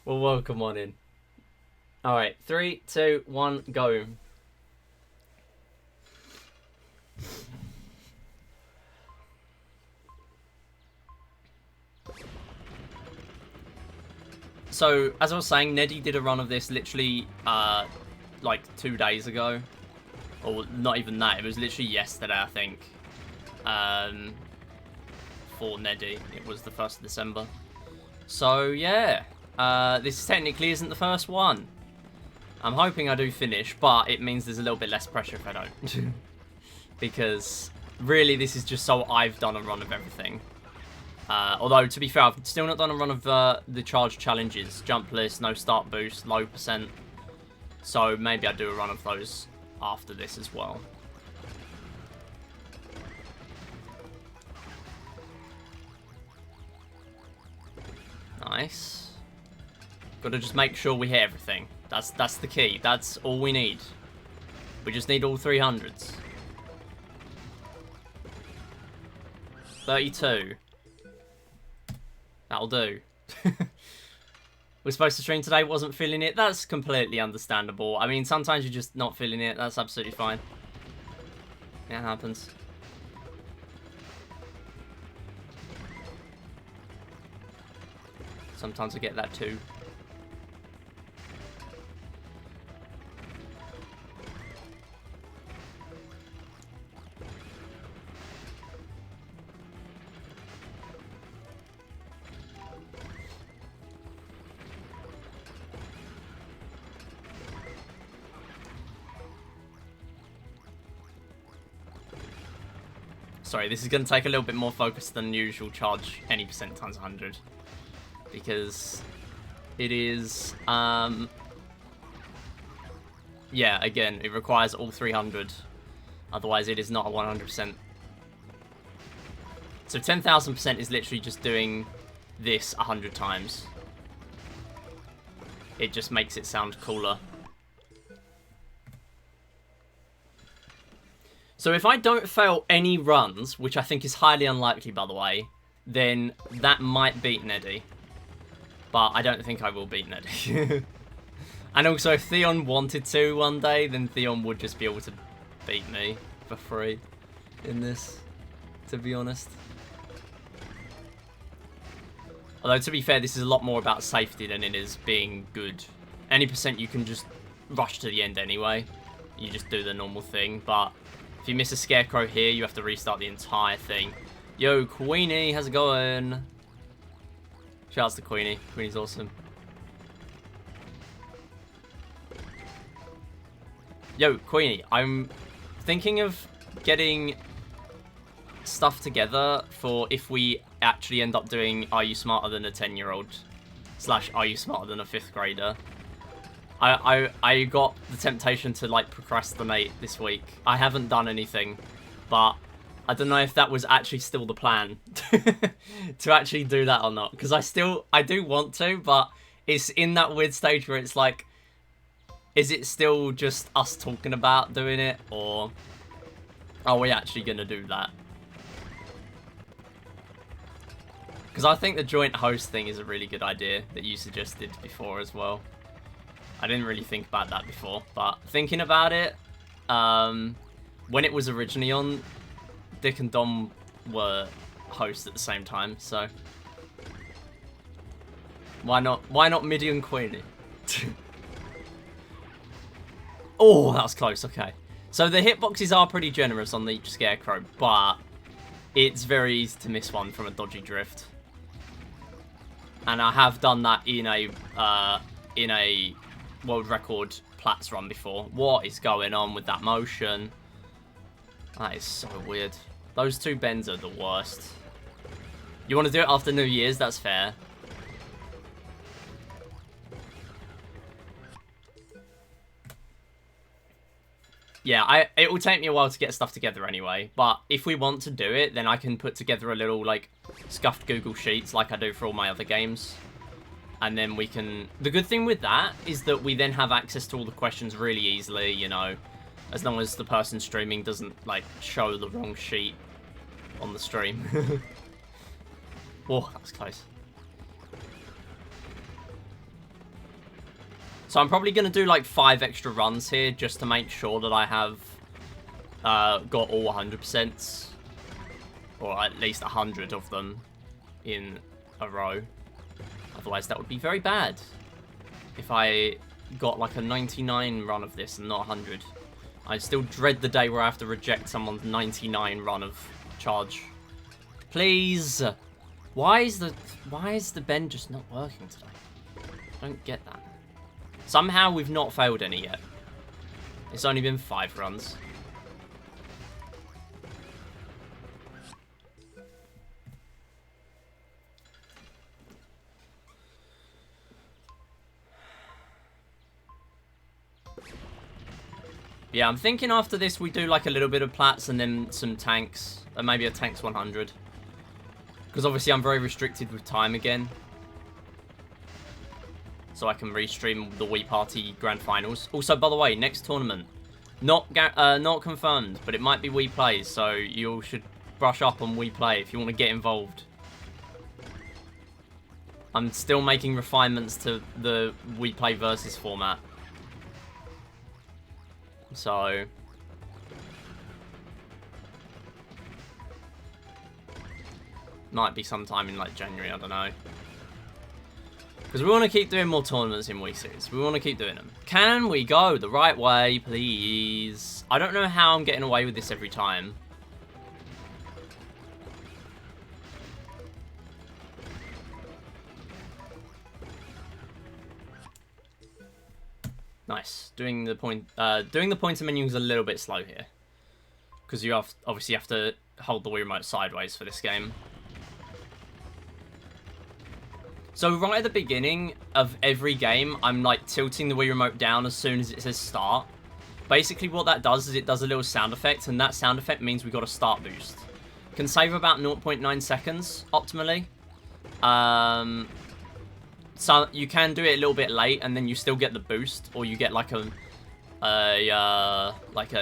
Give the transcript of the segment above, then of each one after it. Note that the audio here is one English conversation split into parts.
Well, welcome on in. Alright, 3, 2, 1, go. So, as I was saying, Neddy did a run of this literally, like 2 days ago. Or not even that, it was literally yesterday, I think. For Neddy, it was the 1st of December. So, yeah. This technically isn't the first one. I'm hoping I do finish, but it means there's a little bit less pressure if I don't. Because, really, this is just so I've done a run of everything. Although, to be fair, I've still not done a run of the charge challenges. Jump list, no start boost, low percent. So, maybe I do a run of those after this as well. Nice. Gotta just make sure we hit everything. That's the key. That's all we need. We just need all 300s. 32. That'll do. We're supposed to stream today, wasn't feeling it. That's completely understandable. I mean, sometimes you're just not feeling it. That's absolutely fine. It happens. Sometimes I get that too. Sorry, this is going to take a little bit more focus than usual. Charge any percent times 100. Because it is, yeah, again, it requires all 300. Otherwise, it is not a 100%. So 10,000% is literally just doing this 100 times. It just makes it sound cooler. So if I don't fail any runs, which I think is highly unlikely, by the way, then that might beat Neddy. But I don't think I will beat Neddy. And also, if Theon wanted to one day, then Theon would just be able to beat me for free in this, to be honest. Although, to be fair, this is a lot more about safety than it is being good. Any percent you can just rush to the end anyway. You just do the normal thing, but if you miss a scarecrow here, you have to restart the entire thing. Yo, Queenie, how's it going? Shouts to Queenie. Queenie's awesome. Yo, Queenie, I'm thinking of getting stuff together for if we actually end up doing Are You Smarter Than a 10-year-old? / Are You Smarter Than a 5th grader? I got the temptation to, like, procrastinate this week. I haven't done anything, but I don't know if that was actually still the plan to actually do that or not. Because I do want to, but it's in that weird stage where it's like, is it still just us talking about doing it, or are we actually going to do that? Because I think the joint host thing is a really good idea that you suggested before as well. I didn't really think about that before, but thinking about it, when it was originally on, Dick and Dom were hosts at the same time, so why not Midi and Queenie? Oh, that was close. Okay, so the hitboxes are pretty generous on each scarecrow, but it's very easy to miss one from a dodgy drift, and I have done that in a world record Platts run before. What is going on with that motion? That is so weird. Those two bends are the worst. You want to do it after New Year's? That's fair. Yeah, it will take me a while to get stuff together anyway. But if we want to do it, then I can put together a little, like, scuffed Google Sheets like I do for all my other games. And then we can... The good thing with that is that we then have access to all the questions really easily, you know. As long as the person streaming doesn't, like, show the wrong sheet on the stream. Whoa, that was close. So I'm probably going to do like 5 extra runs here just to make sure that I have got all 100%. Or at least 100 of them in a row. Otherwise that would be very bad. If I got like a 99 run of this and not 100. I still dread the day where I have to reject someone's 99 run of charge. Please! Why is the bend just not working today? I don't get that. Somehow we've not failed any yet. It's only been 5 runs. Yeah, I'm thinking after this we do like a little bit of plats and then some tanks. And maybe a tanks 100. Because obviously I'm very restricted with time again. So I can restream the Wii Party Grand Finals. Also, by the way, next tournament. Not confirmed, but it might be Wii Play. So you should brush up on Wii Play if you want to get involved. I'm still making refinements to the Wii Play versus format. So might be sometime in like January, I don't know. Because we want to keep doing more tournaments in Wii Series. We want to keep doing them. Can we go the right way, please? I don't know how I'm getting away with this every time. Nice. Doing the pointer menu is a little bit slow here, because you obviously have to hold the Wii remote sideways for this game. So right at the beginning of every game, I'm like tilting the Wii remote down as soon as it says start. Basically, what that does is it does a little sound effect, and that sound effect means we got a start boost. Can save about 0.9 seconds optimally. So you can do it a little bit late, and then you still get the boost, or you get like a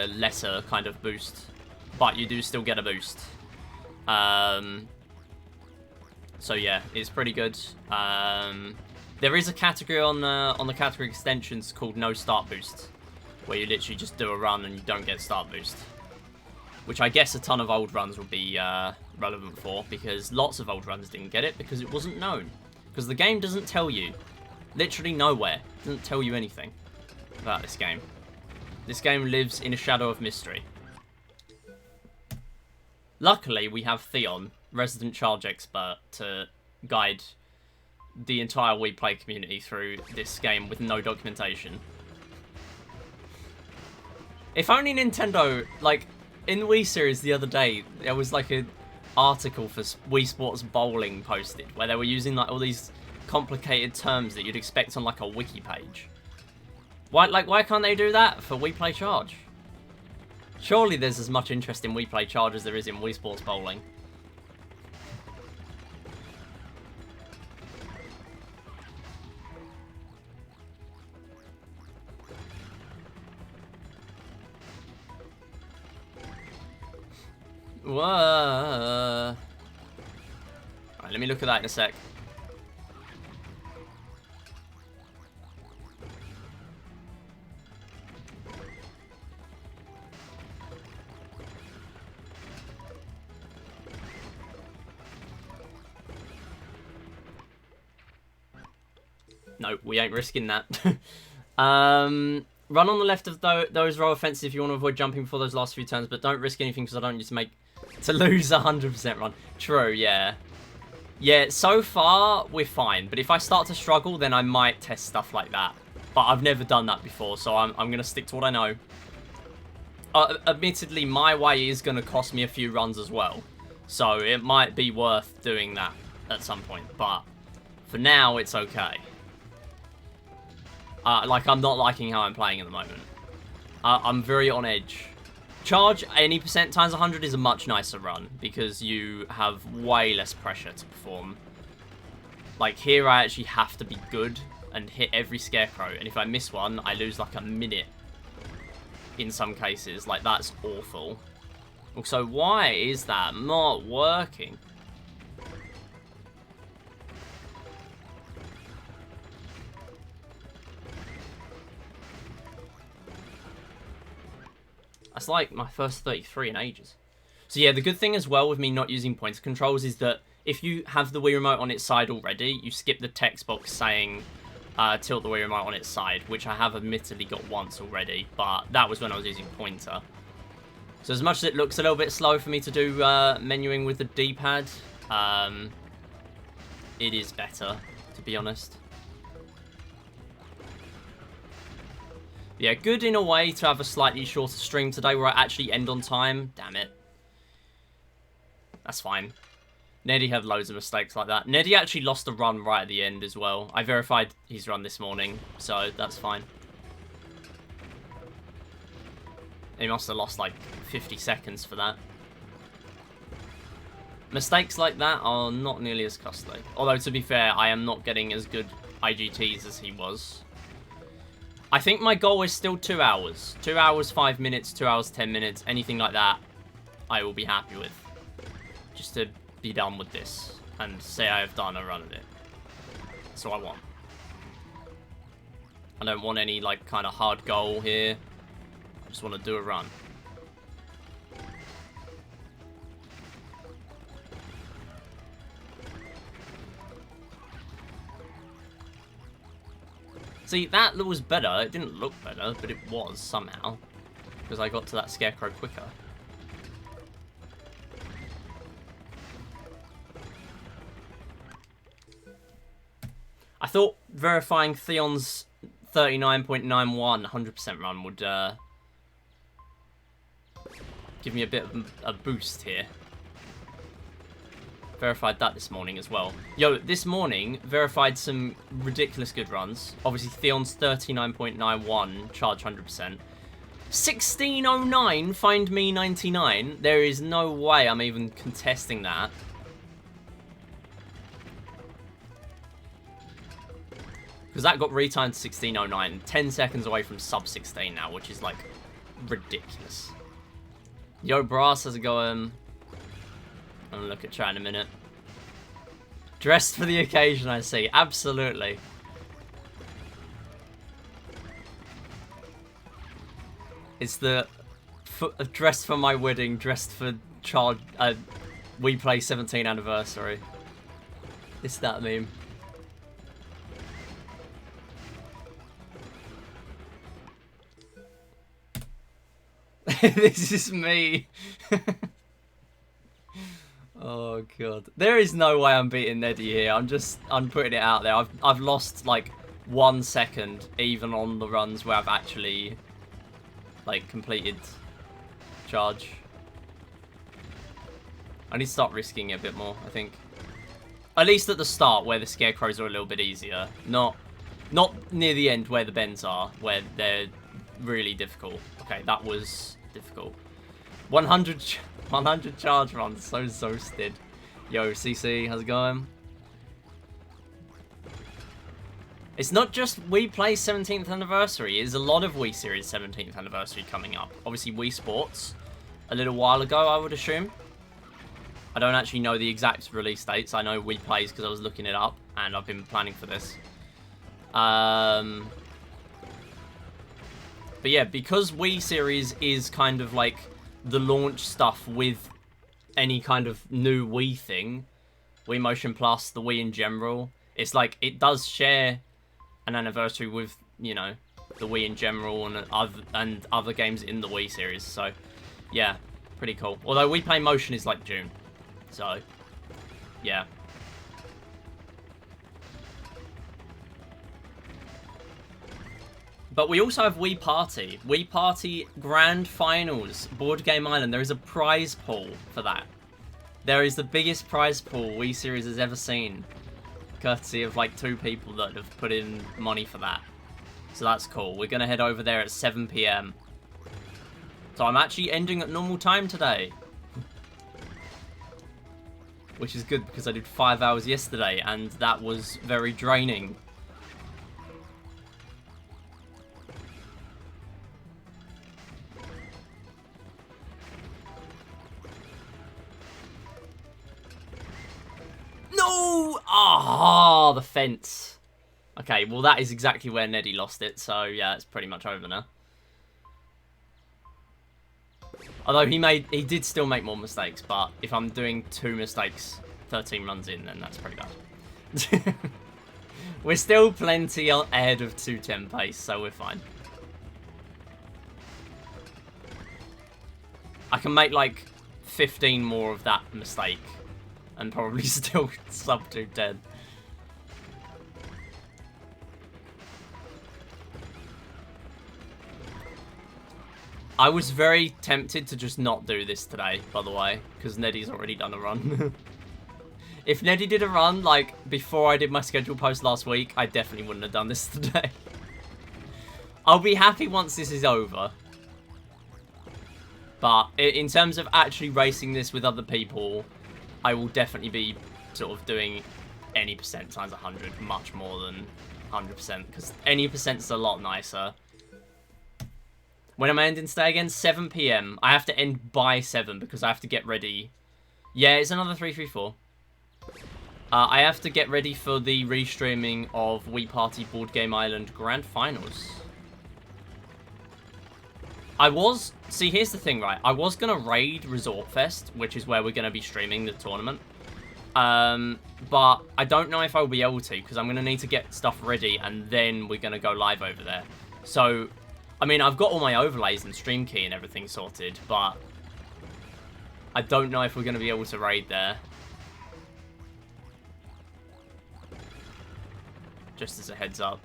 lesser kind of boost, but you do still get a boost. So yeah, it's pretty good. There is a category on the category extensions called no start boost, where you literally just do a run and you don't get start boost, which I guess a ton of old runs will be relevant for, because lots of old runs didn't get it because it wasn't known. Because the game doesn't tell you, literally nowhere, it doesn't tell you anything about this game. This game lives in a shadow of mystery. Luckily, we have Theon, resident charge expert, to guide the entire Wii Play community through this game with no documentation. If only Nintendo, like, in the Wii series the other day, there was like an article for Wii Sports Bowling posted, where they were using like all these complicated terms that you'd expect on like a wiki page. Why can't they do that for Wii Play Charge? Surely there's as much interest in Wii Play Charge as there is in Wii Sports Bowling. Whoa. Alright, let me look at that in a sec. No, we ain't risking that. Run on the left of those row of fences if you want to avoid jumping before those last few turns, but don't risk anything because I don't need to lose a 100% run. True, yeah. Yeah, so far, we're fine. But if I start to struggle, then I might test stuff like that. But I've never done that before, so I'm going to stick to what I know. Admittedly, my way is going to cost me a few runs as well. So it might be worth doing that at some point. But for now, it's okay. Like, I'm not liking how I'm playing at the moment. I'm very on edge. Charge any percent times 100 is a much nicer run, because you have way less pressure to perform. Like, here I actually have to be good and hit every scarecrow, and if I miss one, I lose like a minute in some cases. Like, that's awful. Also, why is that not working? That's like my first 33 in ages. So yeah, the good thing as well with me not using pointer controls is that if you have the Wii Remote on its side already, you skip the text box saying tilt the Wii Remote on its side, which I have admittedly got once already, but that was when I was using pointer. So as much as it looks a little bit slow for me to do menuing with the D-pad, it is better, to be honest. Yeah, good in a way to have a slightly shorter stream today where I actually end on time. Damn it. That's fine. Neddy had loads of mistakes like that. Neddy actually lost a run right at the end as well. I verified his run this morning, so that's fine. He must have lost like 50 seconds for that. Mistakes like that are not nearly as costly. Although, to be fair, I am not getting as good IGTs as he was. I think my goal is still 2 hours. 2 hours, 5 minutes, 2 hours, 10 minutes, anything like that, I will be happy with. Just to be done with this and say I have done a run of it. That's what I want. I don't want any, like, kind of hard goal here. I just want to do a run. See, that was better. It didn't look better, but it was somehow. Because I got to that scarecrow quicker. I thought verifying Theon's 39.91 100% run would give me a bit of a boost here. Verified that this morning as well. Yo, this morning, verified some ridiculous good runs. Obviously, Theon's 39.91, charge 100%. 1609, find me 99. There is no way I'm even contesting that. Because that got retimed to 1609. 10 seconds away from sub 16 now, which is, like, ridiculous. Yo, Brass, how's it going? I'm gonna look at chat in a minute. Dressed for the occasion, I see. Absolutely. It's the dressed for my wedding, dressed for child. We play 17th anniversary. It's that meme. This is me. Oh god, there is no way I'm beating Neddy here. I'm putting it out there. I've lost like 1 second even on the runs where I've actually like completed charge. I need to start risking it a bit more, I think. At least at the start where the scarecrows are a little bit easier. Not near the end where the bends are, where they're really difficult. Okay, that was difficult. 100 charge runs, so stid. Yo, CC, how's it going? It's not just Wii Play 17th anniversary, it's a lot of Wii Series 17th anniversary coming up. Obviously Wii Sports, a little while ago, I would assume. I don't actually know the exact release dates. I know Wii Plays because I was looking it up, and I've been planning for this. But yeah, because Wii Series is kind of like the launch stuff with any kind of new Wii thing, Wii Motion Plus, the Wii in general, it's like it does share an anniversary with, you know, the Wii in general and other games in the Wii series. So yeah, pretty cool. Although Wii Play Motion is like June, so yeah. But we also have Wii Party. Wii Party Grand Finals, Board Game Island. There is a prize pool for that. There is the biggest prize pool Wii Series has ever seen. Courtesy of like 2 people that have put in money for that. So that's cool. We're going to head over there at 7 PM. So I'm actually ending at normal time today. Which is good because I did 5 hours yesterday and that was very draining. No! Ah, the fence. Okay, well that is exactly where Neddy lost it, so yeah, it's pretty much over now. Although he did still make more mistakes, but if I'm doing 2 mistakes 13 runs in, then that's pretty bad. We're still plenty ahead of 210 pace, so we're fine. I can make like 15 more of that mistake and probably still sub 210. I was very tempted to just not do this today, by the way, because Neddy's already done a run. If Neddy did a run, like, before I did my schedule post last week, I definitely wouldn't have done this today. I'll be happy once this is over. But in terms of actually racing this with other people, I will definitely be sort of doing any percent times 100, much more than 100%, because any percent's a lot nicer. When am I ending today again? 7 PM. I have to end by 7 because I have to get ready. Yeah, it's another 334. I have to get ready for the restreaming of Wii Party Board Game Island Grand Finals. See, here's the thing, right? I was going to raid Resort Fest, which is where we're going to be streaming the tournament. But I don't know if I'll be able to, because I'm going to need to get stuff ready, and then we're going to go live over there. So, I mean, I've got all my overlays and stream key and everything sorted, but I don't know if we're going to be able to raid there. Just as a heads up.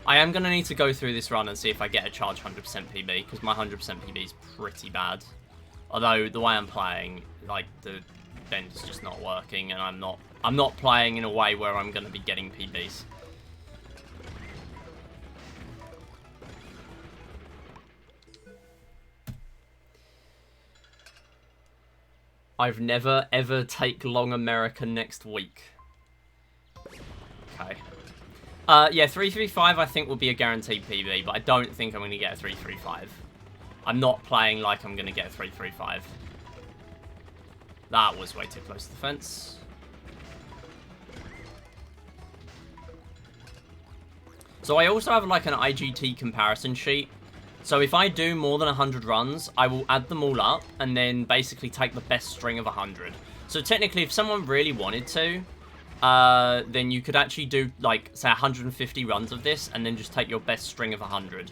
I am going to need to go through this run and see if I get a charge 100% PB, because my 100% PB is pretty bad. Although, the way I'm playing, like, the bend is just not working, and I'm not playing in a way where I'm going to be getting PBs. I've never, ever take Long America next week. Okay. Yeah, 335 I think will be a guaranteed PB, but I don't think I'm going to get a 335. I'm not playing like I'm going to get a 335. That was way too close to the fence. So I also have like an IGT comparison sheet. So if I do more than 100 runs, I will add them all up and then basically take the best string of 100. So technically, if someone really wanted to, then you could actually do, like, say 150 runs of this and then just take your best string of 100.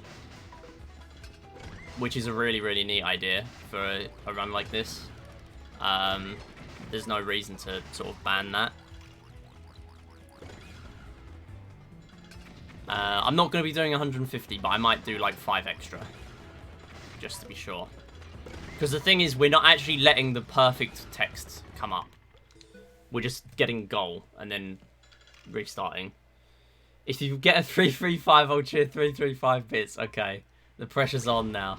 Which is a really, really neat idea for a run like this. There's no reason to sort of ban that. I'm not going to be doing 150, but I might do like 5 extra. Just to be sure. Because the thing is, we're not actually letting the perfect text come up. We're just getting goal and then restarting. If you get a 335, I'll cheer 335 bits. Okay. The pressure's on now.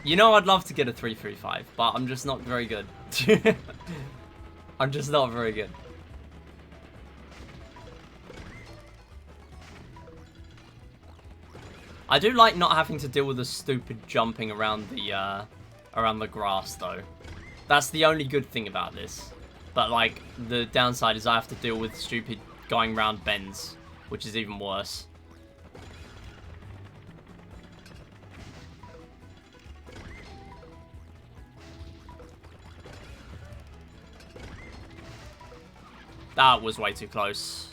You know, I'd love to get a 335, but I'm just not very good. I'm just not very good. I do like not having to deal with the stupid jumping around the grass, though. That's the only good thing about this. But, like, the downside is I have to deal with stupid going round bends, which is even worse. That was way too close.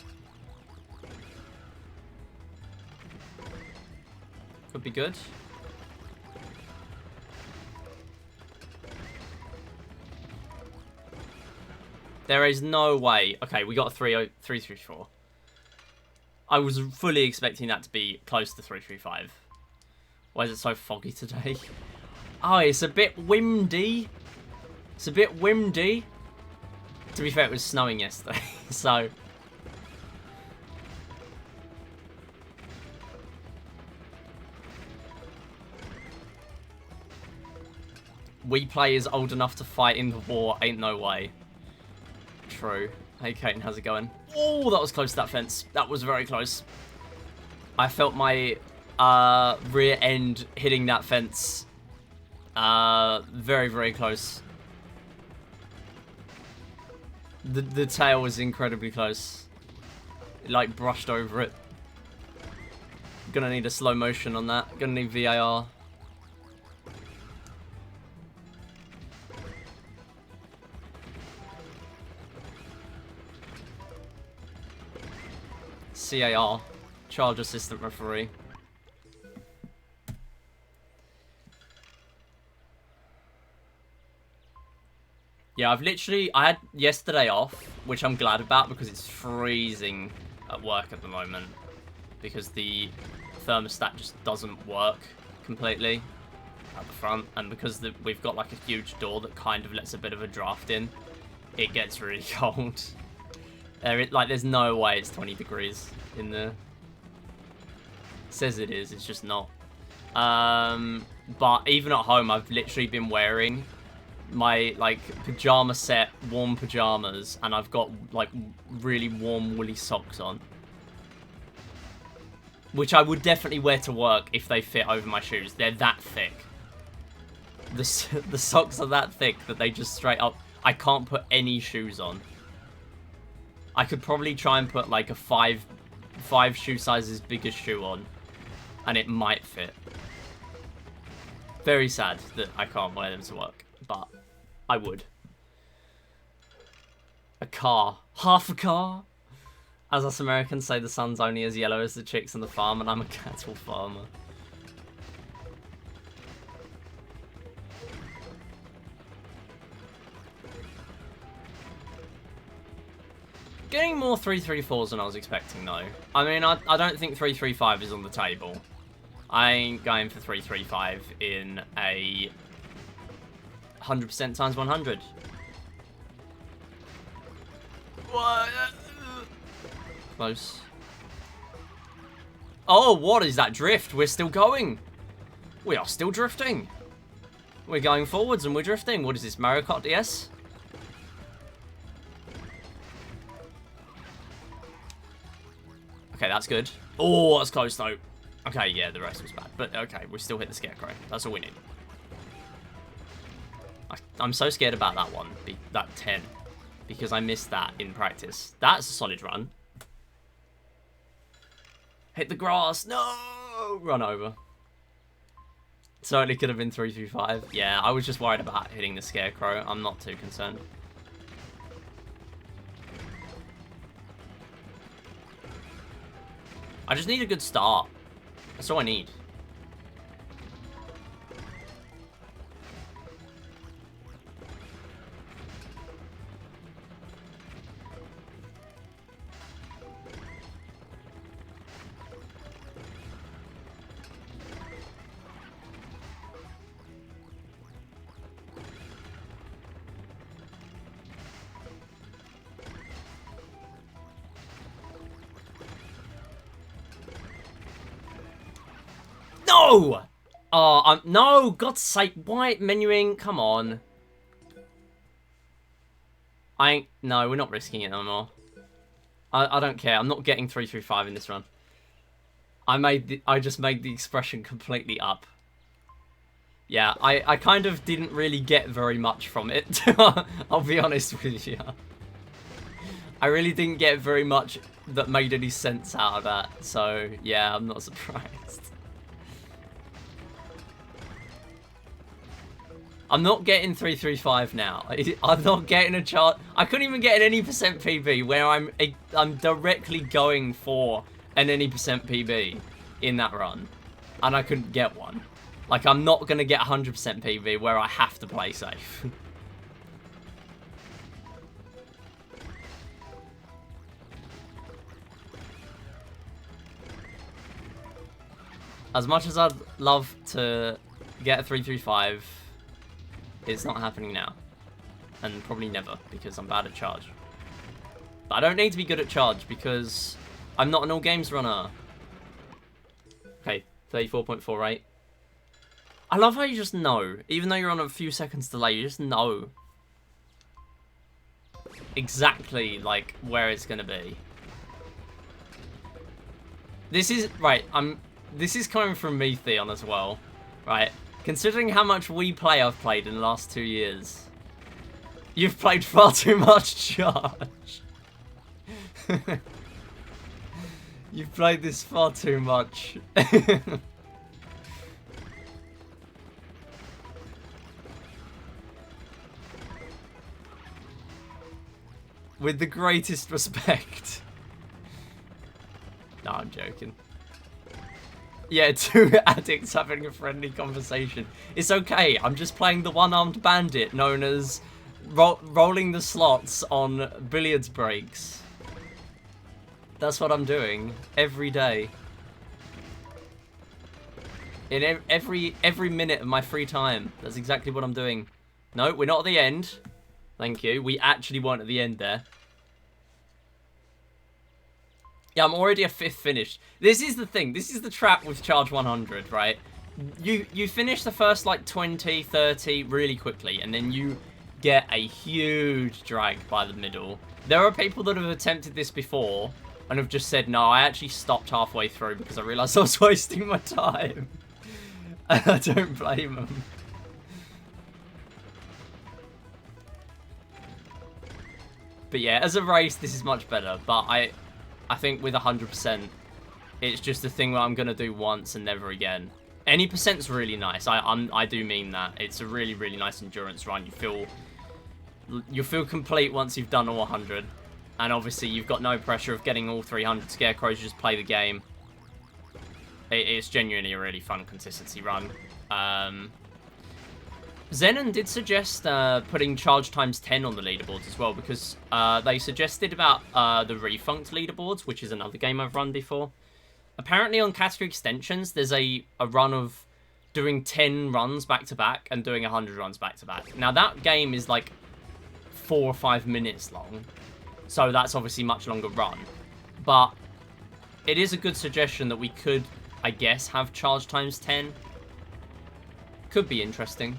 Could be good. There is no way. Okay, we got a 334. I was fully expecting that to be close to 335. Why is it so foggy today? Oh, it's a bit windy. It's a bit windy. To be fair, it was snowing yesterday, so... We players old enough to fight in the war, ain't no way. True. Hey, Kaiten, how's it going? Oh, that was close to that fence. That was very close. I felt my rear end hitting that fence. Very, very close. The tail was incredibly close. It, like, brushed over it. Gonna need a slow motion on that. Gonna need VAR. CAR. Charge Assistant Referee. Yeah, I had yesterday off, which I'm glad about because it's freezing at work at the moment. Because the thermostat just doesn't work completely at the front. And because we've got like a huge door that kind of lets a bit of a draft in, it gets really cold. There's no way it's 20 degrees in there. It says it is, it's just not. But even at home, I've literally been wearing my like pajama set, warm pajamas, and I've got like really warm woolly socks on, which I would definitely wear to work if they fit over my shoes. They're that thick. The socks are that thick that they just straight up, I can't put any shoes on. I could probably try and put like a five shoe sizes bigger shoe on, and it might fit. Very sad that I can't wear them to work, but I would. A car. Half a car? As us Americans say, the sun's only as yellow as the chicks on the farm, and I'm a cattle farmer. Getting more 334s than I was expecting, though. I mean, I don't think 335 is on the table. I ain't going for 335 in a 100% times 100. What? Close. Oh, what is that drift? We're still going. We are still drifting. We're going forwards and we're drifting. What is this, Mario Kart DS? Okay, that's good. Oh, that's close though. Okay, yeah, the rest was bad. But okay, we still hit the scarecrow. That's all we need. I'm so scared about that one, that 10. Because I missed that in practice. That's a solid run. Hit the grass. No! Run over. Certainly could have been 335. Yeah, I was just worried about hitting the scarecrow. I'm not too concerned. I just need a good start. That's all I need. No! Oh, no! God's sake, why menuing? Come on. No, we're not risking it no more. I don't care. I'm not getting 335 in this run. I just made the expression completely up. Yeah, I kind of didn't really get very much from it. I'll be honest with you. I really didn't get very much that made any sense out of that. So, yeah, I'm not surprised. I'm not getting 335 now. I'm not getting a chart. I couldn't even get an any percent PB where I'm directly going for an any percent PB in that run, and I couldn't get one. Like, I'm not gonna get 100% PB where I have to play safe. As much as I'd love to get a 335. It's not happening now. And probably never, because I'm bad at charge. But I don't need to be good at charge, because I'm not an all games runner. Okay, 34.48. I love how you just know. Even though you're on a few seconds delay, you just know exactly, like, where it's going to be. This is, right, this is coming from me, Theon, as well, right? Considering how much Wii Play I've played in the last 2 years, you've played far too much charge. You've played this far too much. With the greatest respect. No, I'm joking. Yeah, two addicts having a friendly conversation. It's okay, I'm just playing the one-armed bandit known as rolling the slots on billiards breaks. That's what I'm doing every day. In every minute of my free time. That's exactly what I'm doing. No, we're not at the end. Thank you. We actually weren't at the end there. Yeah, I'm already a 5th finished. This is the thing. This is the trap with Charge 100, right? You finish the first, like, 20, 30 really quickly, and then you get a huge drag by the middle. There are people that have attempted this before and have just said, no, I actually stopped halfway through because I realised I was wasting my time. And I don't blame them. But yeah, as a race, this is much better. But I think with 100%, it's just a thing that I'm going to do once and never again. Any percent's really nice. I do mean that. It's a really, really nice endurance run. You feel complete once you've done all 100. And obviously, you've got no pressure of getting all 300 scarecrows. You just play the game. It's genuinely a really fun consistency run. Zenon did suggest putting charge times 10 on the leaderboards as well, because they suggested about the Refunked leaderboards, which is another game I've run before. Apparently on category extensions, there's a run of doing 10 runs back-to-back and doing 100 runs back-to-back. Now, that game is like 4 or 5 minutes long, so that's obviously a much longer run. But it is a good suggestion that we could, I guess, have charge times 10. Could be interesting.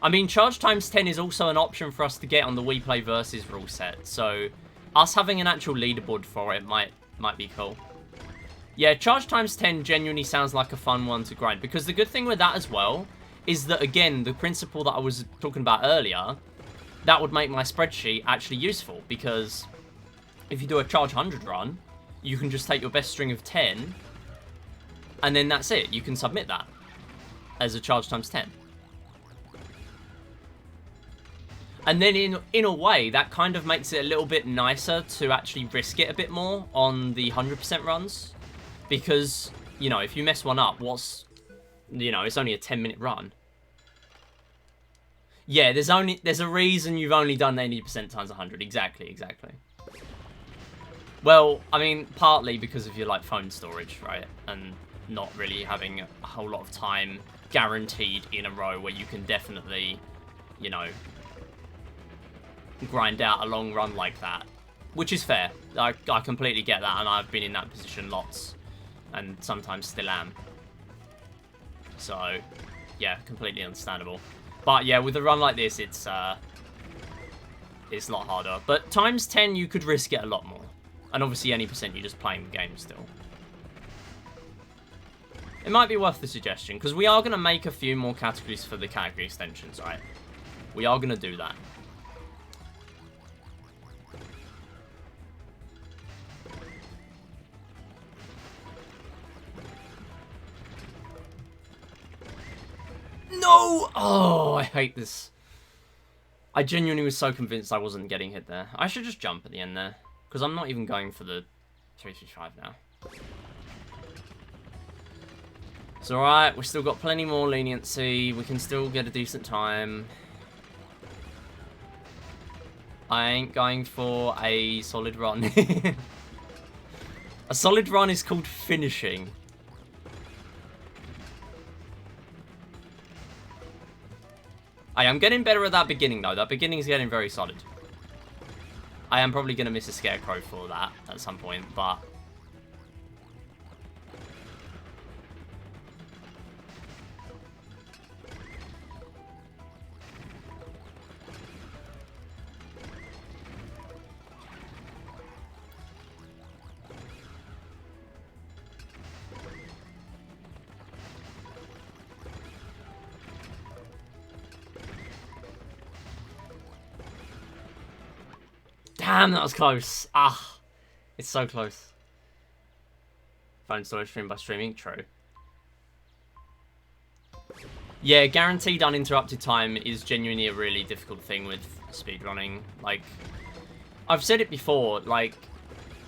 I mean, charge times 10 is also an option for us to get on the We Play Versus rule set, so us having an actual leaderboard for it might be cool. Yeah, charge times 10 genuinely sounds like a fun one to grind, because the good thing with that as well is that, again, the principle that I was talking about earlier, that would make my spreadsheet actually useful, because if you do a charge 100 run, you can just take your best string of 10, and then that's it. You can submit that as a charge times 10. And then in a way, that kind of makes it a little bit nicer to actually risk it a bit more on the 100% runs. Because, you know, if you mess one up, it's only a 10-minute run. Yeah, there's a reason you've only done 80% times 100. Exactly. Well, I mean, partly because of your, like, phone storage, right? And not really having a whole lot of time guaranteed in a row where you can definitely, you know, grind out a long run like that. Which is fair. I completely get that, and I've been in that position lots. And sometimes still am. So, yeah, completely understandable. But yeah, with a run like this, it's a lot harder. But times 10, you could risk it a lot more. And obviously, any percent, you're just playing the game still. It might be worth the suggestion, because we are going to make a few more categories for the category extensions, right? We are going to do that. No! Oh, I hate this. I genuinely was so convinced I wasn't getting hit there. I should just jump at the end there, because I'm not even going for the 335 now. It's alright, we've still got plenty more leniency. We can still get a decent time. I ain't going for a solid run. A solid run is called finishing. I am getting better at that beginning, though. That beginning is getting very solid. I am probably going to miss a scarecrow for that at some point, but... Damn, that was close. Ah, it's so close. Phone storage stream by streaming, true. Yeah, guaranteed uninterrupted time is genuinely a really difficult thing with speedrunning. Like, I've said it before, like,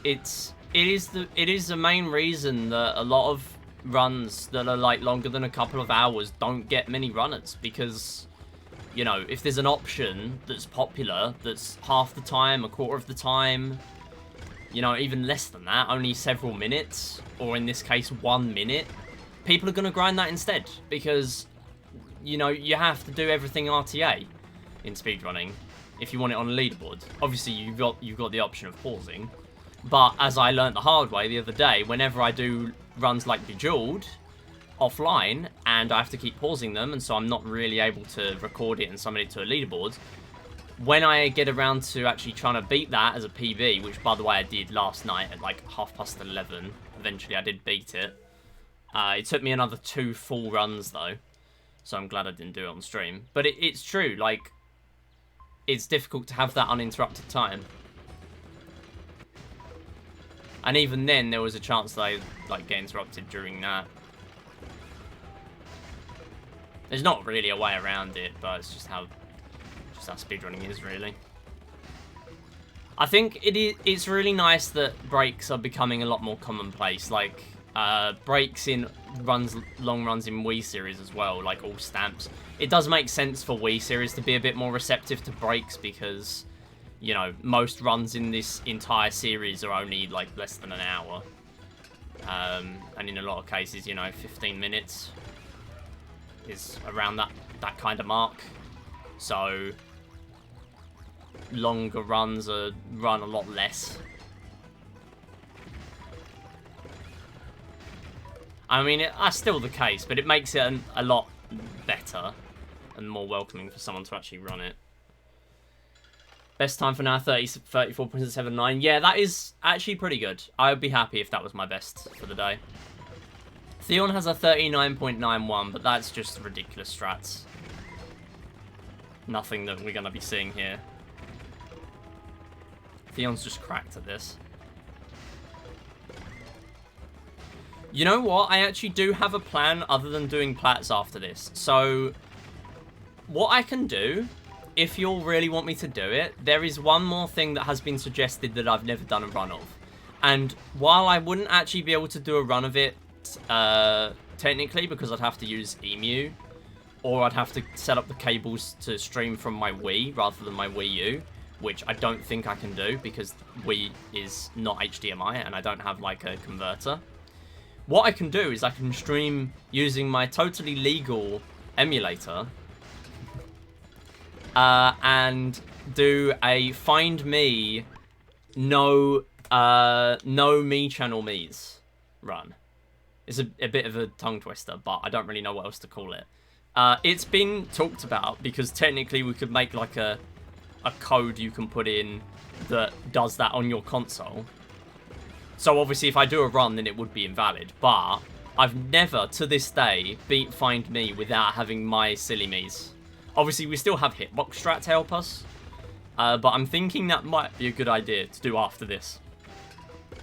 it is the main reason that a lot of runs that are like longer than a couple of hours don't get many runners, because, you know, if there's an option that's popular, that's half the time, a quarter of the time, you know, even less than that, only several minutes, or in this case 1 minute, people are going to grind that instead, because, you know, you have to do everything RTA in speedrunning if you want it on a leaderboard. Obviously, you've got the option of pausing, but as I learned the hard way the other day, whenever I do runs like Bejeweled offline, and I have to keep pausing them, and so I'm not really able to record it and summon it to a leaderboard, when I get around to actually trying to beat that as a PB, which, by the way, I did last night at like 11:30, eventually I did beat it. It took me another 2 full runs, though, so I'm glad I didn't do it on stream. But it's true, like, it's difficult to have that uninterrupted time. And even then, there was a chance that I, like, get interrupted during that. There's not really a way around it, but it's just how speedrunning is, really. I think it's really nice that breaks are becoming a lot more commonplace. Like, breaks in long runs in Wii series as well, like all stamps. It does make sense for Wii series to be a bit more receptive to breaks because, you know, most runs in this entire series are only like less than an hour. And in a lot of cases, you know, 15 minutes is around that kind of mark. So longer runs are run a lot less. I mean, that's still the case, but it makes it a lot better and more welcoming for someone to actually run it. Best time for now, 34.79. Yeah, that is actually pretty good. I would be happy if that was my best for the day. Theon has a 39.91, but that's just ridiculous strats. Nothing that we're going to be seeing here. Theon's just cracked at this. You know what? I actually do have a plan other than doing plats after this. So, what I can do, if you'll really want me to do it, there is one more thing that has been suggested that I've never done a run of. And while I wouldn't actually be able to do a run of it, technically, because I'd have to use Emu, or I'd have to set up the cables to stream from my Wii rather than my Wii U, which I don't think I can do because Wii is not HDMI and I don't have like a converter. What I can do is I can stream using my totally legal emulator and do a find me no me channel me's run. It's a bit of a tongue twister, but I don't really know what else to call it. It's been talked about because technically we could make like a code you can put in that does that on your console. So obviously if I do a run then it would be invalid, but I've never to this day beat Find Me without having my silly me's. Obviously we still have hitbox strat to help us, but I'm thinking that might be a good idea to do after this.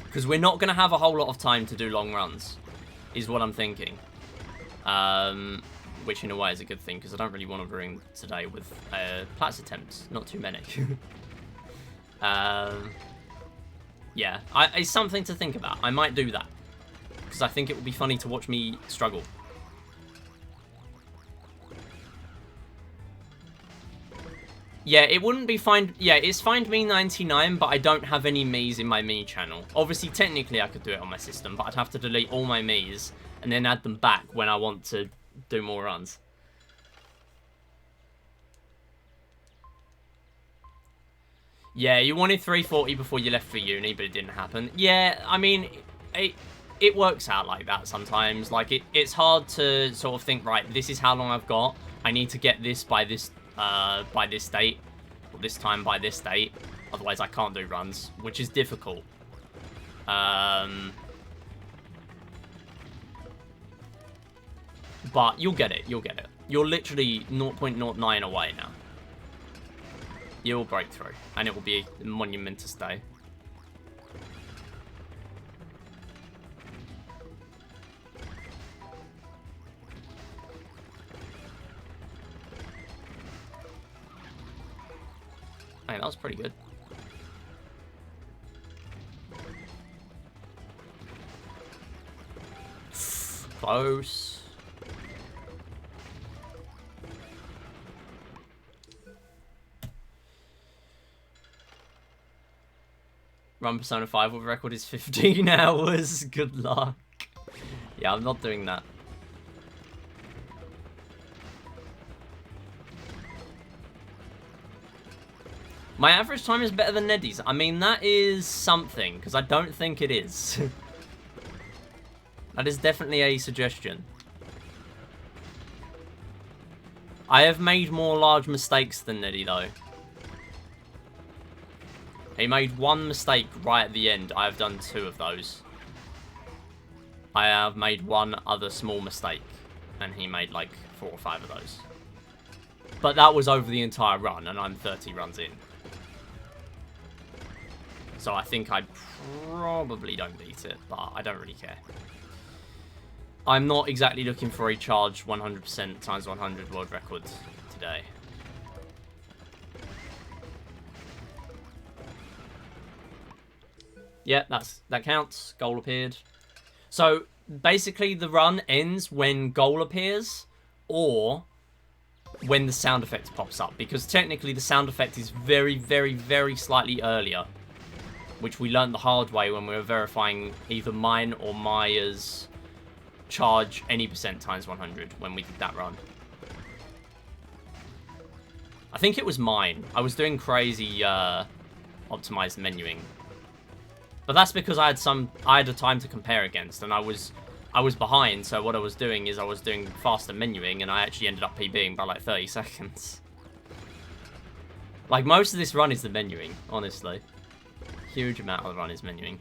Because we're not going to have a whole lot of time to do long runs, is what I'm thinking. Which in a way is a good thing, because I don't really want to ruin today with plats attempts. Not too many. Yeah, it's something to think about. I might do that, because I think it would be funny to watch me struggle. Yeah, it wouldn't be Find... Yeah, it's Find Me 99, but I don't have any me's in my me channel. Obviously, technically, I could do it on my system, but I'd have to delete all my me's and then add them back when I want to do more runs. Yeah, you wanted 340 before you left for uni, but it didn't happen. Yeah, I mean, it works out like that sometimes. Like, it's hard to sort of think, right, this is how long I've got. I need to get this by this date, or this time by this date. Otherwise, I can't do runs, which is difficult. But you'll get it. You'll get it. You're literally 0.09 away now. You'll break through, and it will be a monumentous day. Hey, that was pretty good. Close. Run Persona 5 with record is 15 hours. Good luck. Yeah, I'm not doing that. My average time is better than Neddy's. I mean, that is something, because I don't think it is. That is definitely a suggestion. I have made more large mistakes than Neddy, though. He made one mistake right at the end. I have done 2 of those. I have made one other small mistake, and he made like 4 or 5 of those. But that was over the entire run, and I'm 30 runs in. So I think I probably don't beat it, but I don't really care. I'm not exactly looking for a charged 100% times 100 world record today. Yeah, that counts. Goal appeared. So basically the run ends when goal appears or when the sound effect pops up, because technically the sound effect is very, very, very slightly earlier, which we learned the hard way when we were verifying either mine or Maya's charge any percent times 100 when we did that run. I think it was mine. I was doing crazy optimized menuing. But that's because I had a time to compare against, and I was behind, so what I was doing is I was doing faster menuing, and I actually ended up PBing by like 30 seconds. Like, most of this run is the menuing, honestly. Huge amount of the run is menuing.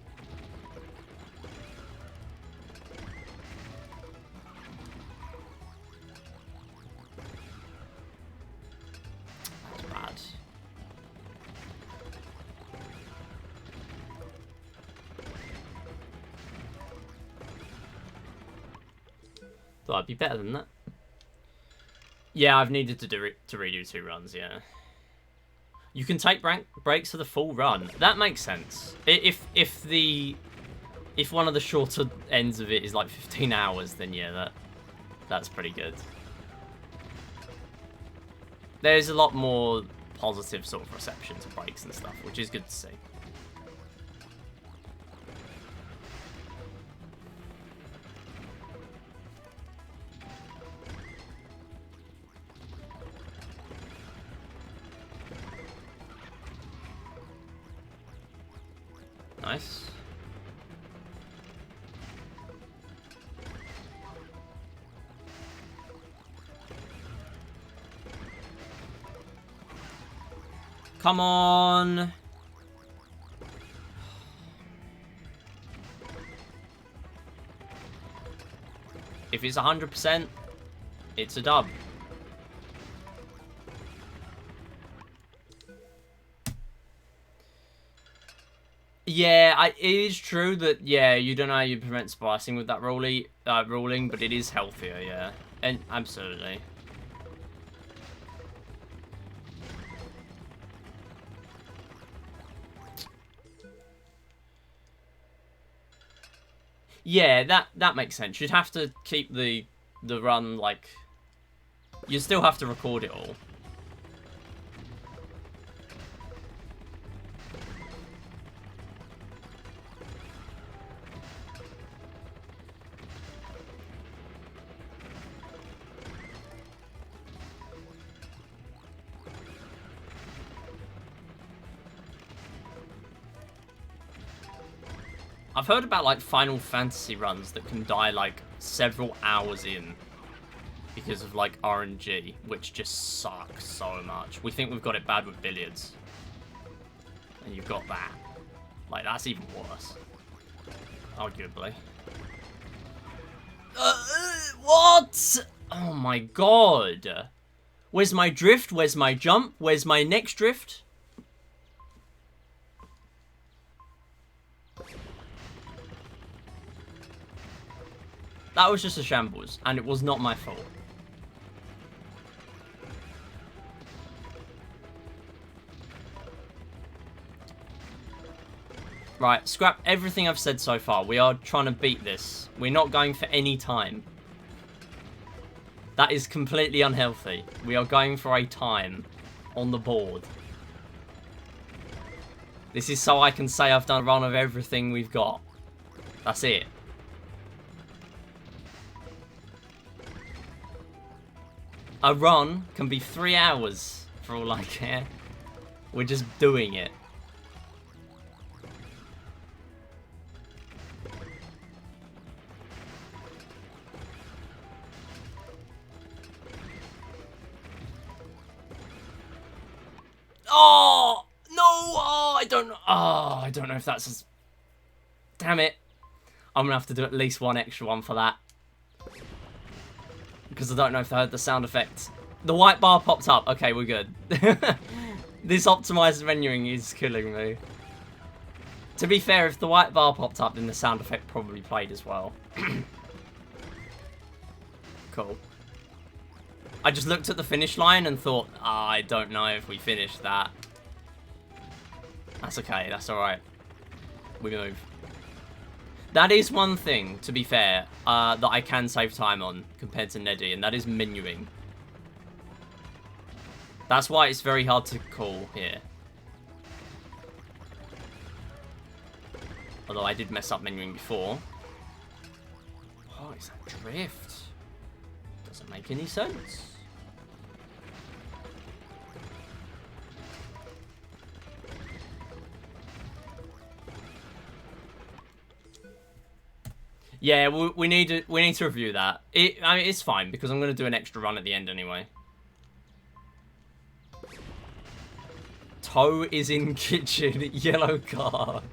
That's bad. Thought I'd be better than that. Yeah, I've needed to redo 2 runs, yeah. You can take breaks for the full run. That makes sense. If one of the shorter ends of it is like 15 hours, then yeah, that's pretty good. There's a lot more positive sort of reception to breaks and stuff, which is good to see. Nice. Come on. If it's 100%, it's a dub. Yeah, it is true that, yeah, you don't know how you prevent splicing with that ruling, but it is healthier, yeah. And absolutely. Yeah, that makes sense. You'd have to keep the run, like... You still have to record it all. I've heard about, like, Final Fantasy runs that can die, like, several hours in because of, like, RNG, which just sucks so much. We think we've got it bad with billiards. And you've got that. Like, that's even worse. Arguably. What? Oh my god. Where's my drift? Where's my jump? Where's my next drift? That was just a shambles, and it was not my fault. Right, scrap everything I've said so far. We are trying to beat this. We're not going for any time. That is completely unhealthy. We are going for a time on the board. This is so I can say I've done a run of everything we've got. That's it. A run can be 3 hours, for all I care. We're just doing it. Oh! No! Oh, I don't know. Oh, I don't know if that's... As... Damn it. I'm going to have to do at least one extra one for that. Because I don't know if I heard the sound effects. The white bar popped up. Okay, we're good. This optimized menuing is killing me. To be fair, if the white bar popped up, then the sound effect probably played as well. Cool. I just looked at the finish line and thought, I don't know if we finished that. That's okay, that's alright. We move. That is one thing, to be fair, that I can save time on compared to Neddy, and that is menuing. That's why it's very hard to call here. Although I did mess up menuing before. Oh, is that drift? Doesn't make any sense. Yeah, we need to review that. I mean, it's fine because I'm going to do an extra run at the end anyway. Toe is in kitchen. Yellow card.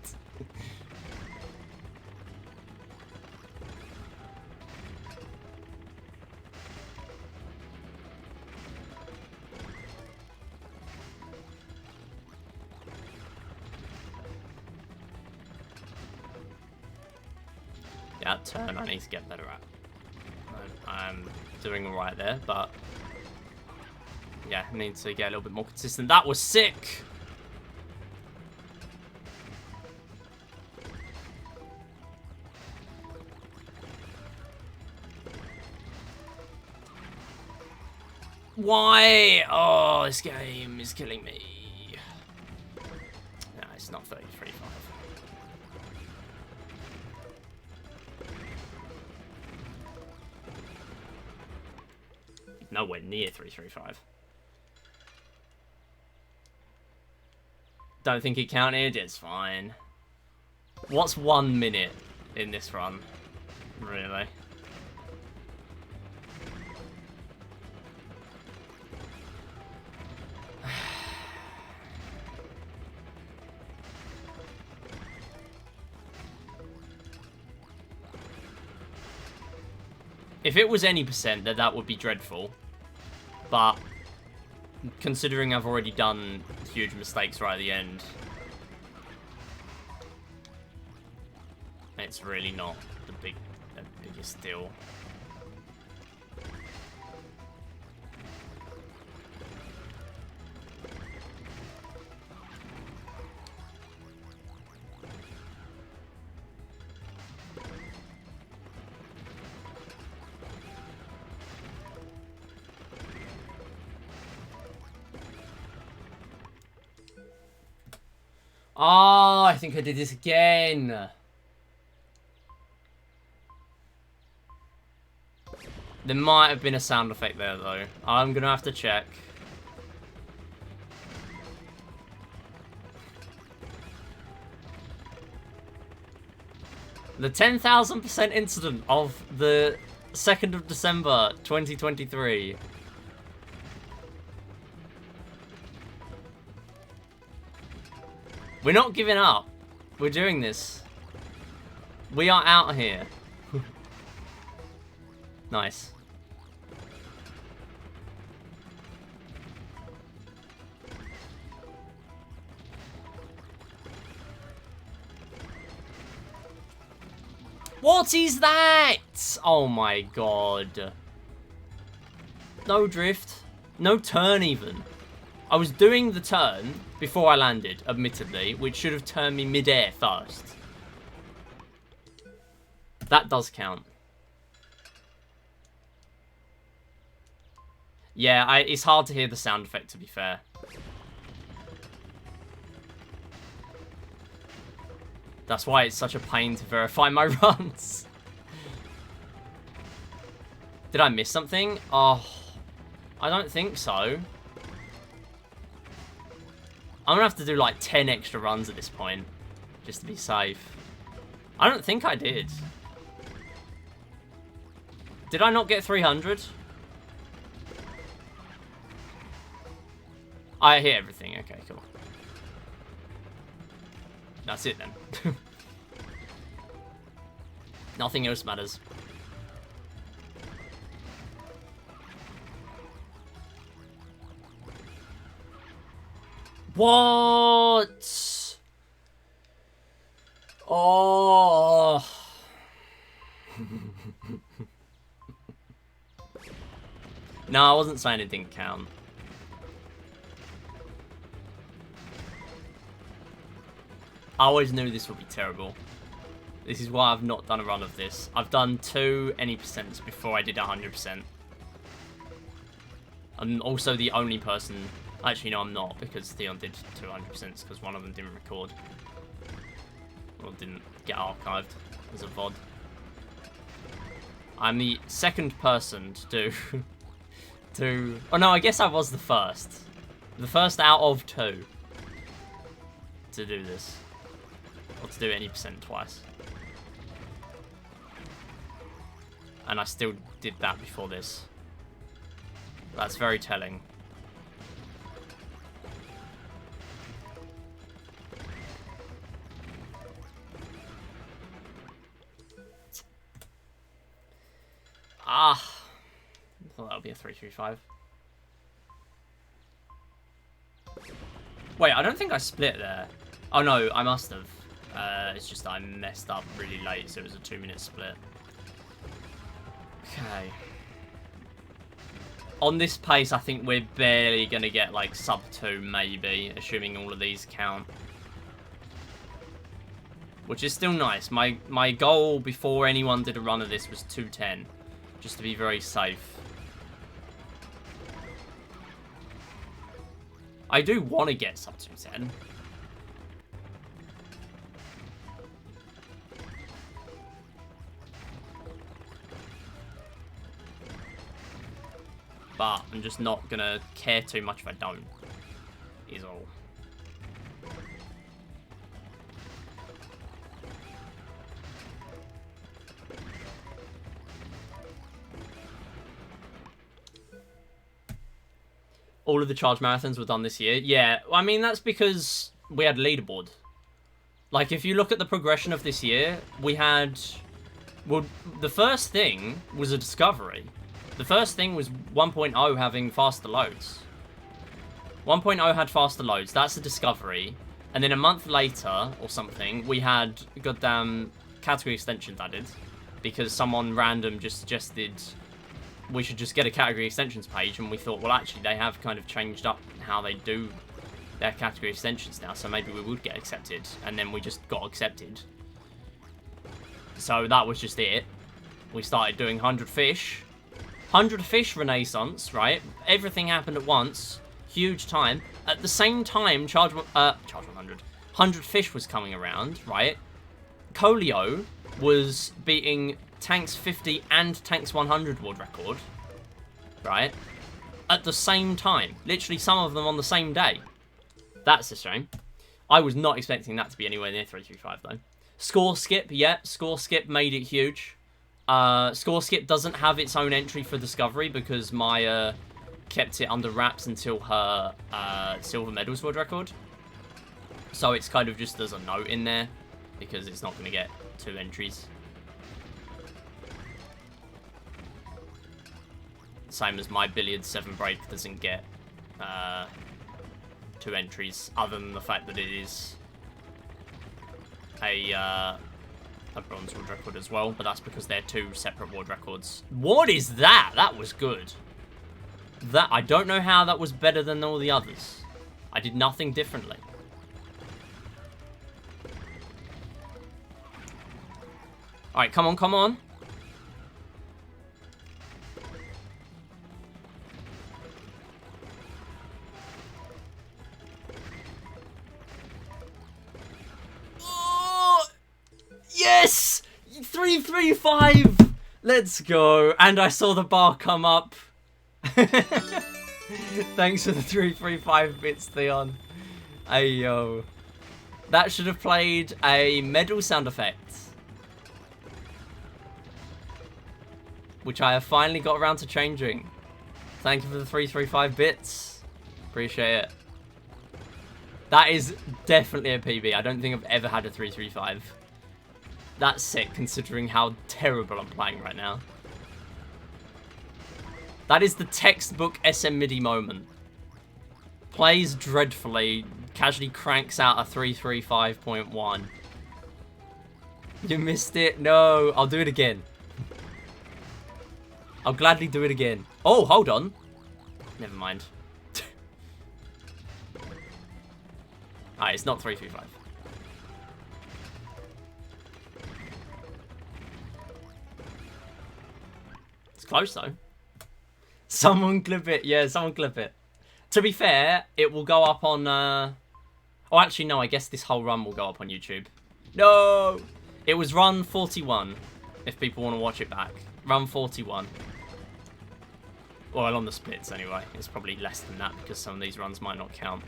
Yeah, turn I need to get better at. I'm doing alright there, but yeah, need to get a little bit more consistent. That was sick! Why? Oh, this game is killing me. No, it's not 33.5. Nowhere near 335. Don't think it counted, it's fine. What's 1 minute in this run? Really? If it was any percent, then that would be dreadful. But considering I've already done huge mistakes right at the end, it's really not the biggest deal. Oh, I think I did this again. There might have been a sound effect there, though. I'm going to have to check. The 10,000% incident of the 2nd of December, 2023. We're not giving up. We're doing this. We are out here. Nice. What is that? Oh my god. No drift. No turn even. I was doing the turn before I landed, admittedly, which should have turned me mid-air first. That does count. Yeah, it's hard to hear the sound effect, to be fair. That's why it's such a pain to verify my runs. Did I miss something? Oh, I don't think so. I'm gonna have to do like 10 extra runs at this point, just to be safe. I don't think I did. Did I not get 300? I hit everything. Okay, cool. That's it then. Nothing else matters. What? Oh. No, I wasn't saying it didn't count. I always knew this would be terrible. This is why I've not done a run of this. I've done 2 any percents before I did 100%. I'm also the only person... Actually, no, I'm not, because Theon did 200% because one of them didn't record. Or didn't get archived as a VOD. I'm the second person to do... Oh no, I guess I was the first. The first out of 2 to do this. Or to do any percent twice. And I still did that before this. That's very telling. Ah. I thought that would be a 335. Wait, I don't think I split there. Oh no, I must have. It's just I messed up really late, so it was a 2-minute split. Okay. On this pace, I think we're barely going to get like sub 2, maybe, assuming all of these count. Which is still nice. My goal before anyone did a run of this was 210, just to be very safe. I do want to get sub 210. But I'm just not going to care too much if I don't, is all. All of the charge marathons were done this year. Yeah, I mean, that's because we had leaderboard. Like, if you look at the progression of this year, we had... Well, the first thing was a discovery. The first thing was 1.0 having faster loads. 1.0 had faster loads. That's a discovery. And then a month later, or something, we had goddamn category extensions added. Because someone random just suggested we should just get a category extensions page. And we thought, well, actually, they have kind of changed up how they do their category extensions now. So maybe we would get accepted. And then we just got accepted. So that was just it. We started doing 100 fish. 100 fish renaissance, right? Everything happened at once. Huge time. At the same time, Charge 100. 100 fish was coming around, right? Colio was beating Tanks 50 and Tanks 100 world record, right? At the same time. Literally some of them on the same day. That's a shame. I was not expecting that to be anywhere near 335 though. Score skip, yeah. Score skip made it huge. Score skip doesn't have its own entry for Discovery because Maya kept it under wraps until her silver medals world record. So it's kind of just there's a note in there because it's not going to get 2 entries. Same as my Billiard 7 break doesn't get 2 entries other than the fact that it is a bronze world record as well, but that's because they're 2 separate world records. What is that? That was good. That, I don't know how that was better than all the others. I did nothing differently. Alright, come on, come on. Oh! Yes! 335! Let's go. And I saw the bar come up. Thanks for the 335 bits, Theon. Ayo. That should have played a medal sound effect. Which I have finally got around to changing. Thank you for the 335 bits. Appreciate it. That is definitely a PB. I don't think I've ever had a 335. That's sick, considering how terrible I'm playing right now. That is the textbook SM MIDI moment. Plays dreadfully, casually cranks out a 335.1. You missed it? No, I'll do it again. I'll gladly do it again. Oh, hold on. Never mind. Alright, it's not 335. It's close though. Someone clip it. Yeah, someone clip it. To be fair, it will go up on... Oh, actually, no. I guess this whole run will go up on YouTube. No! It was run 41, if people want to watch it back. Run 41. Well, on the splits, anyway. It's probably less than that, because some of these runs might not count.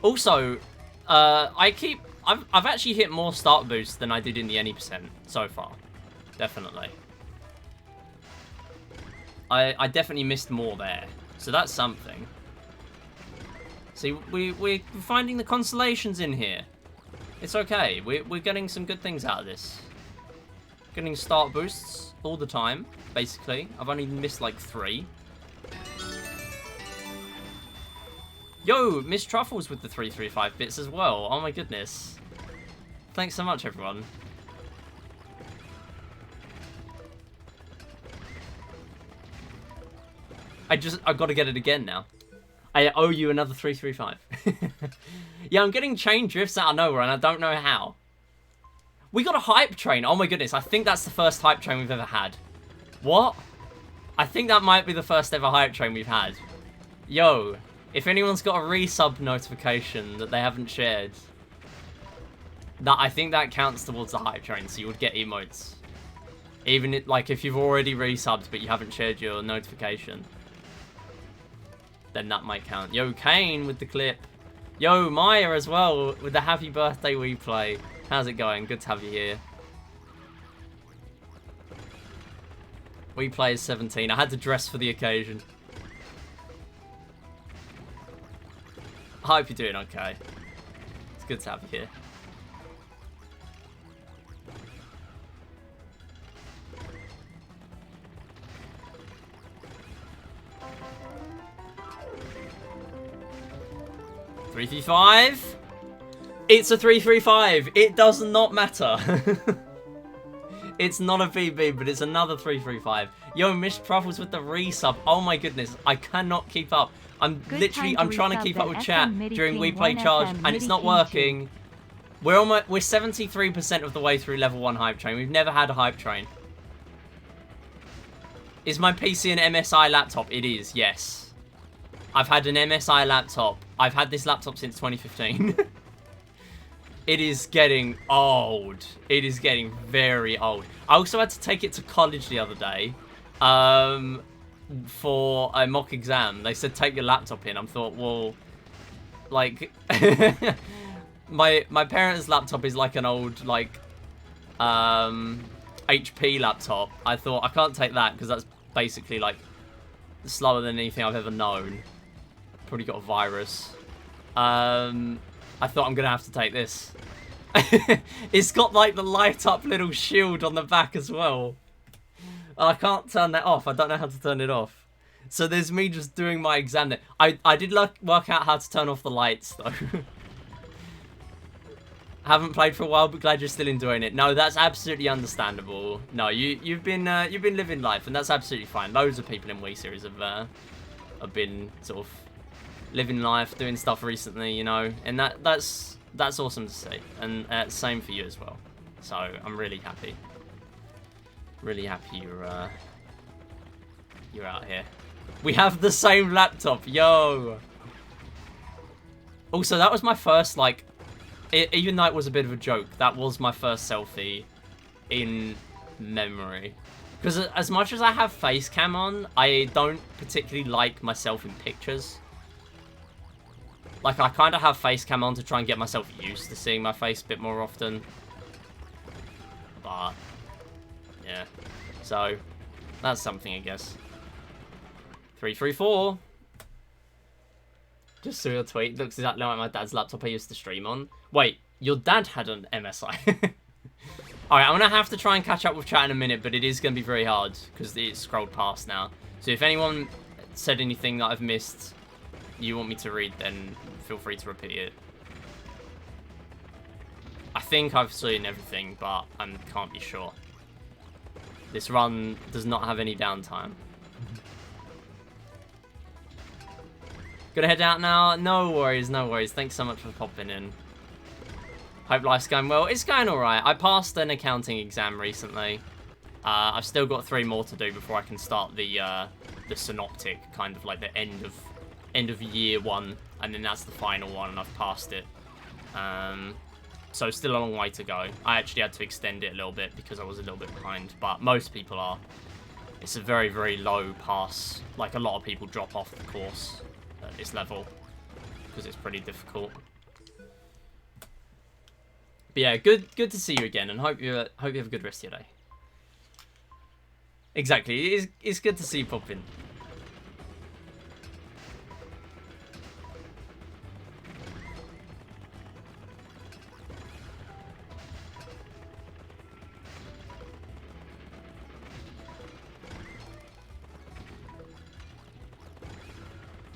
Also, I've actually hit more start boosts than I did in the any % so far. Definitely. I definitely missed more there. So that's something. See, we're finding the consolations in here. It's okay. We're getting some good things out of this. Getting start boosts all the time, basically. I've only missed like 3. Yo, Miss Truffles with the 335 bits as well. Oh my goodness. Thanks so much, everyone. I've got to get it again now. I owe you another 335. Yeah, I'm getting chain drifts out of nowhere and I don't know how. We got a hype train. Oh my goodness, I think that's the first hype train we've ever had. What? I think that might be the first ever hype train we've had. Yo, if anyone's got a resub notification that they haven't shared, I think that counts towards the hype train, so you would get emotes. Even if you've already resubbed but you haven't shared your notification, then that might count. Yo, Kane with the clip. Yo, Maya as well with the happy birthday replay. How's it going? Good to have you here. Replay is 17. I had to dress for the occasion. I hope you're doing okay. It's good to have you here. .335. It's a 335. It does not matter. It's not a PB, but it's another 335. Yo, Miss Truffles with the resub. Oh my goodness, I cannot keep up. I'm trying to keep up with chat during We Play Charge, and it's not working. We're 73% of the way through level 1 hype train. We've never had a hype train. Is my PC an MSI laptop? It is, yes. I've had an MSI laptop. I've had this laptop since 2015. It is getting old. It is getting very old. I also had to take it to college the other day for a mock exam. They said, take your laptop in. I thought, well, like, my parents' laptop is like an old, like, HP laptop. I thought, I can't take that because that's basically, like, slower than anything I've ever known. Probably got a virus. I thought I'm gonna have to take this. It's got like the light up little shield on the back as well. I can't turn that off. I don't know how to turn it off. So there's me just doing my exam there. I did work out how to turn off the lights though. Haven't played for a while, but glad you're still enjoying it. No, that's absolutely understandable. No, you've been living life, and that's absolutely fine. Loads of people in Wii Series have been sort of living life, doing stuff recently, you know, and that's awesome to see, and same for you as well. So I'm really happy. Really happy you're out here. We have the same laptop, yo. Also, that was my first, like, even though it was a bit of a joke, that was my first selfie in memory. Because as much as I have face cam on, I don't particularly like myself in pictures. Like, I kind of have face cam on to try and get myself used to seeing my face a bit more often. But, yeah. So, that's something, I guess. 334. Just saw your tweet. Looks exactly like my dad's laptop I used to stream on. Wait, your dad had an MSI? Alright, I'm going to have to try and catch up with chat in a minute, but it is going to be very hard because it's scrolled past now. So if anyone said anything that I've missed you want me to read, then feel free to repeat it. I think I've seen everything, but I can't be sure. This run does not have any downtime. Gonna head out now? No worries, no worries. Thanks so much for popping in. Hope life's going well. It's going alright. I passed an accounting exam recently. I've still got 3 more to do before I can start the synoptic, kind of like the end of year 1, and then that's the final one, and I've passed it. So still a long way to go. I actually had to extend it a little bit because I was a little bit behind, but most people are. It's a very, very low pass. Like, a lot of people drop off the course at this level because it's pretty difficult. But yeah, good to see you again, and hope you have a good rest of your day. Exactly, it's good to see you pop in.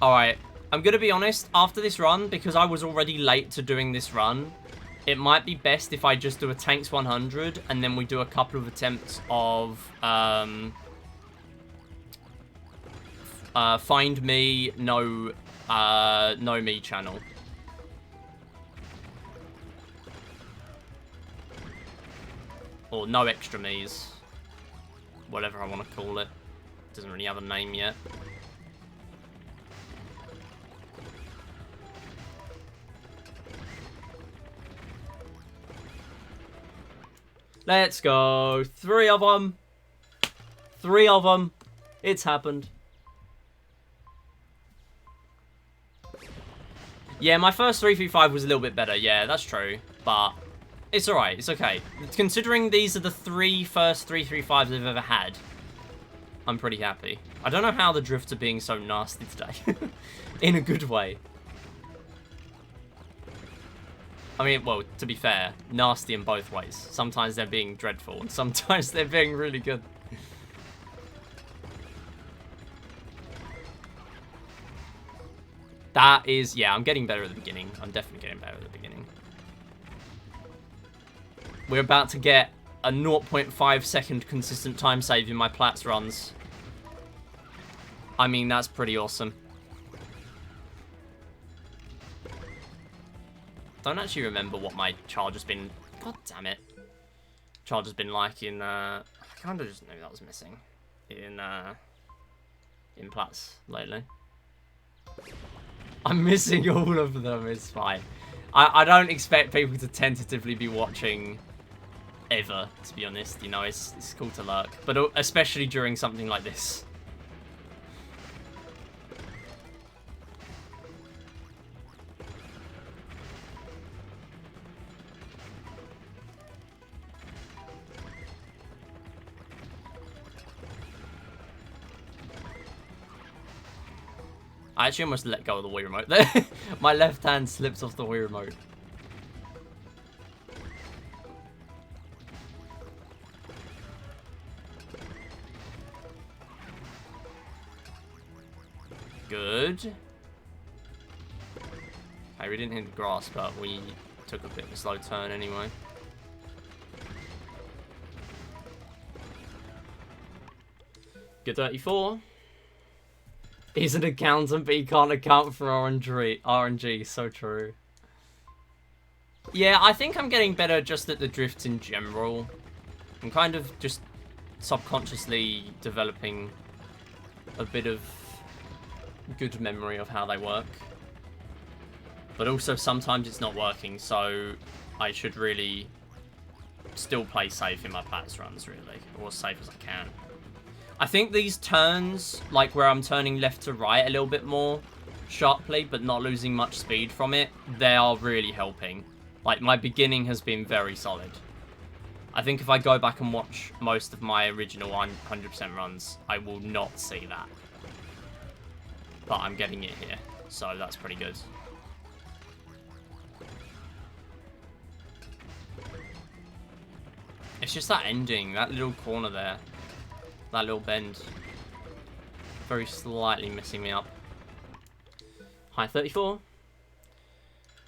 Alright, I'm going to be honest, after this run, because I was already late to doing this run, it might be best if I just do a Tanks 100, and then we do a couple of attempts of Find Me, Know Me channel. Or No Extra Me's. Whatever I want to call it. Doesn't really have a name yet. Let's go. 3 of them. 3 of them. It's happened. Yeah, my first 335 was a little bit better. Yeah, that's true. But it's alright. It's okay. Considering these are the first 335s I've ever had, I'm pretty happy. I don't know how the drifts are being so nasty today. In a good way. I mean, well, to be fair, nasty in both ways. Sometimes they're being dreadful, and sometimes they're being really good. That is, yeah, I'm getting better at the beginning. I'm definitely getting better at the beginning. We're about to get a 0.5 second consistent time save in my Platts runs. I mean, that's pretty awesome. Don't actually remember what my charge has been. God damn it. Charge has been like in, I kind of just knew that was missing. In Platts lately. I'm missing all of them, it's fine. I don't expect people to tentatively be watching ever, to be honest. You know, it's cool to lurk. But especially during something like this. I actually almost let go of the Wii remote there. My left hand slipped off the Wii remote. Good. Okay, we didn't hit the grass, but we took a bit of a slow turn anyway. Good 34. He's an accountant, but he can't account for RNG. So true. Yeah, I think I'm getting better just at the drifts in general. I'm kind of just subconsciously developing a bit of good memory of how they work. But also sometimes it's not working, so I should really still play safe in my practice runs, really. Or as safe as I can. I think these turns, like where I'm turning left to right a little bit more sharply, but not losing much speed from it, they are really helping. Like, my beginning has been very solid. I think if I go back and watch most of my original 100% runs, I will not see that. But I'm getting it here, so that's pretty good. It's just that ending, that little corner there. That little bend. Very slightly messing me up. High 34.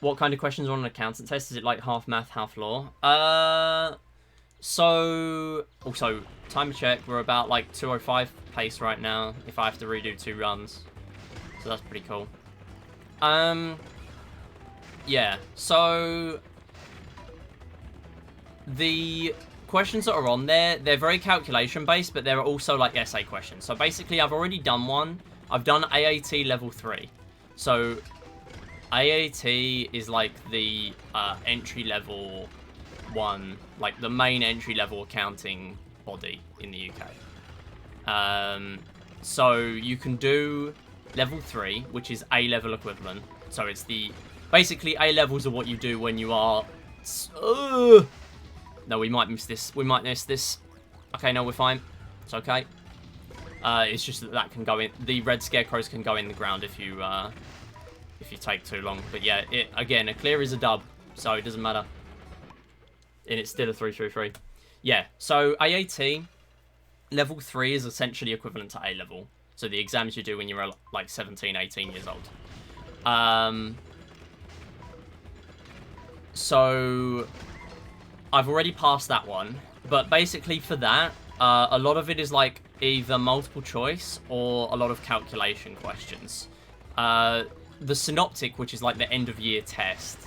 What kind of questions are on an accountant test? Is it like half math, half law? So, also, time check. We're about like 2:05 pace right now if I have to redo 2 runs. So that's pretty cool. Yeah, so the questions that are on there, they're very calculation based, but they're also like essay questions. So basically, I've already done one. I've done AAT level 3. So AAT is like the entry level one, like the main entry level accounting body in the UK. So you can do level 3, which is A level equivalent. So it's the basically A levels are what you do when you are. No, we might miss this. We might miss this. Okay, no, we're fine. It's okay. It's just that can go in. The red scarecrows can go in the ground if you take too long. But yeah, again, a clear is a dub, so it doesn't matter. And it's still a 3-3-3. Yeah, so AAT level 3 is essentially equivalent to A level. So the exams you do when you're like 17, 18 years old. So I've already passed that one, but basically for that, a lot of it is like either multiple choice or a lot of calculation questions. The synoptic, which is like the end of year test,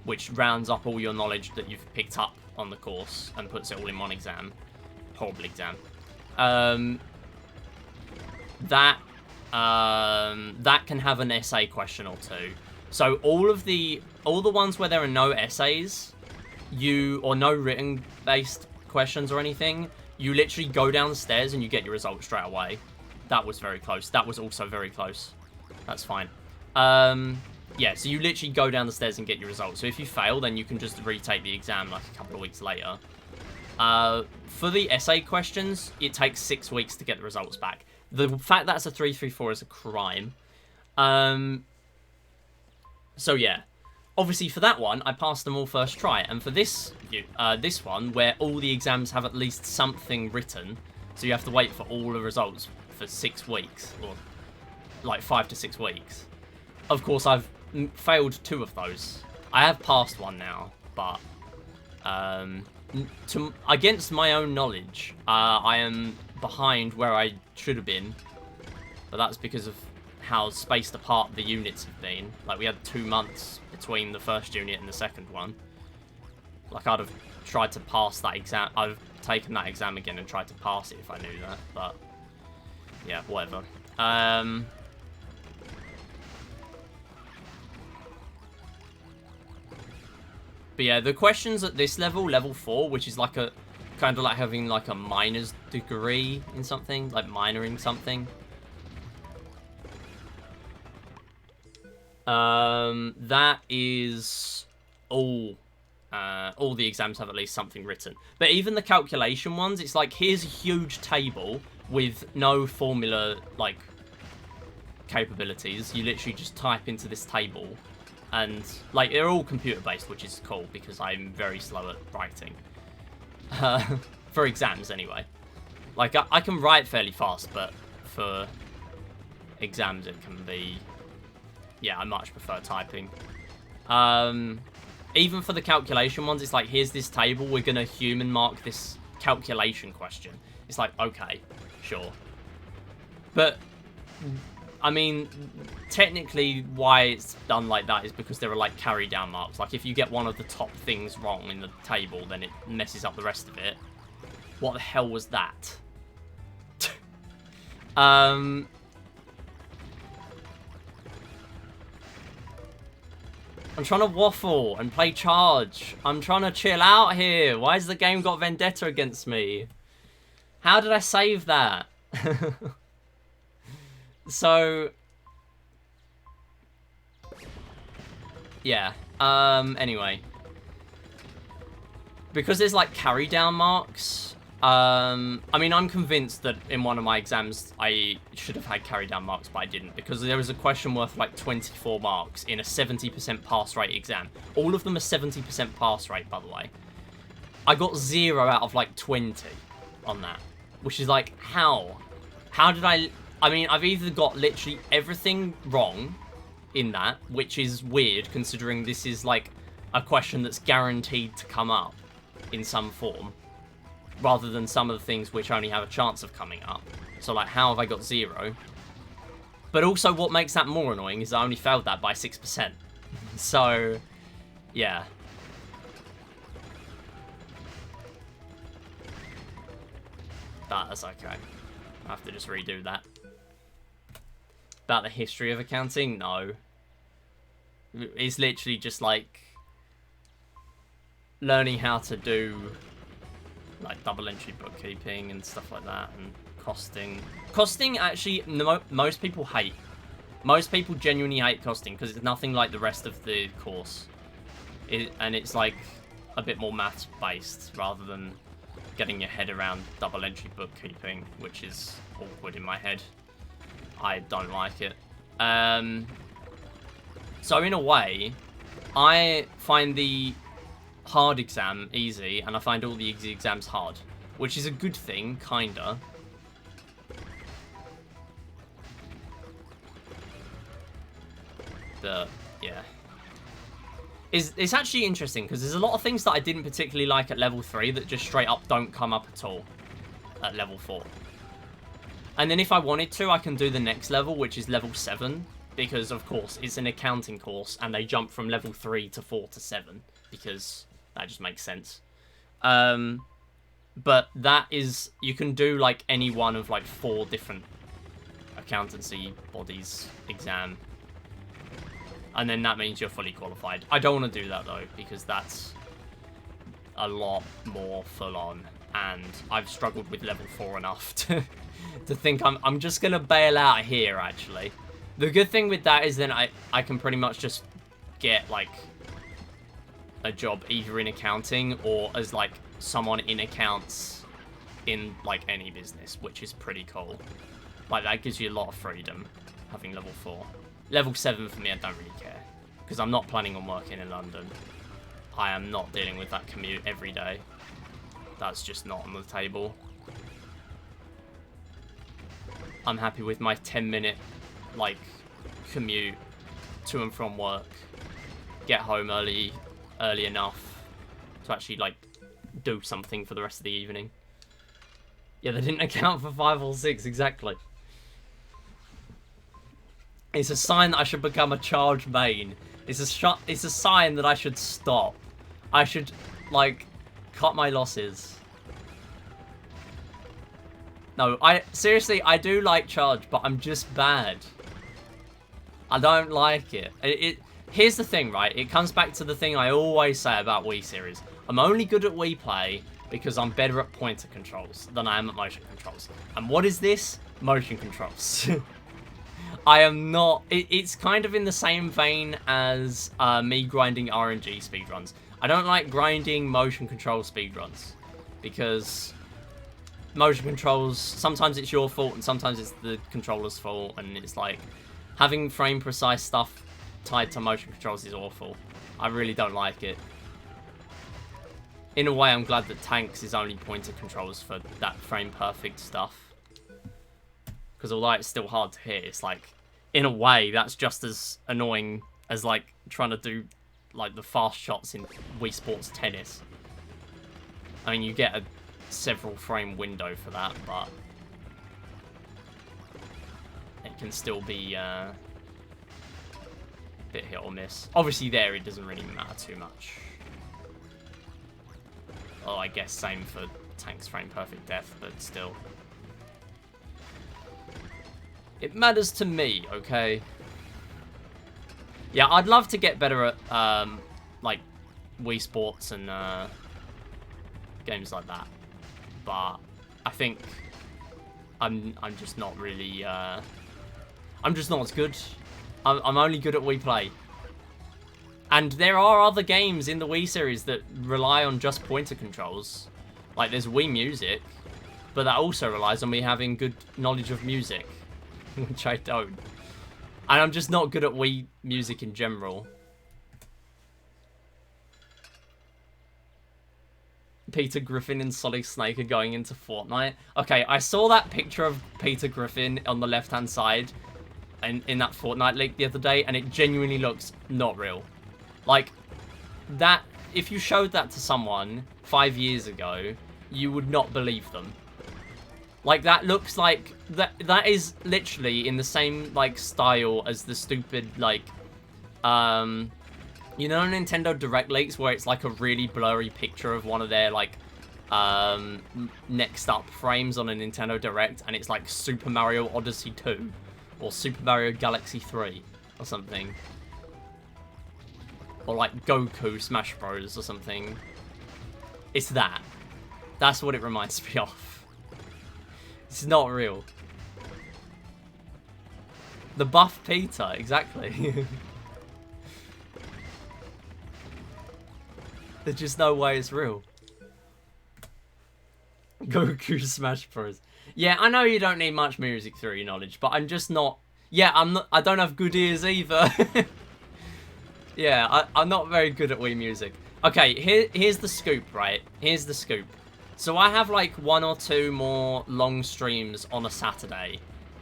which rounds up all your knowledge that you've picked up on the course and puts it all in one exam. Horrible exam. That can have an essay question or two. So all the ones where there are no essays, or no written based questions or anything, you literally go down the stairs and you get your results straight away. That was very close. That was also very close. That's fine. Yeah, so you literally go down the stairs and get your results. So if you fail, then you can just retake the exam like a couple of weeks later. For the essay questions, it takes 6 weeks to get the results back. The fact that it's a 3-3-4 is a crime. So yeah. Obviously, for that one, I passed them all first try. And for this one, where all the exams have at least something written, so you have to wait for all the results for 6 weeks, or like 5 to 6 weeks. Of course, I've failed 2 of those. I have passed one now, but against my own knowledge, I am behind where I should have been. But that's because of how spaced apart the units have been. Like, we had 2 months between the first unit and the second one. Like, I'd have tried to pass that exam. I'd have taken that exam again and tried to pass it if I knew that. But yeah, whatever. But yeah, the questions at this level, level 4, which is like a kind of like having like a minor's degree in something, like minoring something. That is all the exams have at least something written. But even the calculation ones, it's like, here's a huge table with no formula, like, capabilities. You literally just type into this table. And, like, they're all computer-based, which is cool, because I'm very slow at writing. For exams, anyway. Like, I can write fairly fast, but for exams it can be... Yeah, I much prefer typing. even for the calculation ones, it's like, here's this table, we're going to human mark this calculation question. It's like, okay, sure. But, I mean, technically why it's done like that is because there are like carry down marks. Like if you get one of the top things wrong in the table, then it messes up the rest of it. What the hell was that? I'm trying to waffle and play charge. I'm trying to chill out here. Why has the game got vendetta against me? How did I save that? So, yeah. Anyway. Because there's like carry down marks, I mean, I'm convinced that in one of my exams I should have had carry down marks, but I didn't, because there was a question worth like 24 marks in a 70% pass rate exam. All of them are 70% pass rate, by the way. I got 0 out of like 20 on that, which is like, how? How did I mean, I've either got literally everything wrong in that, which is weird considering this is like a question that's guaranteed to come up in some form, rather than some of the things which only have a chance of coming up. So like, how have I got 0? But also what makes that more annoying is I only failed that by 6%. So, yeah. That's okay. I have to just redo that. About the history of accounting? No. It's literally just like learning how to do like double entry bookkeeping and stuff like that, and costing. Costing, actually, most people hate. Most people genuinely hate costing because it's nothing like the rest of the course. And it's like a bit more maths based rather than getting your head around double entry bookkeeping, which is awkward in my head. I don't like it. So in a way, I find the hard exam easy, and I find all the easy exams hard, which is a good thing, kinda. Yeah. It's actually interesting, because there's a lot of things that I didn't particularly like at level 3 that just straight up don't come up at all at level 4. And then if I wanted to, I can do the next level, which is level 7, because, of course, it's an accounting course, and they jump from level 3 to 4 to 7, because that just makes sense. But that is, you can do, like, any one of, like, 4 different accountancy bodies exam. And then that means you're fully qualified. I don't want to do that, though, because that's a lot more full-on. And I've struggled with level 4 enough to think I'm just going to bail out here, actually. The good thing with that is then I can pretty much just get, like, a job either in accounting or as, like, someone in accounts in, like, any business, which is pretty cool. Like, that gives you a lot of freedom, having level 4. Level 7 for me, I don't really care, because I'm not planning on working in London. I am not dealing with that commute every day. That's just not on the table. I'm happy with my 10-minute, like, commute to and from work. Get home early enough to actually, like, do something for the rest of the evening. Yeah, they didn't account for 5 or 6, exactly. It's a sign that I should become a charge main. It's a sign that I should stop. I should, like, cut my losses. No, seriously, I do like charge, but I'm just bad. I don't like it. Here's the thing, right? It comes back to the thing I always say about Wii series. I'm only good at Wii Play because I'm better at pointer controls than I am at motion controls. And what is this? Motion controls. I am not... It's kind of in the same vein as me grinding RNG speedruns. I don't like grinding motion control speedruns because motion controls, sometimes it's your fault and sometimes it's the controller's fault, and it's like having frame precise stuff tied to motion controls is awful. I really don't like it. In a way, I'm glad that Tanks is only pointer controls for that frame perfect stuff. Because although it's still hard to hit, it's like, in a way, that's just as annoying as, like, trying to do like the fast shots in Wii Sports Tennis. I mean, you get a several frame window for that, but it can still be a bit hit or miss. Obviously there it doesn't really matter too much. Well, I guess same for Tank's Frame Perfect Death, but still. It matters to me, okay? Yeah, I'd love to get better at, like, Wii Sports and, games like that. But I think I'm just not really, I'm just not as good. I'm only good at Wii Play. And there are other games in the Wii series that rely on just pointer controls. Like, there's Wii Music, but that also relies on me having good knowledge of music, which I don't. And I'm just not good at Wii Music in general. Peter Griffin and Solid Snake are going into Fortnite. Okay, I saw that picture of Peter Griffin on the left-hand side in that Fortnite leak the other day, and it genuinely looks not real. Like, that, if you showed that to someone 5 years ago, you would not believe them. Like, that looks like, that is literally in the same, like, style as the stupid, like, you know Nintendo Direct leaks where it's like a really blurry picture of one of their, like, next up frames on a Nintendo Direct, and it's like Super Mario Odyssey 2 or Super Mario Galaxy 3 or something. Or like Goku Smash Bros or something. It's that. That's what it reminds me of. It's not real. The buff Peter, exactly. There's just no way it's real. Goku Smash Bros. Yeah, I know you don't need much music theory knowledge, but I'm just not... Yeah, I don't have good ears either. Yeah, I'm not very good at Wii Music. Okay, here's the scoop, right? Here's the scoop. So I have like 1 or 2 more long streams on a Saturday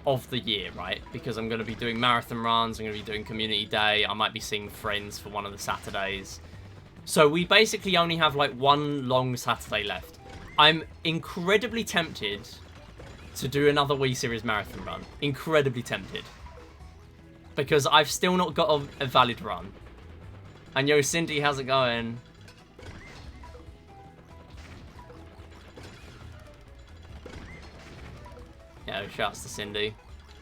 of the year, right? Because I'm going to be doing marathon runs, I'm going to be doing community day, I might be seeing friends for one of the Saturdays. So we basically only have like 1 long Saturday left. I'm incredibly tempted to do another Wii Series marathon run. Incredibly tempted. Because I've still not got a valid run. And yo, Cindy, how's it going? Yeah, shouts to Cindy.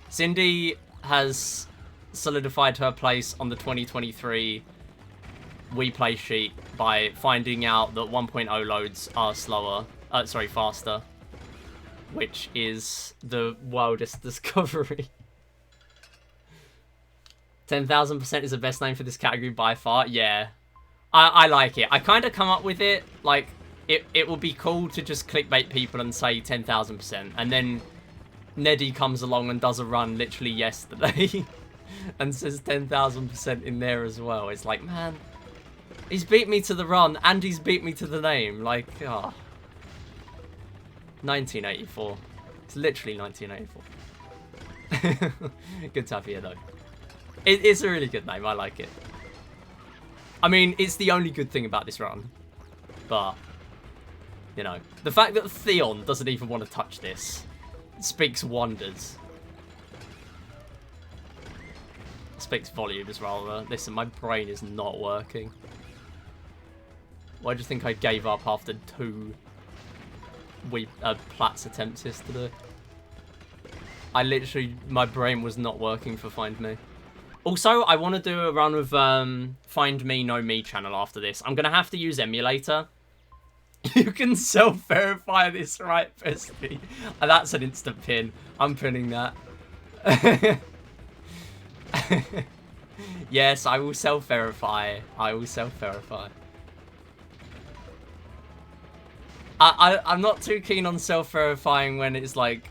Cindy has solidified her place on the 2023 Wii Play sheet by finding out that 1.0 loads are slower, faster. Which is the wildest discovery. 10,000% is the best name for this category by far. Yeah, I like it. I kind of come up with it. Like, it would be cool to just clickbait people and say 10,000%. And then Neddy comes along and does a run literally yesterday. And says 10,000% in there as well. It's like, man, he's beat me to the run and he's beat me to the name. Like, ah. 1984. It's literally 1984. Good to have you, though. It's a really good name. I like it. I mean, it's the only good thing about this run. But, you know, the fact that Theon doesn't even want to touch this speaks wonders. Speaks volumes, rather. Listen, my brain is not working. Why do you think I gave up after 2 Platts attempts yesterday? I literally, my brain was not working for Find Me. Also, I want to do a run with Find Me, Know Me channel after this. I'm going to have to use emulator. You can self-verify this, right, Festy? That's an instant pin. I'm pinning that. Yes, I will self-verify. I will self-verify. I'm not too keen on self-verifying when it's like...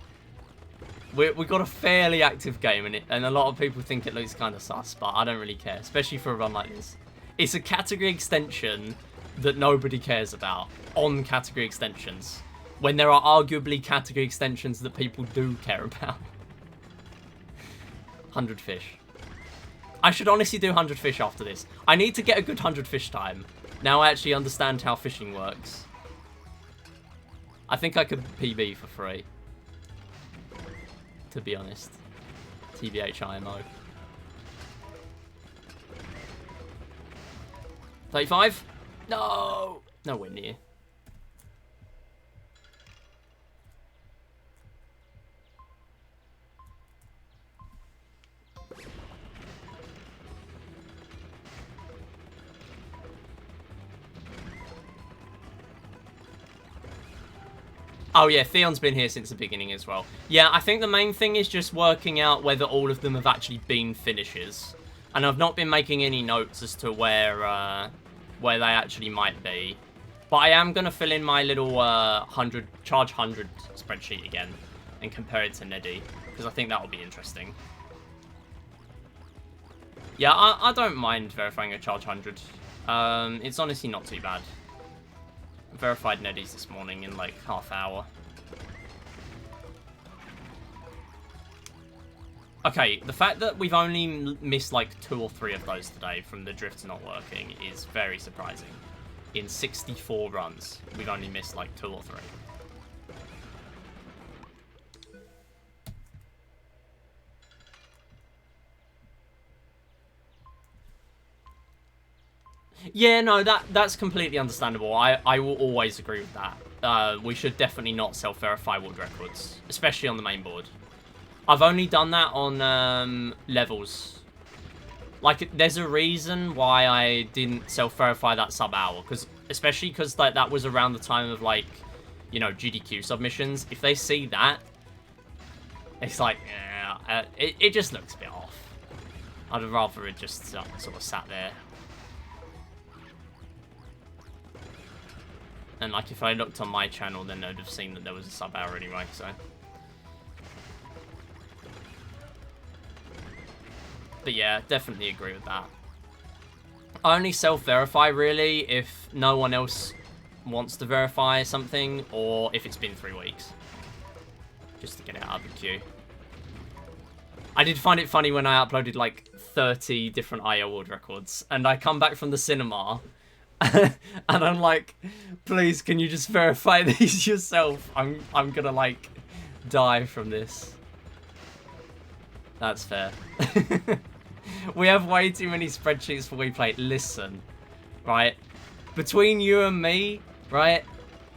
We've got a fairly active game in it, and a lot of people think it looks kind of sus, but I don't really care, especially for a run like this. It's a category extension that nobody cares about on category extensions, when there are arguably category extensions that people do care about. 100 fish. I should honestly do 100 fish after this. I need to get a good 100 fish time. Now I actually understand how fishing works. I think I could PB for free. To be honest. TBH IMO. 35? No! Nowhere near. Oh yeah, Theon's been here since the beginning as well. Yeah, I think the main thing is just working out whether all of them have actually been finishes. And I've not been making any notes as to where they actually might be. But I am going to fill in my little charge 100 spreadsheet again and compare it to Neddy, because I think that will be interesting. Yeah, I don't mind verifying a charge 100. It's honestly not too bad. Verified Neddies this morning in like half hour. Okay, the fact that we've only missed like 2 or 3 of those today from the drifts not working is very surprising. In 64 runs, we've only missed like 2 or 3. Yeah, no, that's completely understandable. I will always agree with that. We should definitely not self-verify world records, especially on the main board. I've only done that on levels. Like, there's a reason why I didn't self-verify that sub-hour, especially because like, that was around the time of, like, you know, GDQ submissions. If they see that, it's like, it just looks a bit off. I'd rather it just sort of sat there. And, like, if I looked on my channel, then I'd have seen that there was a sub-hour anyway, so. But yeah, definitely agree with that. I only self-verify, really, if no one else wants to verify something, or if it's been 3 weeks. Just to get it out of the queue. I did find it funny when I uploaded, like, 30 different IO world records, and I come back from the cinema, and I'm like, please, can you just verify these yourself? I'm gonna, like, die from this. That's fair. We have way too many spreadsheets for WePlay. Listen, right? Between you and me, right?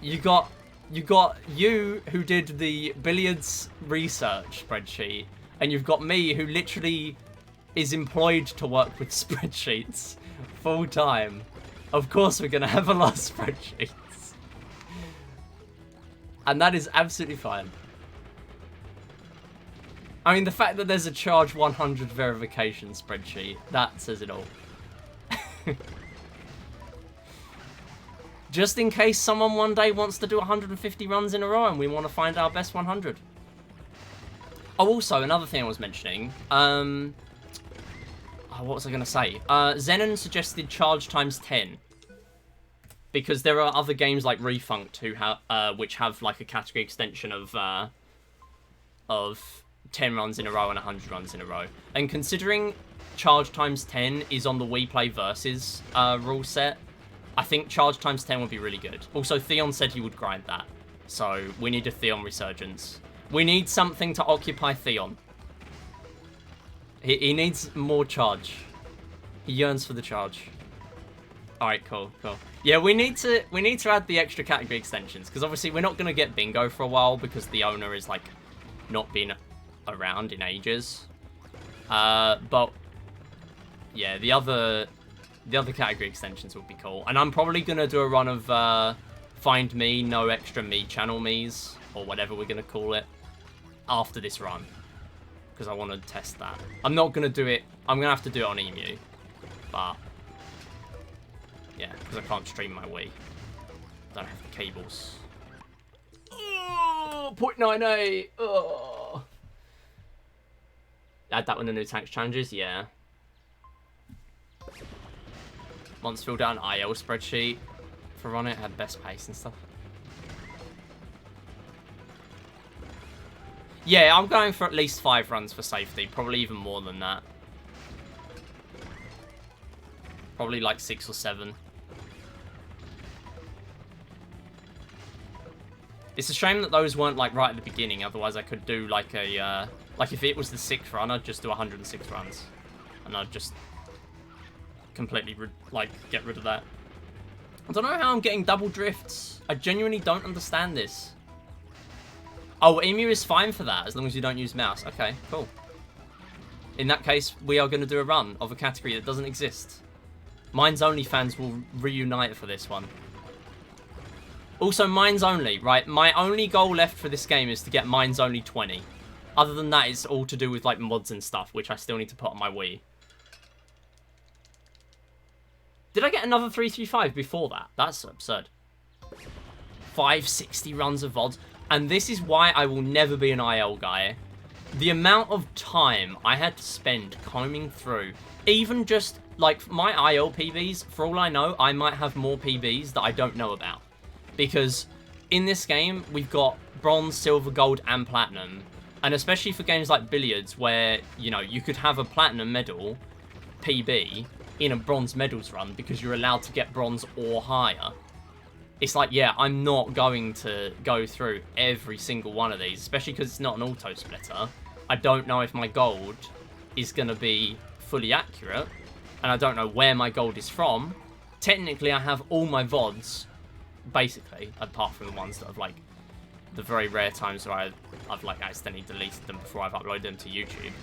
You got you who did the billiards research spreadsheet, and you've got me who literally is employed to work with spreadsheets full time. Of course we're gonna have a lot of spreadsheets. And that is absolutely fine. I mean, the fact that there's a charge 100 verification spreadsheet, that says it all. Just in case someone one day wants to do 150 runs in a row and we want to find our best 100. Oh, also, another thing I was mentioning. What was I going to say? Zenon suggested charge times 10. Because there are other games like Refunct which have like a category extension of 10 runs in a row and 100 runs in a row. And considering charge times 10 is on the WePlay versus rule set, I think charge times 10 would be really good. Also, Theon said he would grind that. So we need a Theon resurgence. We need something to occupy Theon. He needs more charge. He yearns for the charge. Alright, cool. Yeah, we need to add the extra category extensions, because obviously we're not going to get bingo for a while because the owner is like not been around in ages. But yeah, the other category extensions would be cool. And I'm probably going to do a run of Find Me, No Extra Me Channel Me's, or whatever we're going to call it, after this run. Because I want to test that. I'm not going to do it, I'm going to have to do it on EMU. But yeah, because I can't stream my Wii. Don't have the cables. Oh, 0.98. Oh. Add that one to new tanks challenges, yeah. Once filled out an IL spreadsheet for run it, had best pace and stuff. Yeah, I'm going for at least 5 runs for safety, probably even more than that. Probably like 6 or 7. It's a shame that those weren't like right at the beginning. Otherwise, I could do like a like if it was the 6th run, I'd just do 106 runs, and I'd just completely like get rid of that. I don't know how I'm getting double drifts. I genuinely don't understand this. Oh, Emu is fine for that as long as you don't use mouse. Okay, cool. In that case, we are going to do a run of a category that doesn't exist. Mine's Only fans will reunite for this one. Also, Mine's Only, right? My only goal left for this game is to get Mine's Only 20. Other than that, it's all to do with like mods and stuff, which I still need to put on my Wii. Did I get another 335 before that? That's absurd. 560 runs of VODs. And this is why I will never be an IL guy. The amount of time I had to spend combing through, even just like my IL PBs, for all I know, I might have more PBs that I don't know about. Because in this game, we've got bronze, silver, gold, and platinum. And especially for games like billiards, where, you know, you could have a platinum medal PB in a bronze medals run because you're allowed to get bronze or higher. It's like, yeah, I'm not going to go through every single one of these, especially because it's not an auto splitter. I don't know if my gold is going to be fully accurate, and I don't know where my gold is from. Technically, I have all my VODs, basically, apart from the ones that have, like, the very rare times where I've like, accidentally deleted them before I've uploaded them to YouTube.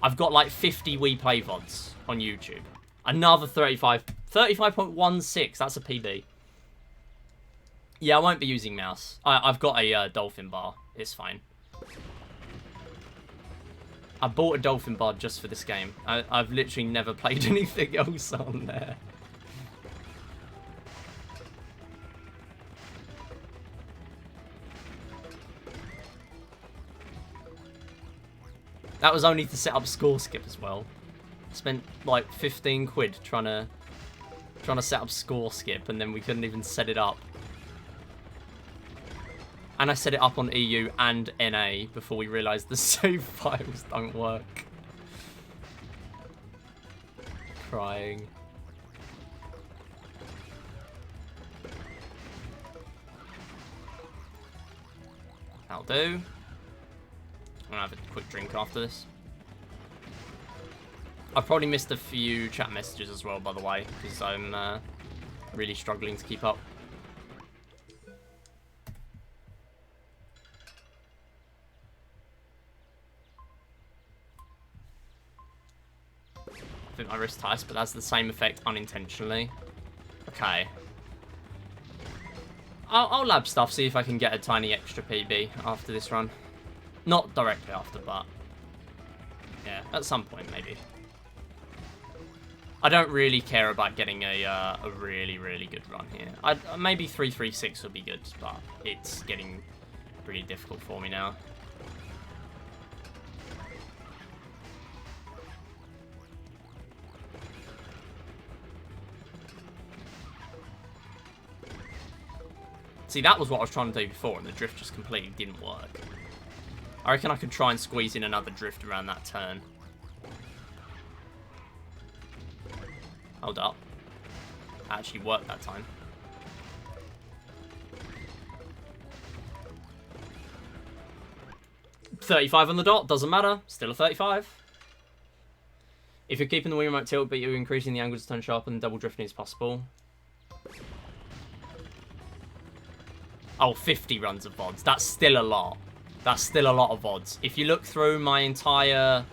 I've got, like, 50 We Play VODs on YouTube. Another 35.16, that's a PB. Yeah, I won't be using mouse. I've got a dolphin bar. It's fine. I bought a dolphin bar just for this game. I've literally never played anything else on there. That was only to set up score skip as well. Spent like 15 quid trying to set up score skip, and then we couldn't even set it up. And I set it up on EU and NA before we realised the save files don't work. Crying. That'll do. I'm gonna have a quick drink after this. I've probably missed a few chat messages as well, by the way, because I'm really struggling to keep up. I think my wrist tightens, but that's the same effect unintentionally. Okay. I'll lab stuff, see if I can get a tiny extra PB after this run. Not directly after, but yeah, at some point maybe. I don't really care about getting a really, really good run here. Maybe 336 would be good, but it's getting pretty difficult for me now. See, that was what I was trying to do before, and the drift just completely didn't work. I reckon I could try and squeeze in another drift around that turn. Hold up. That actually worked that time. $35 on the dot, doesn't matter. Still a 35. If you're keeping the Wii remote tilt, but you're increasing the angle to turn sharp and double drifting is possible. Oh, 50 runs of VODs. That's still a lot. That's still a lot of VODs. If you look through my entire...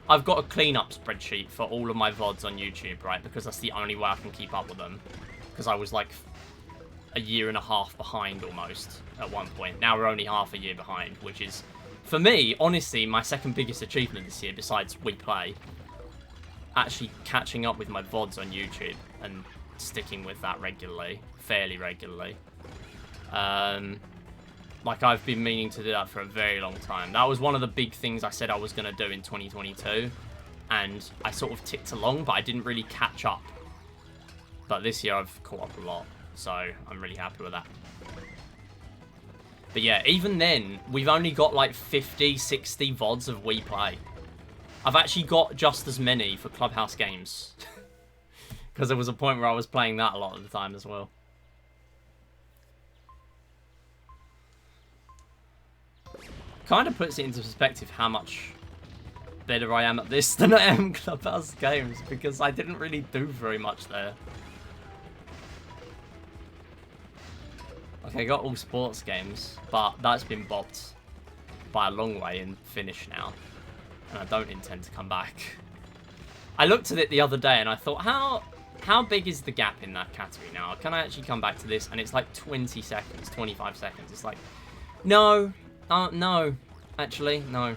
I've got a cleanup spreadsheet for all of my VODs on YouTube, right? Because that's the only way I can keep up with them. Because I was like a year and a half behind almost at one point. Now we're only half a year behind, which is, for me, honestly, my second biggest achievement this year, besides We Play. Actually catching up with my VODs on YouTube and sticking with that regularly, fairly regularly. Like, I've been meaning to do that for a very long time. That was one of the big things I said I was going to do in 2022. And I sort of ticked along, but I didn't really catch up. But this year I've caught up a lot. So I'm really happy with that. But yeah, even then, we've only got like 50, 60 VODs of We Play. I've actually got just as many for Clubhouse Games. Because there was a point where I was playing that a lot of the time as well. Kind of puts it into perspective how much better I am at this than I am Clubhouse games, because I didn't really do very much there. Okay, I got all sports games, but that's been bopped by a long way and finished now. And I don't intend to come back. I looked at it the other day and I thought, how big is the gap in that category now? Can I actually come back to this? And it's like 20 seconds, 25 seconds. It's like, no, no, actually, no.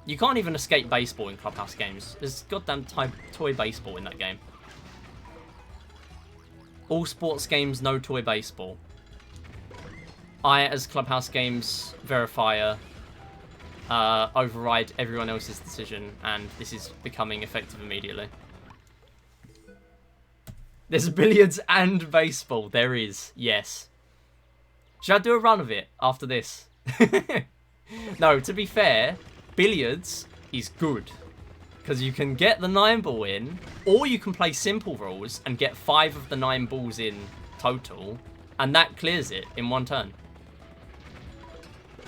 You can't even escape baseball in Clubhouse games. There's goddamn toy baseball in that game. All sports games, no toy baseball. I, as Clubhouse games verifier, override everyone else's decision, and this is becoming effective immediately. There's billiards and baseball. There is, yes. Should I do a run of it after this? No, to be fair, billiards is good. Because you can get the 9-ball in, or you can play simple rules and get 5 of the 9 balls in total, and that clears it in one turn.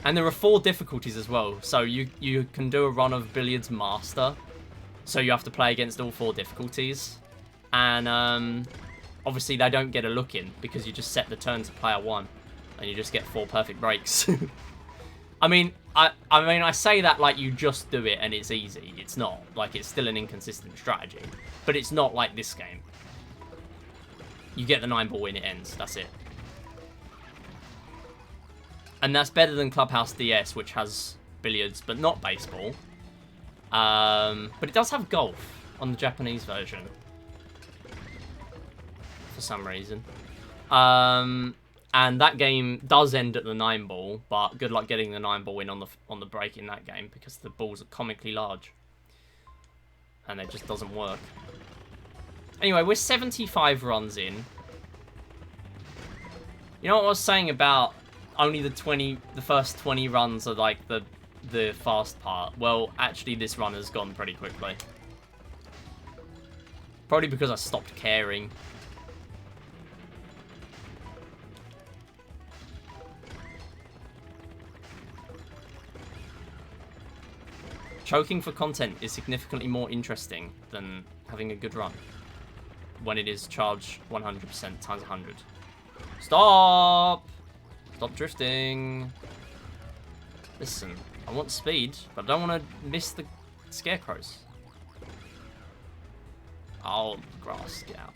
And there are 4 difficulties as well, so you can do a run of Billiards Master, so you have to play against all 4 difficulties. And obviously they don't get a look in, because you just set the turn to player 1, and you just get 4 perfect breaks. I mean, I say that like you just do it and it's easy. It's not. Like, it's still an inconsistent strategy. But it's not like this game. You get the 9-ball in, it ends. That's it. And that's better than Clubhouse DS, which has billiards, but not baseball. But it does have golf on the Japanese version. For some reason. And that game does end at the 9-ball, but good luck getting the 9-ball in on the break in that game, because the balls are comically large. And it just doesn't work. Anyway, we're 75 runs in. You know what I was saying about only the first 20 runs are like the fast part? Well, actually this run has gone pretty quickly. Probably because I stopped caring. Choking for content is significantly more interesting than having a good run when it is charged 100% times 100. Stop! Stop drifting. Listen, I want speed, but I don't want to miss the scarecrows. Oh, grass, get out.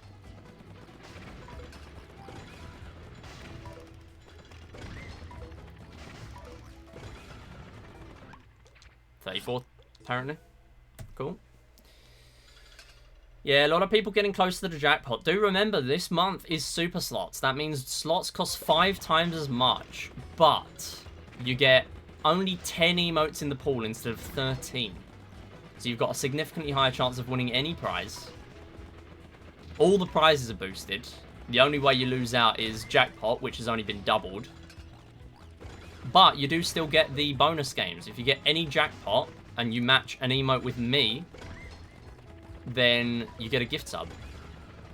$34. Apparently. Cool. Yeah, a lot of people getting close to the jackpot. Do remember, this month is super slots. That means slots cost 5 times as much, but you get only 10 emotes in the pool instead of 13. So you've got a significantly higher chance of winning any prize. All the prizes are boosted. The only way you lose out is jackpot, which has only been doubled. But you do still get the bonus games. If you get any jackpot and you match an emote with me, then you get a gift sub.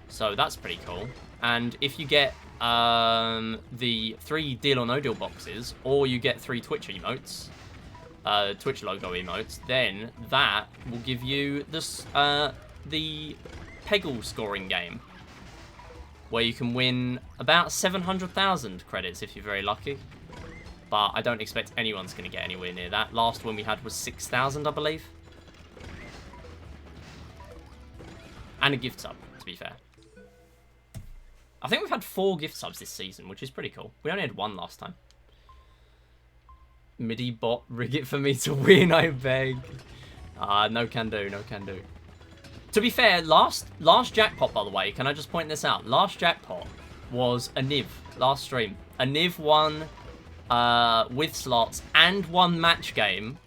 So that's pretty cool. And if you get the 3 Deal or No Deal boxes, or you get 3 Twitch emotes, Twitch logo emotes, then that will give you this, the Peggle scoring game, where you can win about 700,000 credits if you're very lucky. But I don't expect anyone's going to get anywhere near that. Last one we had was 6,000, I believe. And a gift sub, to be fair. I think we've had 4 gift subs this season, which is pretty cool. We only had 1 last time. MIDI bot, rig it for me to win, I beg. No can do, no can do. To be fair, last jackpot, by the way, can I just point this out? Last jackpot was a Niv, last stream. A Niv won with slots and 1 match game.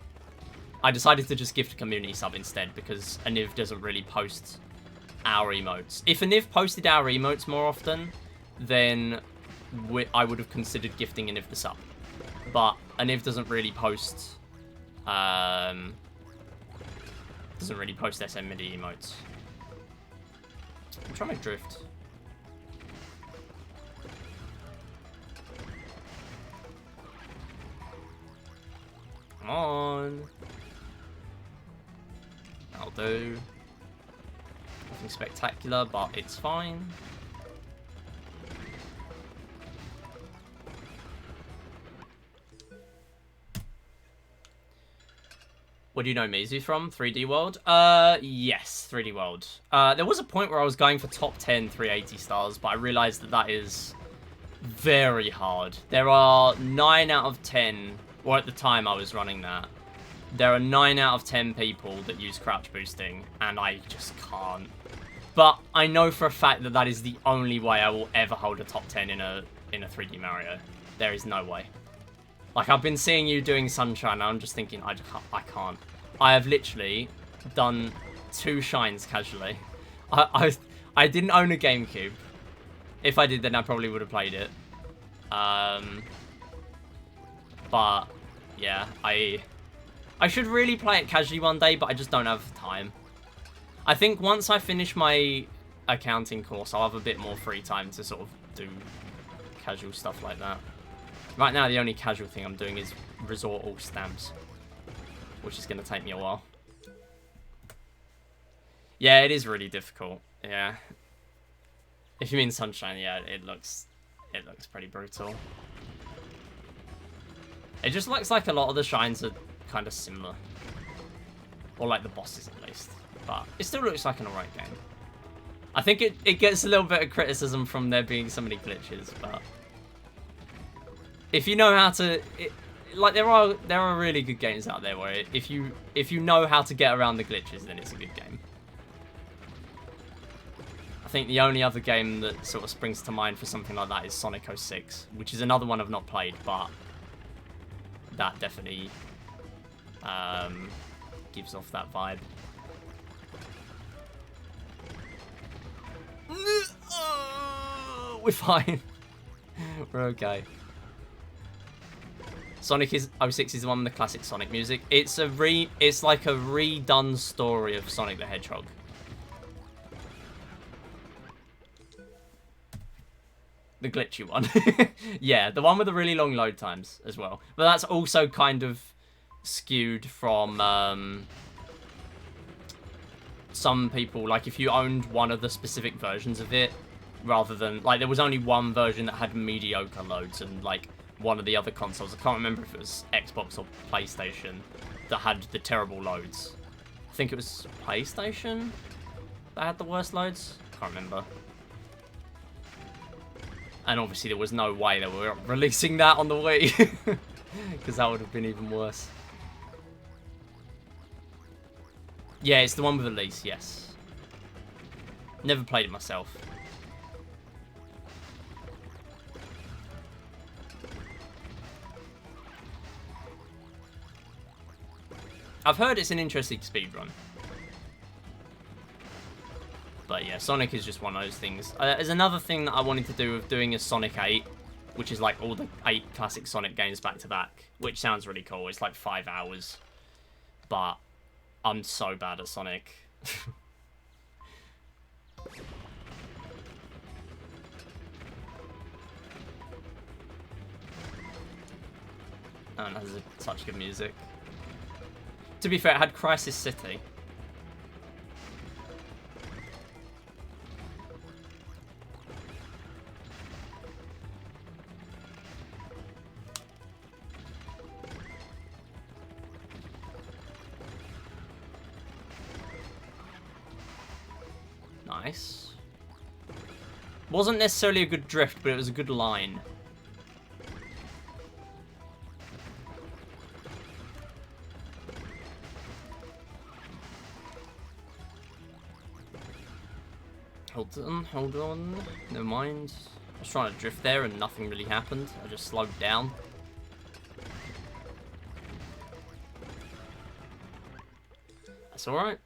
I decided to just gift a community sub instead, because a Niv doesn't really post our emotes. If a Niv posted our emotes more often, then I would have considered gifting a Niv the sub. But a Niv doesn't really post doesn't really post SMD emotes. I'm trying to drift. Come on. That'll do. Nothing spectacular, but it's fine. Where do you know Mizu from? 3D World? Yes, 3D World. There was a point where I was going for top 10 380 stars, but I realized that that is very hard. There are 9 out of 10, or at the time I was running that, there are 9 out of 10 people that use crouch boosting, and I just can't. But I know for a fact that that is the only way I will ever hold a top 10 in a 3D Mario. There is no way. Like, I've been seeing you doing Sunshine, and I'm just thinking, I can't. I have literally done 2 shines casually. I didn't own a GameCube. If I did, then I probably would have played it. But, yeah, I should really play it casually one day, but I just don't have time. I think once I finish my accounting course, I'll have a bit more free time to sort of do casual stuff like that. Right now, the only casual thing I'm doing is resort all stamps, which is going to take me a while. Yeah, it is really difficult. Yeah. If you mean Sunshine, yeah, it looks pretty brutal. It just looks like a lot of the shines are kind of similar. Or like the bosses, at least. But it still looks like an alright game. I think it gets a little bit of criticism from there being so many glitches, but if you know how to, like there are really good games out there where if you know how to get around the glitches, then it's a good game. I think the only other game that sort of springs to mind for something like that is Sonic 06, which is another one I've not played, but that definitely gives off that vibe. We're fine. We're okay. Sonic 06 is the one with the classic Sonic music. It's like a redone story of Sonic the Hedgehog. The glitchy one. Yeah, the one with the really long load times as well. But that's also kind of skewed from some people. Like, if you owned one of the specific versions of it, rather than, like, there was only one version that had mediocre loads, and, like, one of the other consoles, I can't remember if it was Xbox or PlayStation, that had the terrible loads. I think it was PlayStation that had the worst loads. Can't remember. And obviously there was no way they were releasing that on the Wii, because that would have been even worse. Yeah, it's the one with Elise, yes. Never played it myself. I've heard it's an interesting speedrun. But yeah, Sonic is just one of those things. There's another thing that I wanted to do with doing a Sonic 8, which is like all the 8 classic Sonic games back to back, which sounds really cool. It's like 5 hours. But I'm so bad at Sonic. And it has such good music. To be fair, it had Crisis City. Nice. Wasn't necessarily a good drift, but it was a good line. Hold on. Never mind. I was trying to drift there and nothing really happened. I just slowed down. That's alright.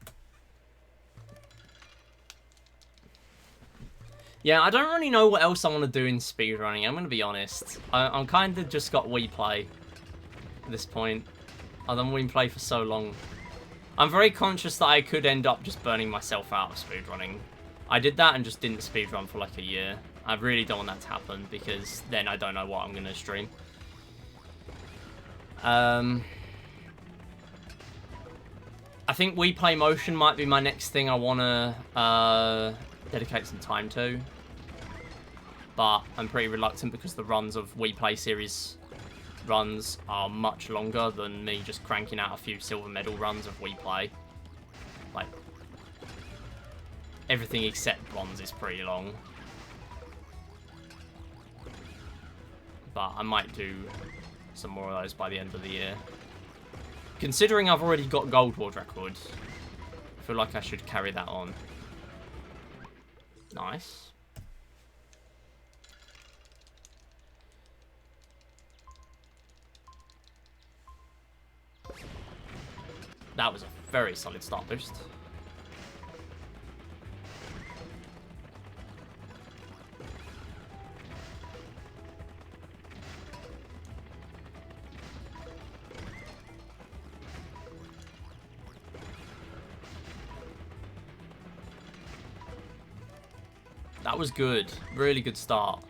Yeah, I don't really know what else I want to do in speedrunning, I'm going to be honest. I'm kind of just got Wii Play at this point. I've done Wii Play for so long. I'm very conscious that I could end up just burning myself out of speedrunning. I did that and just didn't speedrun for like a year. I really don't want that to happen because then I don't know what I'm going to stream. I think We Play Motion might be my next thing I want to dedicate some time to. But I'm pretty reluctant because the runs of We Play series runs are much longer than me just cranking out a few silver medal runs of We Play. Like, everything except bronze is pretty long. But I might do some more of those by the end of the year. Considering I've already got gold world record, I feel like I should carry that on. Nice. That was a very solid start boost. That was good. Really good start.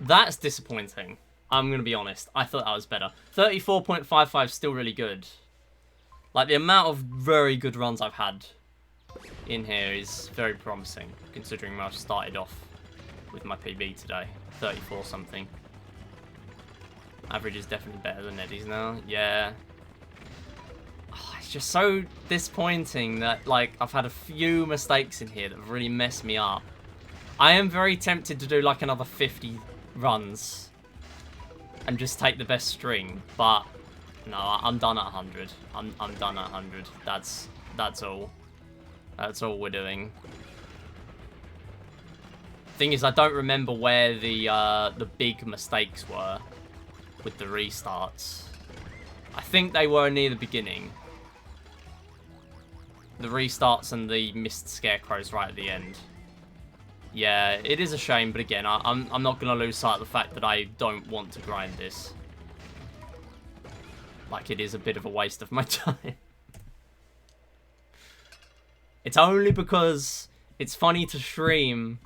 That's disappointing. I'm going to be honest. I thought that was better. 34.55 is still really good. Like, the amount of very good runs I've had in here is very promising, considering I've started off with my PB today. 34 something. Average is definitely better than Eddie's now. Yeah. Oh, it's just so disappointing that, like, I've had a few mistakes in here that have really messed me up. I am very tempted to do, like, another 50 runs and just take the best string, but no, I'm done at 100. I'm done at 100. That's all. That's all we're doing. Thing is, I don't remember where the big mistakes were with the restarts. I think they were near the beginning. The restarts and the missed scarecrows right at the end. Yeah, it is a shame, but again, I'm not going to lose sight of the fact that I don't want to grind this. Like, it is a bit of a waste of my time. It's only because it's funny to stream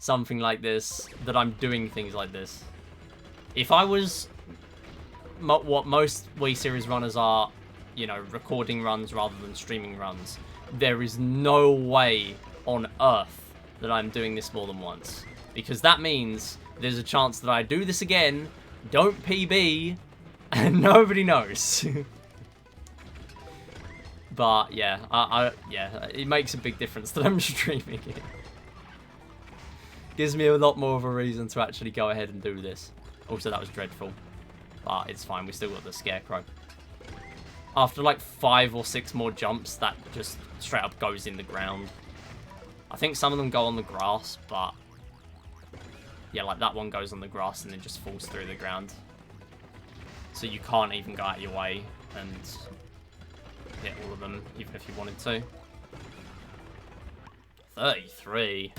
something like this that I'm doing things like this. If I was what most Wii Series runners are, you know, recording runs rather than streaming runs, there is no way on earth that I'm doing this more than once. Because that means there's a chance that I do this again, don't PB, and nobody knows. But yeah, yeah, it makes a big difference that I'm streaming it. Gives me a lot more of a reason to actually go ahead and do this. Also, that was dreadful. But it's fine, we still got the scarecrow. After like 5 or 6 more jumps, that just straight up goes in the ground. I think some of them go on the grass, but yeah, like that one goes on the grass and then just falls through the ground. So you can't even go out of your way and hit all of them, even if you wanted to. 33.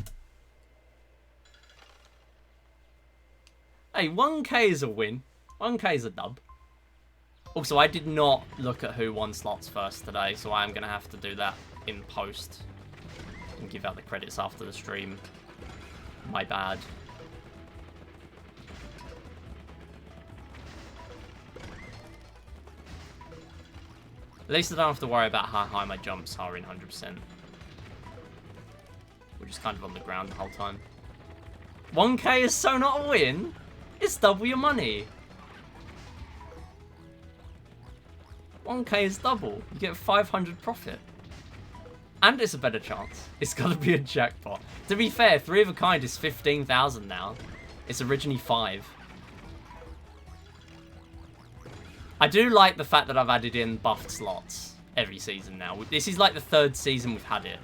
Hey, 1k is a win. 1k is a dub. Also, I did not look at who won slots first today, so I am going to have to do that in post. And give out the credits after the stream. My bad. At least I don't have to worry about how high my jumps are in 100%. We're just kind of on the ground the whole time. 1k is so not a win. It's double your money. 1k is double. You get 500 profit. And it's a better chance. It's got to be a jackpot. To be fair, 3 of a kind is 15,000 now. It's originally 5. I do like the fact that I've added in buffed slots every season now. This is like the 3rd season we've had it.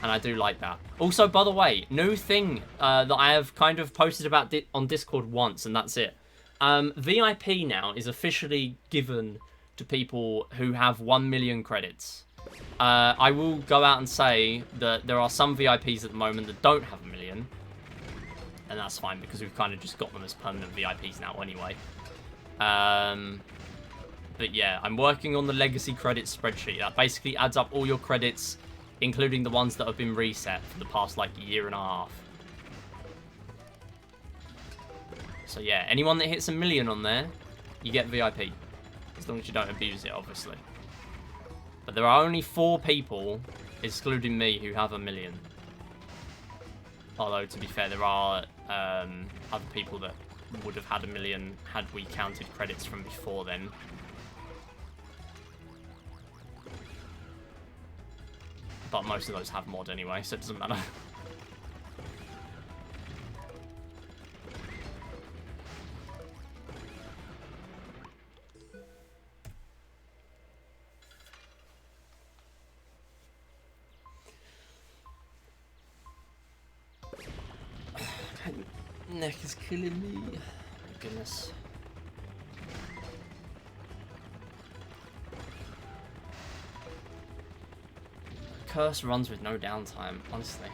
And I do like that. Also, by the way, new thing that I have kind of posted about on Discord once, and that's it. VIP now is officially given to people who have 1 million credits. I will go out and say that there are some VIPs at the moment that don't have 1 million. And that's fine because we've kind of just got them as permanent VIPs now anyway. But yeah, I'm working on the legacy credits spreadsheet. That basically adds up all your credits, including the ones that have been reset for the past, like, year and a half. So yeah, anyone that hits 1 million on there, you get VIP. As long as you don't abuse it, obviously. But there are only 4 people, excluding me, who have 1 million. Although, to be fair, there are other people that would have had 1 million had we counted credits from before then. But most of those have mod anyway, so it doesn't matter. My neck is killing me. Oh my goodness. Curse runs with no downtime, honestly.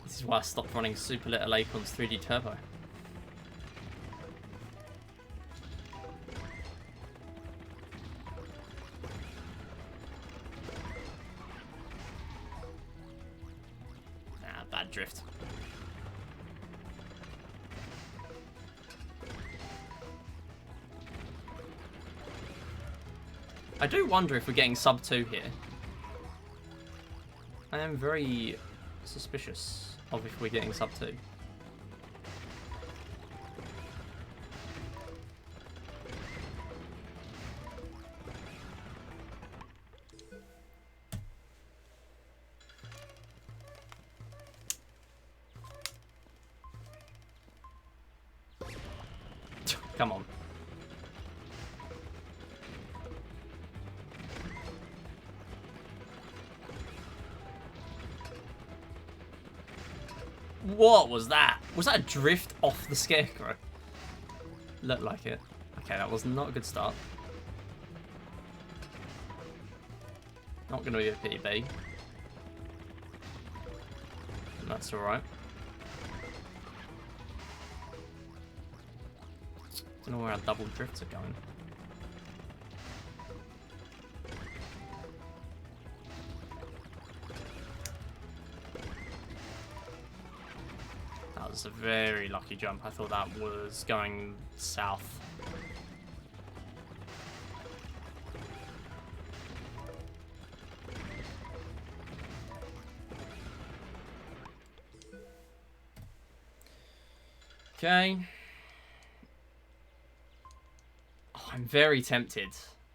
This is why I stopped running Super Little Acorns 3D Turbo. Ah, bad drift. I do wonder if we're getting sub 2 here. I am very suspicious of if we're getting sub 2. Come on. What was that? Was that a drift off the scarecrow? Looked like it. Okay, that was not a good start. Not going to be a PB. That's alright. Don't know where our double drifts are going. That was a very lucky jump. I thought that was going south. Okay. Oh, I'm very tempted.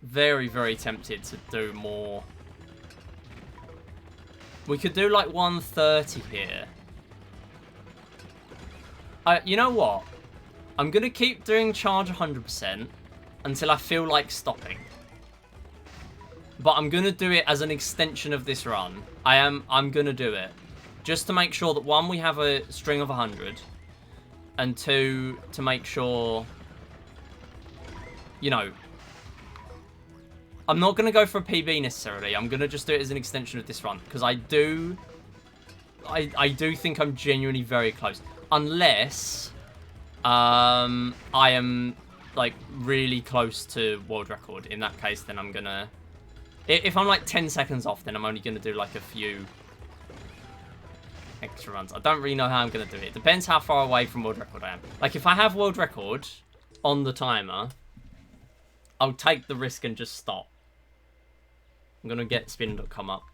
Very, very tempted to do more. We could do like 130 here. You know what? I'm going to keep doing charge 100% until I feel like stopping. But I'm going to do it as an extension of this run. I'm going to do it. Just to make sure that, one, we have a string of 100. And two, to make sure, you know, I'm not going to go for a PB necessarily. I'm going to just do it as an extension of this run. Because I do think I'm genuinely very close. Unless I am, like, really close to world record. In that case, then I'm going to... If I'm, like, 10 seconds off, then I'm only going to do, like, a few extra runs. I don't really know how I'm going to do it. It depends how far away from world record I am. Like, if I have world record on the timer, I'll take the risk and just stop. I'm going to get spin.com up.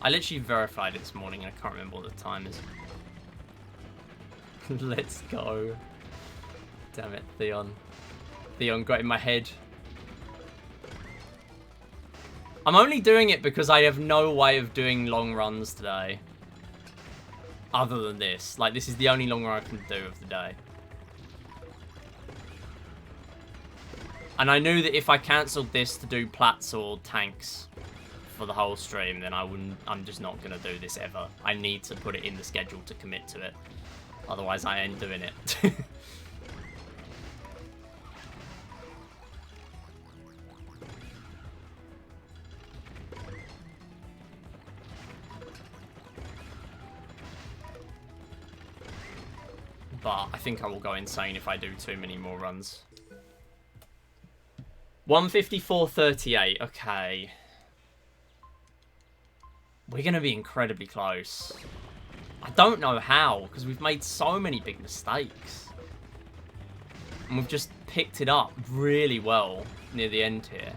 I literally verified it this morning and I can't remember what the time is. Let's go. Damn it, Theon. Theon got in my head. I'm only doing it because I have no way of doing long runs today. other than this. Like, this is the only long run I can do of the day. And I knew that if I cancelled this to do plats or tanks for the whole stream, then I'm just not going to do this ever. I need to put it in the schedule to commit to it. Otherwise, I ain't doing it. But I think I will go insane if I do too many more runs. 154.38. Okay. We're going to be incredibly close. I don't know how, because we've made so many big mistakes. And we've just picked it up really well near the end here.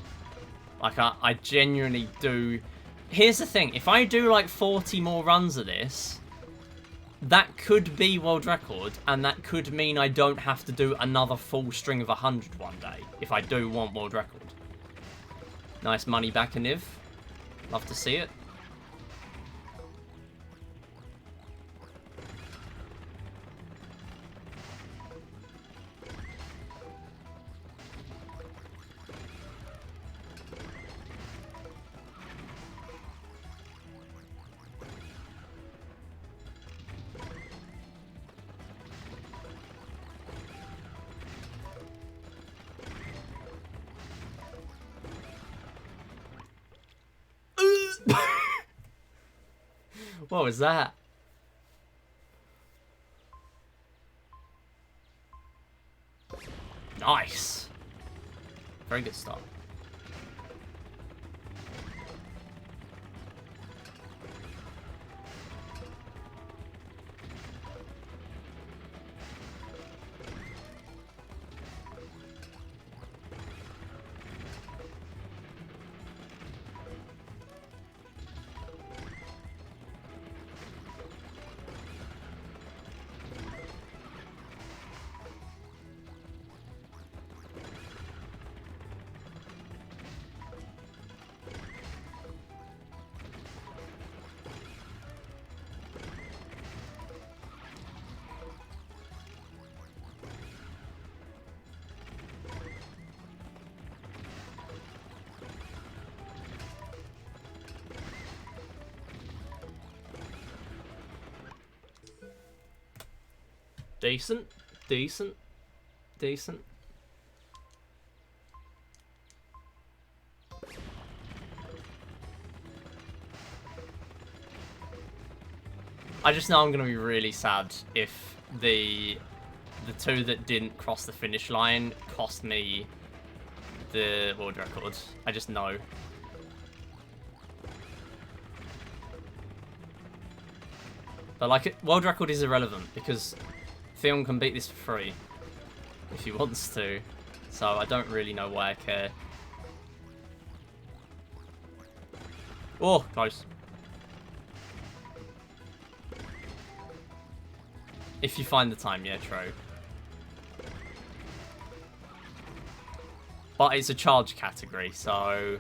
Like, I genuinely do... Here's the thing. If I do, like, 40 more runs of this, that could be world record, and that could mean I don't have to do another full string of 100 one day, if I do want world record. Nice money back in Niv. Love to see it. What was that? Nice. Very good start. Decent, decent, decent. I just know I'm going to be really sad if the two that didn't cross the finish line cost me the world record. I just know. But like, world record is irrelevant because Theon can beat this for free if he wants to, so I don't really know why I care. Oh, close. If you find the time, yeah, true. But it's a charge category, so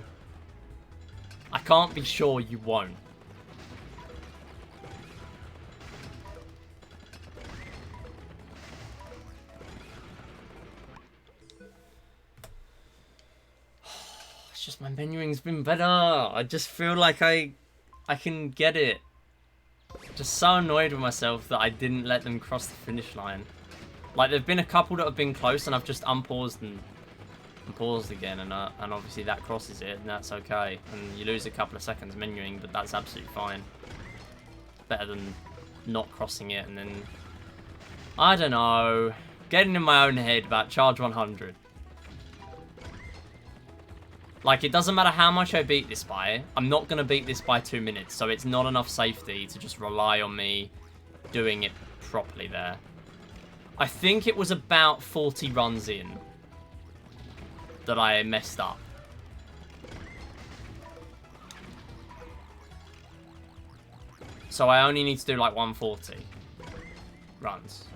I can't be sure you won't. Just my menuing's been better. I just feel like I can get it. Just so annoyed with myself that I didn't let them cross the finish line. Like, there've been a couple that have been close and I've just unpaused and paused again, and obviously that crosses it, and that's okay. And you lose a couple of seconds menuing, but that's absolutely fine. Better than not crossing it and then, I don't know, getting in my own head about charge 100. Like, it doesn't matter how much I beat this by, I'm not going to beat this by 2 minutes, so it's not enough safety to just rely on me doing it properly there. I think it was about 40 runs in that I messed up. So I only need to do like 140 runs.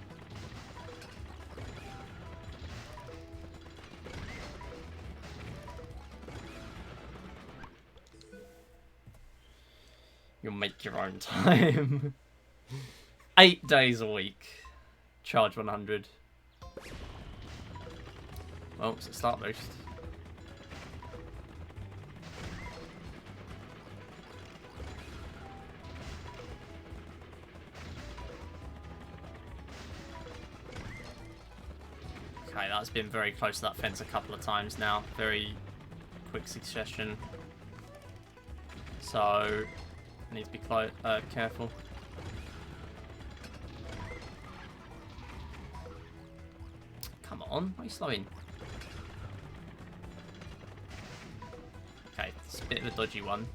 You'll make your own time. 8 days a week. Charge 100. Well, it's a start boost. Okay, that's been very close to that fence a couple of times now. Very quick succession. So, I need to be careful. Come on, why are you slowing? Okay, it's a bit of a dodgy one.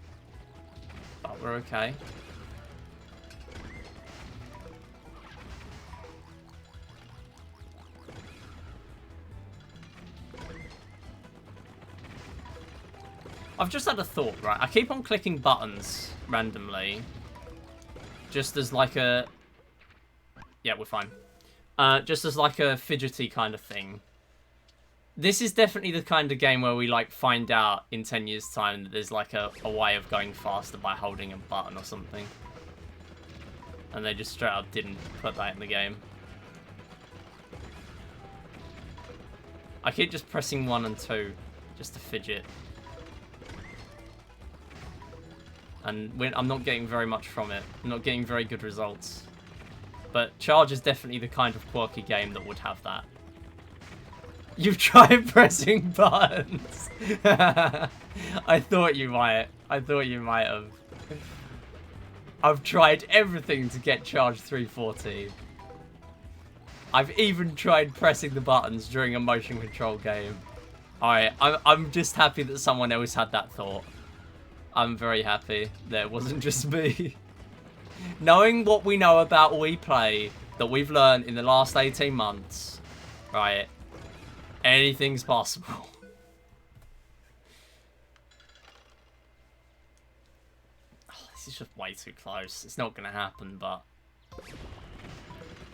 But we're okay. I've just had a thought, right? I keep on clicking buttons randomly. Just as like a... Yeah, we're fine. Just as like a fidgety kind of thing. This is definitely the kind of game where we like find out in 10 years time that there's like a way of going faster by holding a button or something. And they just straight up didn't put that in the game. I keep just pressing 1 and 2 just to fidget. And I'm not getting very much from it. I'm not getting very good results. But Charge is definitely the kind of quirky game that would have that. You've tried pressing buttons. I thought you might. I thought you might have. I've tried everything to get Charge 314. I've even tried pressing the buttons during a motion control game. Alright, I'm just happy that someone else had that thought. I'm very happy that it wasn't just me. Knowing what we know about Wii Play, that we've learned in the last 18 months, right, anything's possible. Oh, this is just way too close. It's not going to happen, but...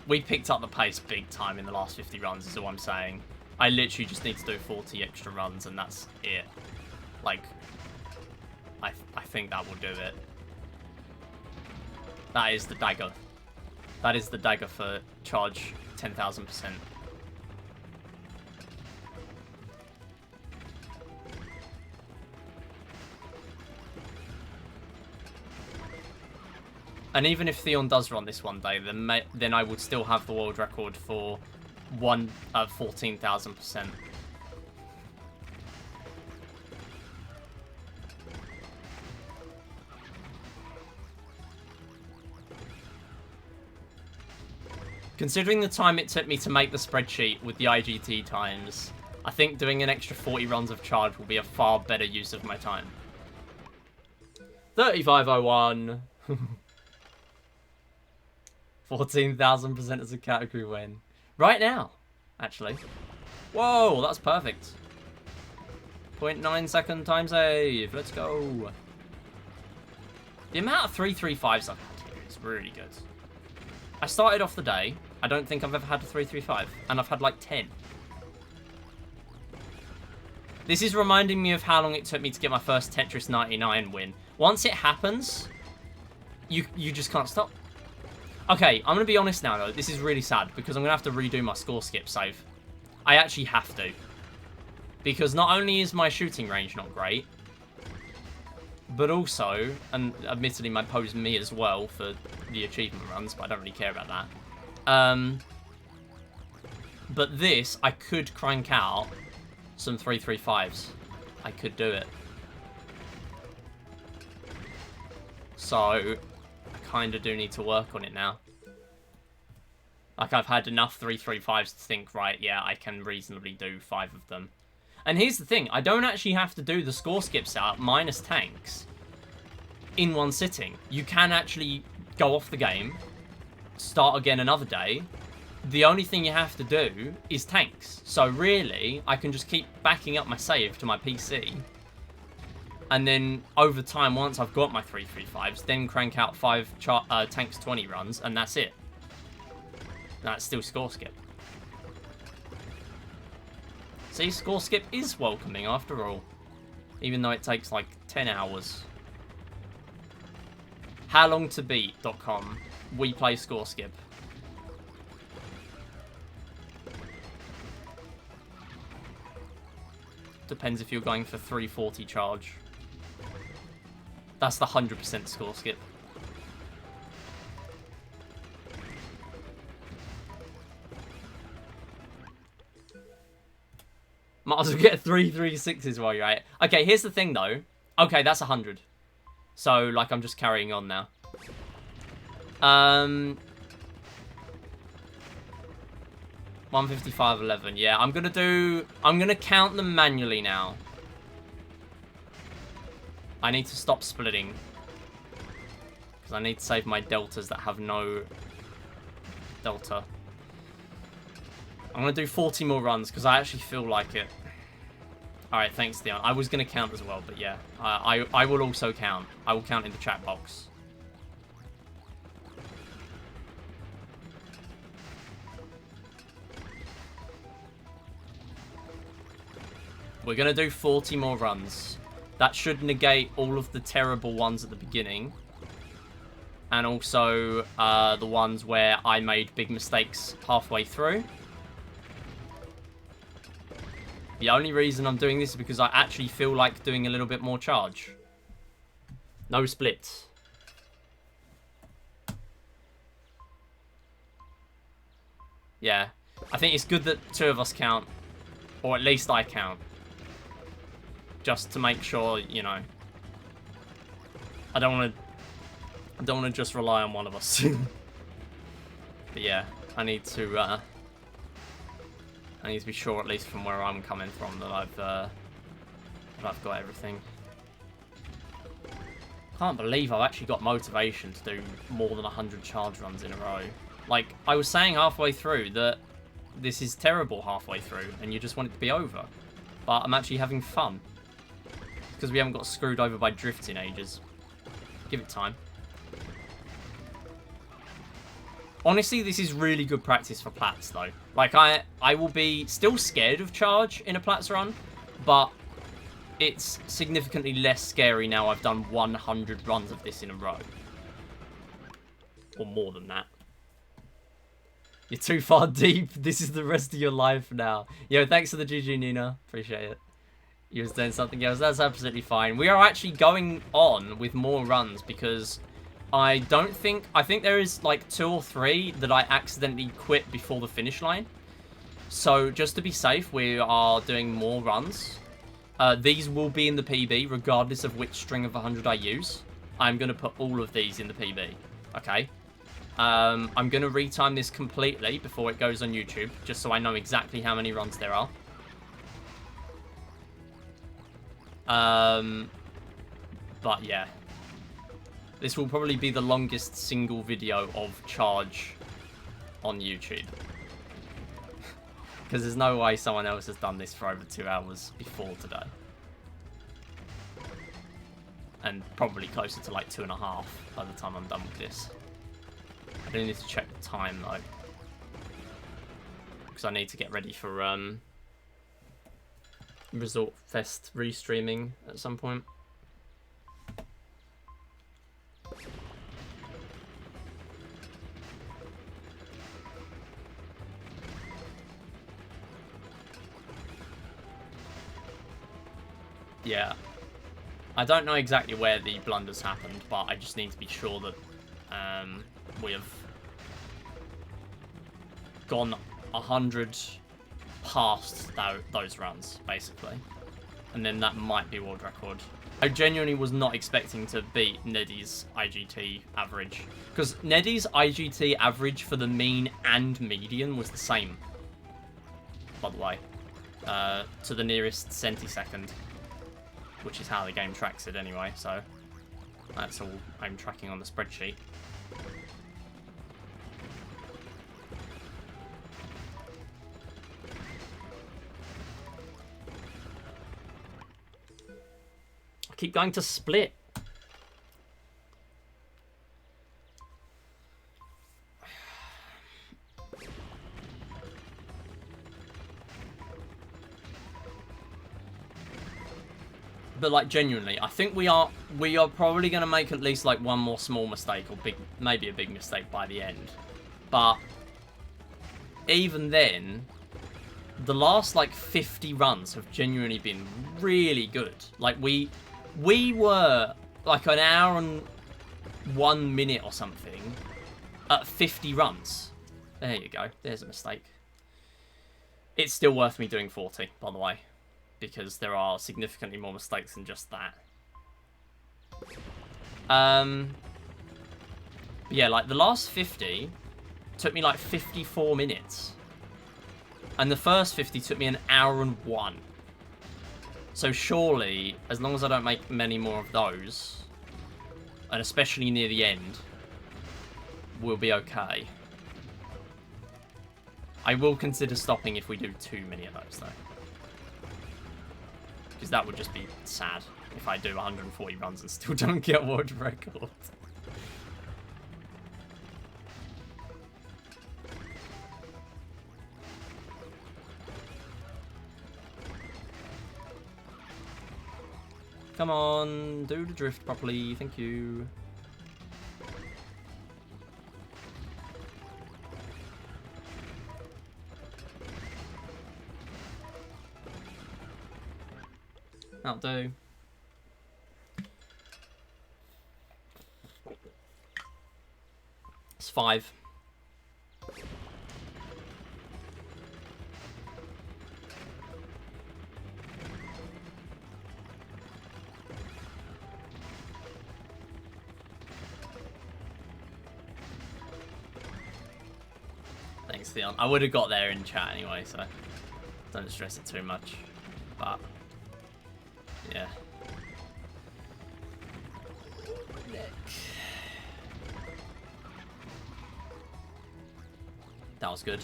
We picked up the pace big time in the last 50 runs, is all I'm saying. I literally just need to do 40 extra runs, and that's it. Like... I think that will do it. That is the dagger. That is the dagger for Charge 10,000%. And even if Theon does run this one day, then I would still have the world record for 14,000%. Considering the time it took me to make the spreadsheet with the IGT times, I think doing an extra 40 runs of Charge will be a far better use of my time. 3501. 14,000% as a category win. Right now, actually. Whoa, that's perfect. 0.9 second time save. Let's go. The amount of 335s I've had here is really good. I started off the day. I don't think I've ever had a 335, and I've had like 10. This is reminding me of how long it took me to get my first Tetris 99 win. Once it happens, you just can't stop. Okay, I'm going to be honest now, though. This is really sad, because I'm going to have to redo my score skip save. I actually have to. Because not only is my shooting range not great, but also, and admittedly my pose me as well for the achievement runs, but I don't really care about that. But this, I could crank out some 335s. I could do it. So, I kind of do need to work on it now. Like, I've had enough 335s to think, right, yeah, I can reasonably do 5 of them. And here's the thing, I don't actually have to do the score skip setup minus tanks in one sitting. You can actually go off the game, start again another day. The only thing you have to do is tanks. So really, I can just keep backing up my save to my PC. And then over time, once I've got my 335s, then crank out 5 tanks 20 runs, and that's it. That's still score skip. See, score skip is welcoming after all. Even though it takes like 10 hours. Howlongtobeat.com. we play score skip. Depends if you're going for 340 charge. That's the 100% score skip. Might as well get 3 3/6s while you're at it. Okay, here's the thing though. Okay, that's 100. So, like, I'm just carrying on now. 155.11. Yeah, I'm gonna count them manually now. I need to stop splitting. Because I need to save my deltas that have no delta. I'm gonna do 40 more runs because I actually feel like it. Alright, thanks, Theon. I was gonna count as well, but yeah. I will also count. I will count in the chat box. We're going to do 40 more runs. That should negate all of the terrible ones at the beginning. And also the ones where I made big mistakes halfway through. The only reason I'm doing this is because I actually feel like doing a little bit more charge. No splits. Yeah. I think it's good that 2 of us count. Or at least I count. Just to make sure, you know, I don't want to just rely on one of us. But yeah, I need to be sure, at least from where I'm coming from, that I've got everything. Can't believe I've actually got motivation to do more than 100 charge runs in a row. Like, I was saying halfway through that this is terrible halfway through, and you just want it to be over. But I'm actually having fun. Because we haven't got screwed over by drifts in ages. Give it time. Honestly, this is really good practice for Plats, though. Like, I will be still scared of charge in a Plats run, but it's significantly less scary now I've done 100 runs of this in a row. Or more than that. You're too far deep. This is the rest of your life now. Yo, thanks for the GG, Nina. Appreciate it. You was doing something else. That's absolutely fine. We are actually going on with more runs because I think there is like 2 or 3 that I accidentally quit before the finish line. So just to be safe, we are doing more runs. These will be in the PB regardless of which string of 100 I use. I'm going to put all of these in the PB. Okay. I'm going to retime this completely before it goes on YouTube, just so I know exactly how many runs there are. But yeah. This will probably be the longest single video of charge on YouTube. Because there's no way someone else has done this for over 2 hours before today. And probably closer to like 2.5 by the time I'm done with this. I do need to check the time though. Because I need to get ready for Resort Fest restreaming at some point. Yeah. I don't know exactly where the blunders happened, but I just need to be sure that we have gone 100 past those runs, basically. And then that might be world record. I genuinely was not expecting to beat Neddy's IGT average. Because Neddy's IGT average for the mean and median was the same, by the way. To the nearest centisecond. Which is how the game tracks it anyway, so that's all I'm tracking on the spreadsheet. I keep going to split. But like genuinely, I think we are probably going to make at least like one more small mistake or maybe a big mistake by the end. But even then, the last like 50 runs have genuinely been really good. Like we were like an hour and 1 minute or something at 50 runs. There you go. There's a mistake. It's still worth me doing 40, by the way, because there are significantly more mistakes than just that. Yeah, like the last 50 took me like 54 minutes. And the first 50 took me an hour and 1. So surely, as long as I don't make many more of those, and especially near the end, we'll be okay. I will consider stopping if we do too many of those, though. Because that would just be sad if I do 140 runs and still don't get a world record. Come on, do the drift properly, thank you. That'll do. It's 5. Thanks, Theon. I would have got there in chat anyway, so don't stress it too much. But yeah. That was good.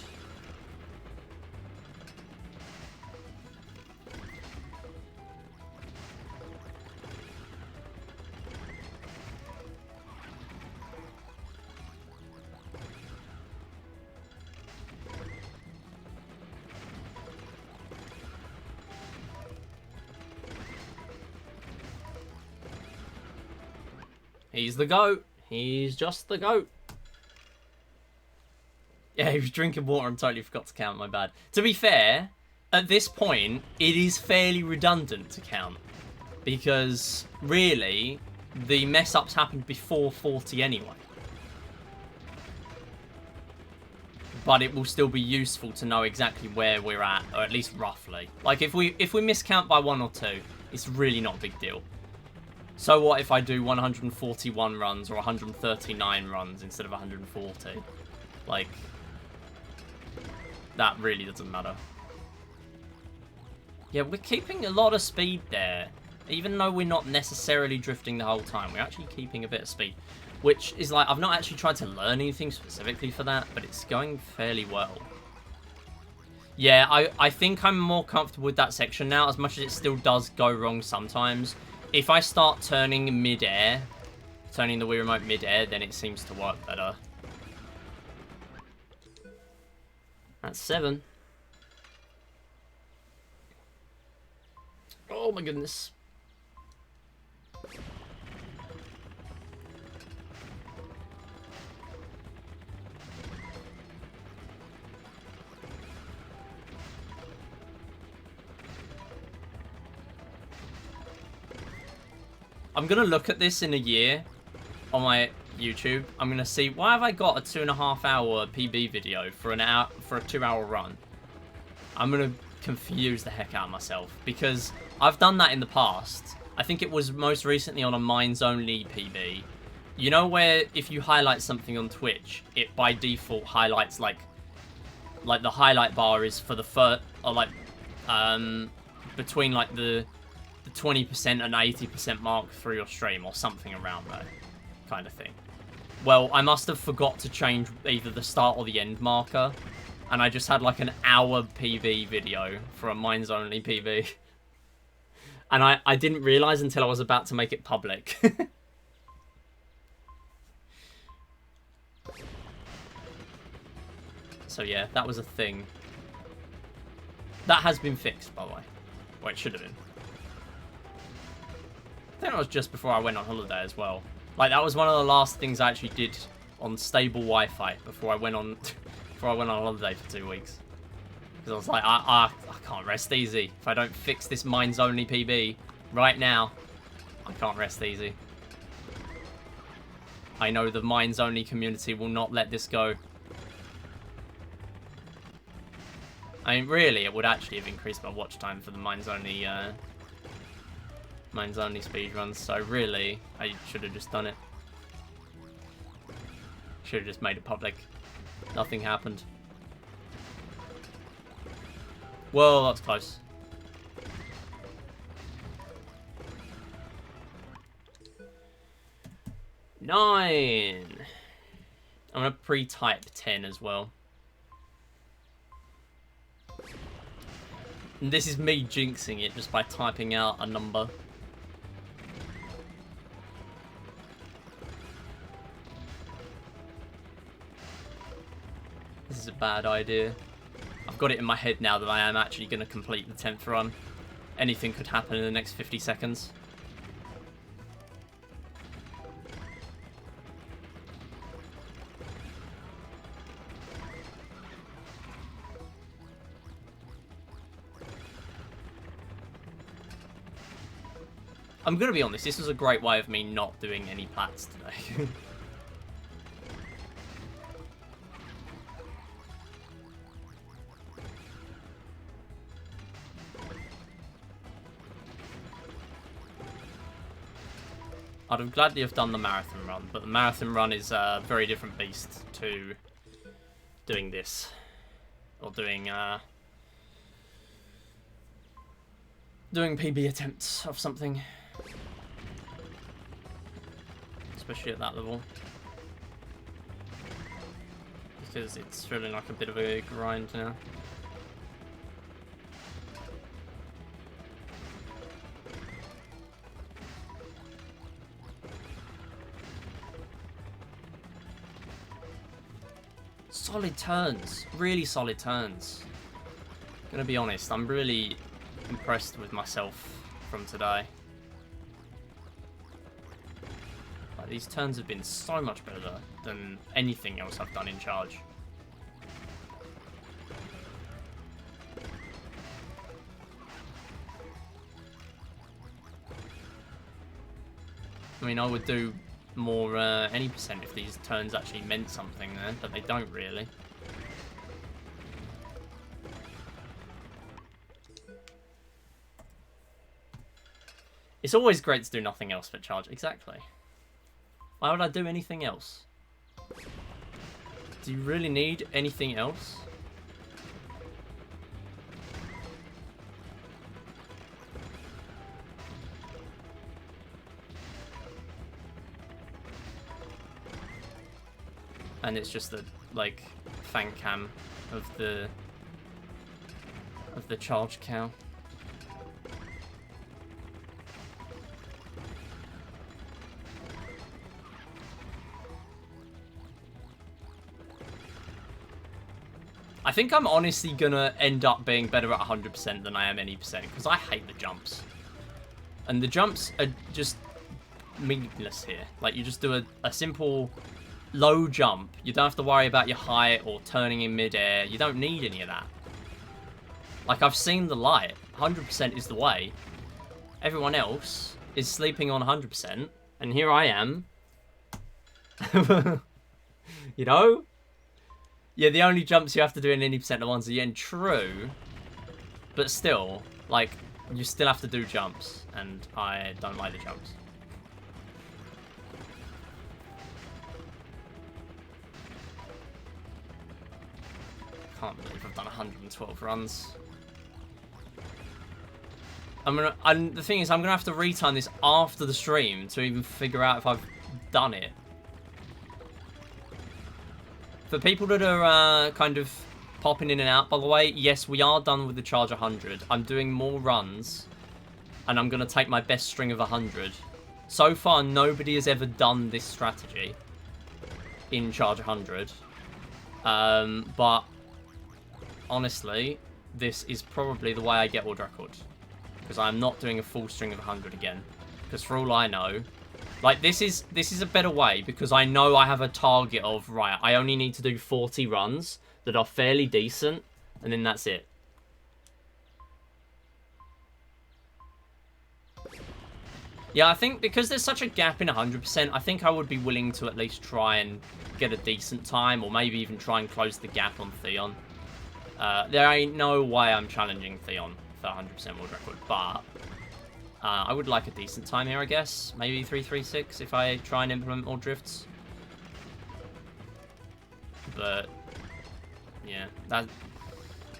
He's the GOAT. He's just the GOAT. Yeah, he was drinking water and totally forgot to count, my bad. To be fair, at this point, it is fairly redundant to count. Because, really, the mess-ups happened before 40 anyway. But it will still be useful to know exactly where we're at, or at least roughly. Like, if we miscount by 1 or 2, it's really not a big deal. So what if I do 141 runs or 139 runs instead of 140? Like, that really doesn't matter. Yeah, we're keeping a lot of speed there. Even though we're not necessarily drifting the whole time, we're actually keeping a bit of speed. Which is like, I've not actually tried to learn anything specifically for that, but it's going fairly well. Yeah, I think I'm more comfortable with that section now, as much as it still does go wrong sometimes. If I start turning mid-air, turning the Wii Remote mid-air, then it seems to work better. That's 7. Oh my goodness. I'm going to look at this in a year on my YouTube. I'm going to see, why have I got a 2.5 hour PB video for a 2-hour run? I'm going to confuse the heck out of myself because I've done that in the past. I think it was most recently on a Minds Only PB. You know where if you highlight something on Twitch, it by default highlights like the highlight bar is for the first, or like between like the 20% and 80% mark through your stream or something around there kind of thing. Well, I must have forgot to change either the start or the end marker, and I just had like an hour PV video for a Minds Only PV. And I didn't realize until I was about to make it public. So yeah, that was a thing. That has been fixed, by the way. Well, it should have been. I think that was just before I went on holiday as well. Like, that was one of the last things I actually did on stable Wi-Fi before I went on before I went on holiday for 2 weeks. Because I was like, I can't rest easy. If I don't fix this Mines Only PB right now, I can't rest easy. I know the Mines Only community will not let this go. I mean, really, it would actually have increased my watch time for the Mines Only speedruns. So really, I should have just done it. Should have just made it public. Nothing happened. Whoa, that's close. Nine. I'm gonna pre-type 10 as well. And this is me jinxing it just by typing out a number. This is a bad idea. I've got it in my head now that I am actually going to complete the 10th run. Anything could happen in the next 50 seconds. I'm going to be honest, this was a great way of me not doing any plats today. I'd have gladly have done the marathon run, but the marathon run is a very different beast to doing this. Or doing PB attempts of something. Especially at that level. Because it's feeling like a bit of a grind now. Solid turns. Really solid turns. Gonna be honest, I'm really impressed with myself from today. Like, these turns have been so much better than anything else I've done in Charge. I mean, I would do more any percent if these turns actually meant something there, but they don't really. It's always great to do nothing else but Charge. Exactly. Why would I do anything else? Do you really need anything else? And it's just the, like, fan cam of the Charge cow. I think I'm honestly gonna end up being better at 100% than I am any percent, because I hate the jumps. And the jumps are just meaningless here. Like, you just do a simple low jump. You don't have to worry about your height or turning in midair. You don't need any of that. Like, I've seen the light. 100% is the way. Everyone else is sleeping on 100%, and here I am. You know? Yeah, the only jumps you have to do in any percent are ones that you're in. True. But still, like, you still have to do jumps, and I don't like the jumps. Can't believe I've done 112 runs. And the thing is, I'm gonna have to retime this after the stream to even figure out if I've done it. For people that are kind of popping in and out, by the way, yes, we are done with the Charge 100. I'm doing more runs, and I'm gonna take my best string of 100. So far, nobody has ever done this strategy in Charge 100. But honestly, this is probably the way I get world record, because I'm not doing a full string of 100 again. Because for all I know, like, this is a better way, because I know I have a target of, right, I only need to do 40 runs that are fairly decent, and then that's it. Yeah, I think because there's such a gap in 100%, I think I would be willing to at least try and get a decent time, or maybe even try and close the gap on Theon. There ain't no way I'm challenging Theon for 100% world record, but I would like a decent time here, I guess. Maybe 336 if I try and implement more drifts. But yeah,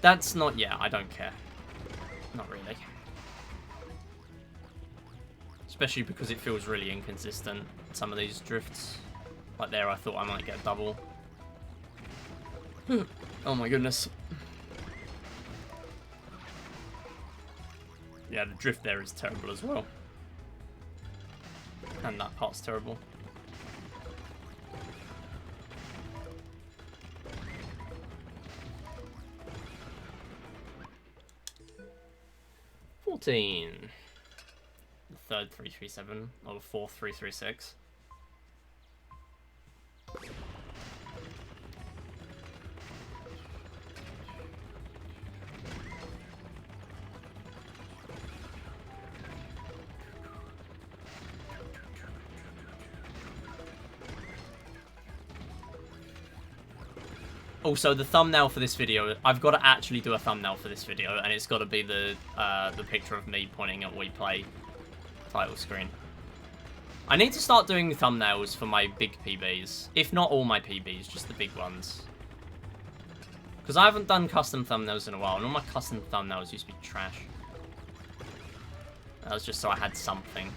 that's not, yeah, I don't care. Not really. Especially because it feels really inconsistent, some of these drifts. Like there, I thought I might get a double. Oh my goodness. Yeah, the drift there is terrible as well. And that part's terrible. $14. The third 337, or the fourth 336. Also, the thumbnail for this video, I've got to actually do a thumbnail for this video, and it's got to be the picture of me pointing at We Play title screen. I need to start doing thumbnails for my big PBs. If not all my PBs, just the big ones. Because I haven't done custom thumbnails in a while, and all my custom thumbnails used to be trash. That was just so I had something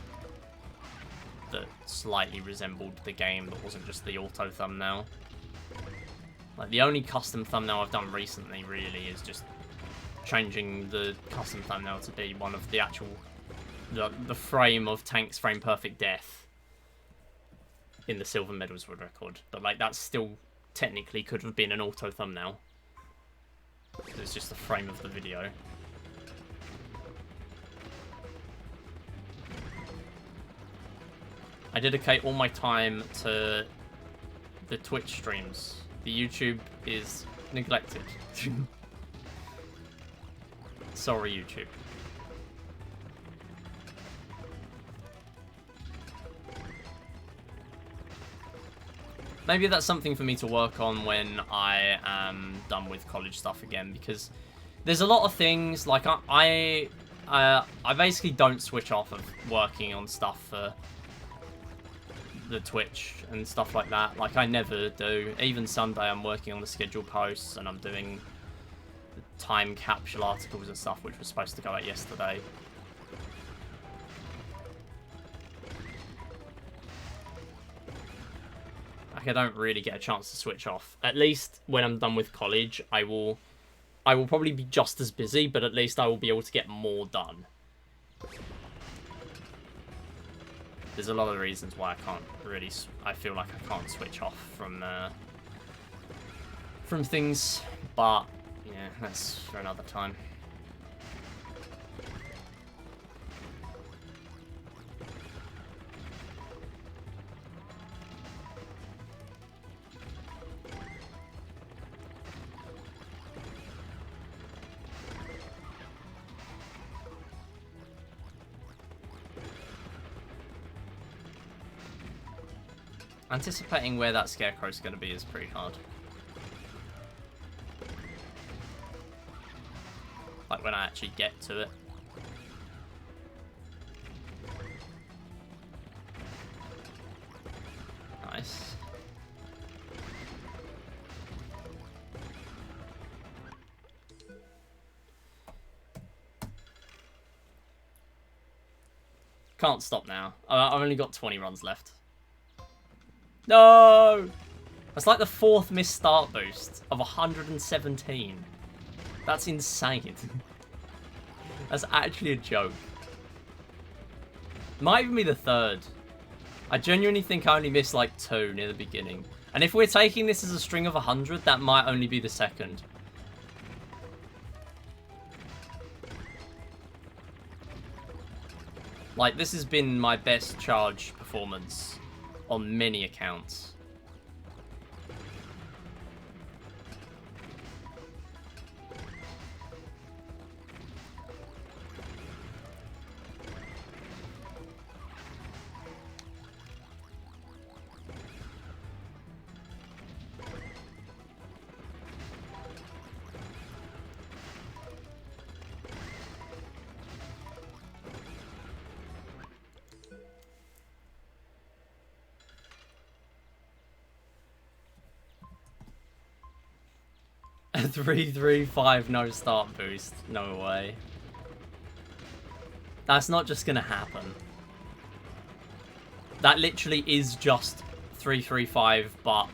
that slightly resembled the game, that wasn't just the auto thumbnail. Like, the only custom thumbnail I've done recently, really, is just changing the custom thumbnail to be one of the actual... The frame of Tank's Frame Perfect Death in the Silver Medals World Record. But, like, that still technically could have been an auto thumbnail. It's just the frame of the video. I dedicate all my time to the Twitch streams. The YouTube is neglected. Sorry, YouTube. Maybe that's something for me to work on when I am done with college stuff again, because there's a lot of things, like I basically don't switch off of working on stuff for the Twitch and stuff like that. Like, I never do. Even Sunday, I'm working on the schedule posts, and I'm doing the time capsule articles and stuff, which was supposed to go out yesterday. Like, I don't really get a chance to switch off. At least when I'm done with college, I will probably be just as busy, but at least I will be able to get more done. There's a lot of reasons why I can't really... I feel like I can't switch off from things, but yeah, that's for another time. Anticipating where that scarecrow's going to be is pretty hard. Like, when I actually get to it. Nice. Can't stop now. I've only got 20 runs left. No! That's like the 4th missed start boost of 117. That's insane. That's actually a joke. Might even be the 3rd. I genuinely think I only missed like 2 near the beginning. And if we're taking this as a string of 100, that might only be the 2nd. Like, this has been my best charge performance on many accounts. A 335 no start boost. No way. That's not just gonna happen. That literally is just 335, but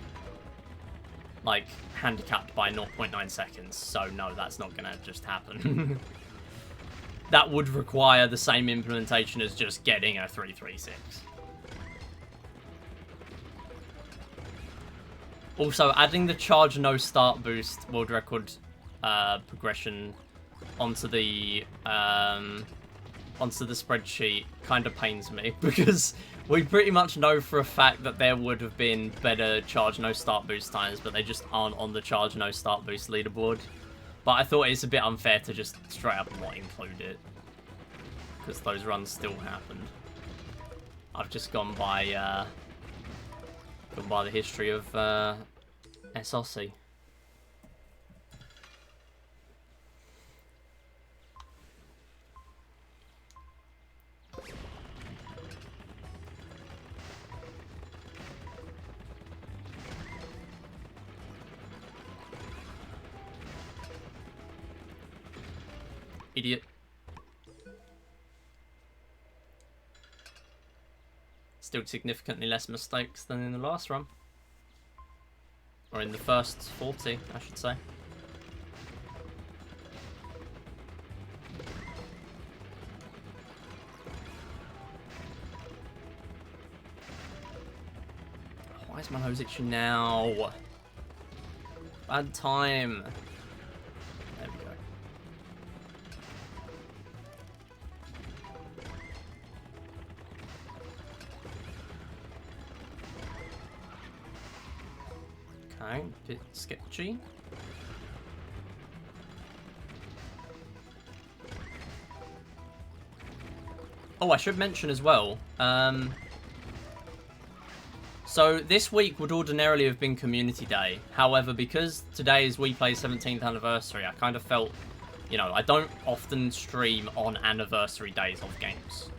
like handicapped by 0.9 seconds. So no, that's not gonna just happen. That would require the same implementation as just getting a 336. Also, adding the charge no start boost world record progression onto the spreadsheet kind of pains me, because we pretty much know for a fact that there would have been better charge no start boost times, but they just aren't on the charge no start boost leaderboard. But I thought it's a bit unfair to just straight up not include it, because those runs still happened. I've just gone by the history of SRC. Idiot. Still significantly less mistakes than in the last run. Or in the first 40, I should say. Why is my nose itching now? Bad time. There we go. Okay, bit sketchy. Oh, I should mention as well, so this week would ordinarily have been Community Day. However, because today is WePlay's 17th anniversary, I kind of felt, you know, I don't often stream on anniversary days of games.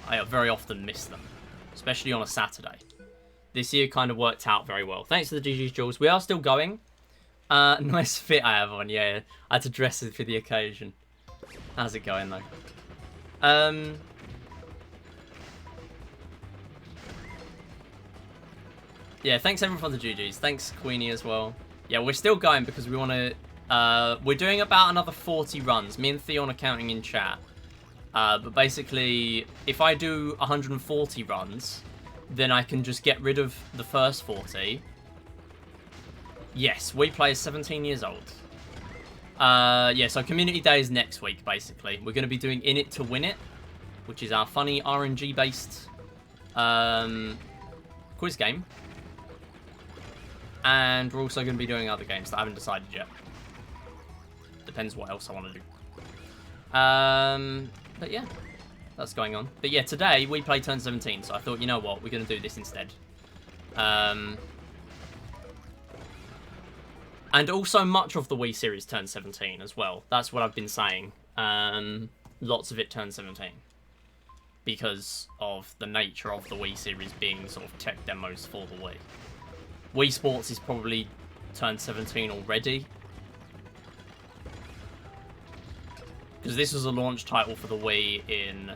I very often miss them, especially on a Saturday. This year kind of worked out very well. Thanks to the GG's Jules. We are still going. Nice fit I have on, yeah. I had to dress it for the occasion. How's it going, though? Yeah, thanks everyone for the GG's. Thanks, Queenie, as well. Yeah, we're still going because we want to... we're doing about another 40 runs. Me and Theon are counting in chat. But basically, if I do 140 runs, then I can just get rid of the first 40. Yes, WePlay is 17 years old. Yeah, so Community Day is next week, basically. We're going to be doing In It to Win It, which is our funny RNG-based quiz game. And we're also going to be doing other games that I haven't decided yet. Depends what else I want to do. But yeah, that's going on. But yeah, today we play turn 17, so I thought, you know what, we're going to do this instead. And also much of the Wii series turned 17 as well. That's what I've been saying. Lots of it turned 17. Because of the nature of the Wii series being sort of tech demos for the Wii. Wii Sports is probably turned 17 already. Because this was a launch title for the Wii in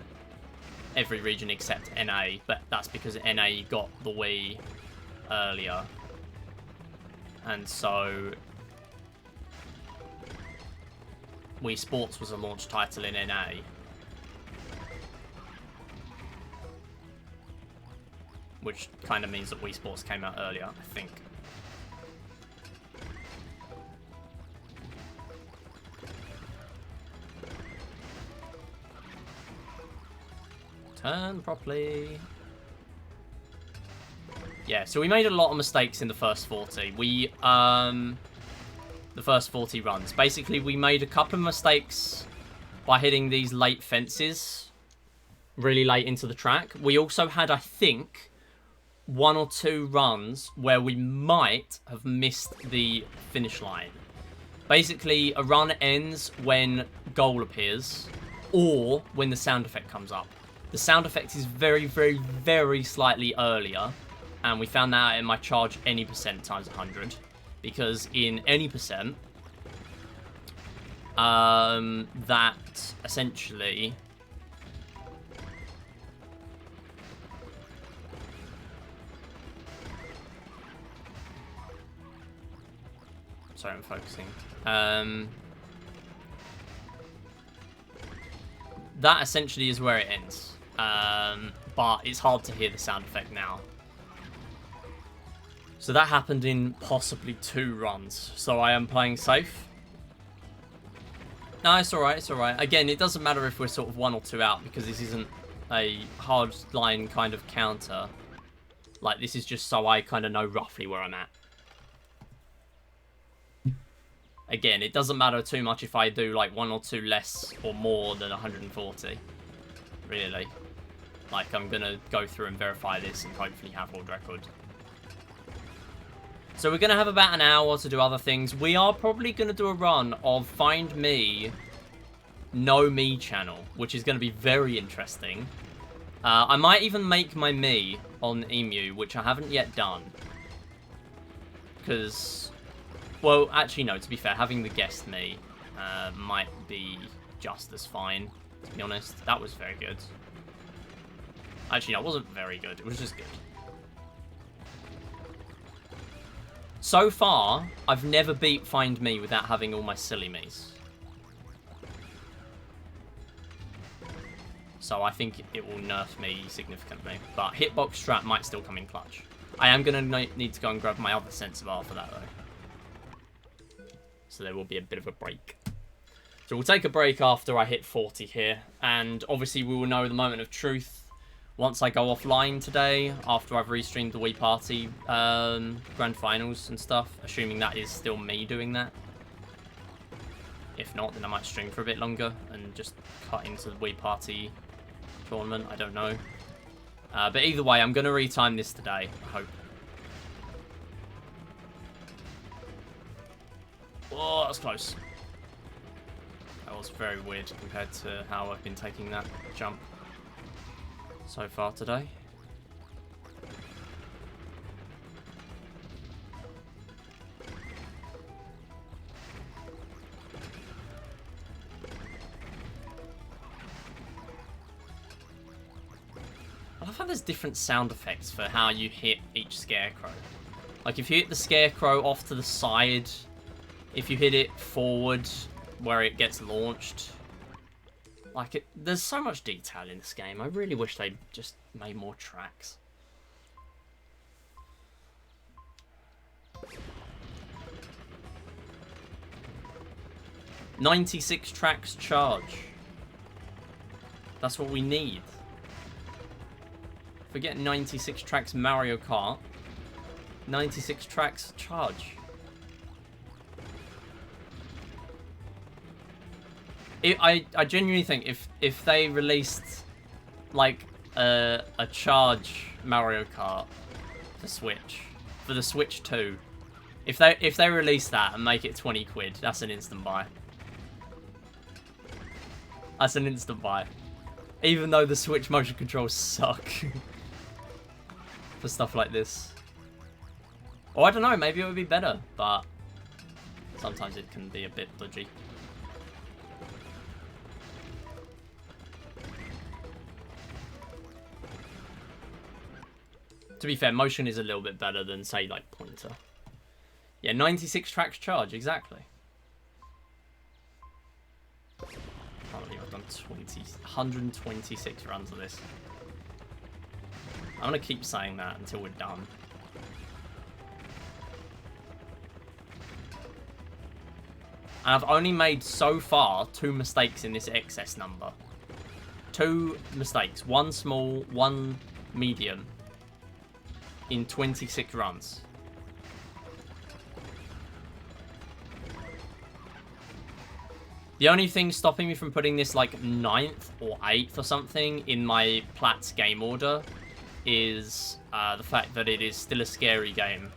every region except NA, but that's because NA got the Wii earlier. And so Wii Sports was a launch title in NA. Which kind of means that Wii Sports came out earlier, I think. Turn properly. Yeah, so we made a lot of mistakes in the first 40. The first 40 runs. Basically, we made a couple of mistakes by hitting these late fences really late into the track. We also had, I think, 1 or 2 runs where we might have missed the finish line. Basically, a run ends when goal appears or when the sound effect comes up. The sound effect is very, very, very slightly earlier, and we found that out in my charge any percent times 100, because in any percent, that essentially sorry, I'm focusing. That essentially is where it ends. But it's hard to hear the sound effect now. So that happened in possibly 2 runs. So I am playing safe. No, it's alright, it's alright. Again, it doesn't matter if we're sort of 1 or 2 out, because this isn't a hard line kind of counter. Like, this is just so I kind of know roughly where I'm at. Again, it doesn't matter too much if I do like 1 or 2 less or more than 140. Really. Like, I'm going to go through and verify this and hopefully have world record. So we're going to have about an hour to do other things. We are probably going to do a run of Find Me, No Me channel, which is going to be very interesting. I might even make my me on Emu, which I haven't yet done. Because... well, actually, no, to be fair, having the guest me might be just as fine, to be honest. That was very good. Actually, no, it wasn't very good. It was just good. So far, I've never beat Find Me without having all my silly me's. So I think it will nerf me significantly. But Hitbox Strat might still come in clutch. I am going to need to go and grab my other sensibar for that, though. So there will be a bit of a break. So we'll take a break after I hit 40 here. And obviously we will know the moment of truth once I go offline today, after I've restreamed the Wii Party Grand Finals and stuff. Assuming that is still me doing that. If not, then I might stream for a bit longer and just cut into the Wii Party tournament. I don't know. But either way, I'm going to retime this today, I hope. Oh, that was close. That was very weird compared to how I've been taking that jump so far today. I love how there's different sound effects for how you hit each scarecrow. Like if you hit the scarecrow off to the side, if you hit it forward where it gets launched. Like, there's so much detail in this game. I really wish they just made more tracks. "96 tracks charge." That's what we need. Forget 96 tracks Mario Kart. 96 tracks charge. I genuinely think if they released like a charge Mario Kart for Switch, for the Switch 2, if they release that and make it 20 quid, that's an instant buy. That's an instant buy. Even though the Switch motion controls suck for stuff like this. Or I don't know, maybe it would be better, but sometimes it can be a bit dodgy. To be fair, motion is a little bit better than, say, like, pointer. Yeah, 96 tracks charge, exactly. I can't believe I've done 126 runs of this. I'm going to keep saying that until we're done. And I've only made, so far, 2 mistakes in this excess number. 2 mistakes. 1 small, 1 medium. In 26 runs. The only thing stopping me from putting this like 9th or 8th or something in my Platts game order is the fact that it is still a scary game.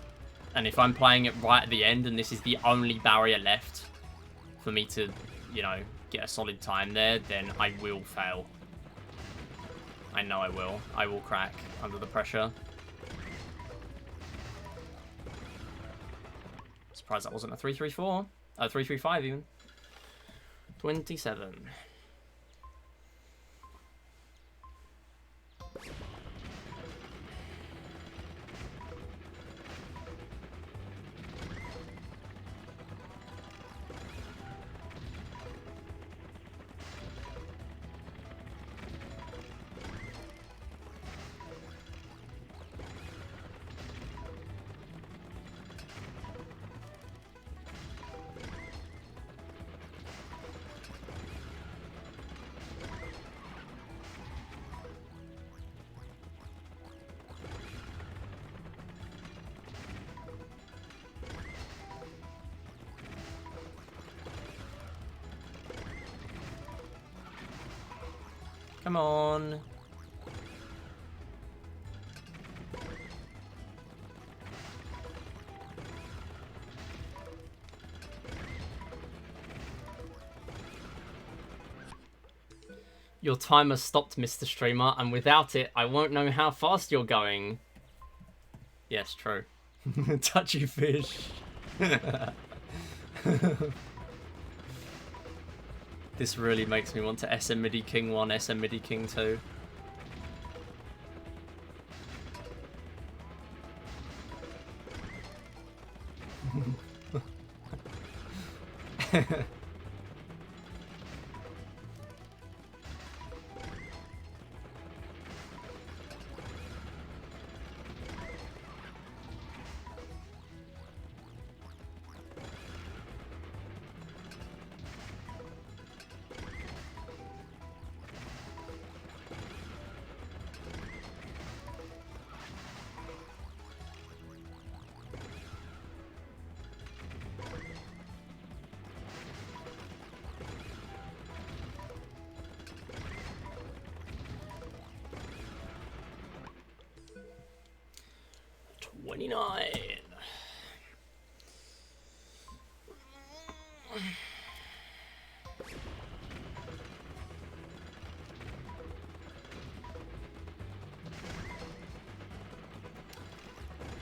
And if I'm playing it right at the end and this is the only barrier left for me to, you know, get a solid time there, then I will fail. I know I will. I will crack under the pressure. Surprised that wasn't a 3-3-4. 3-3-5 even. 27. Come on. Your timer stopped, Mr. Streamer, and without it, I won't know how fast you're going. Yes, true. Touchy fish. This really makes me want to SM Midi King 1, SM Midi King 2.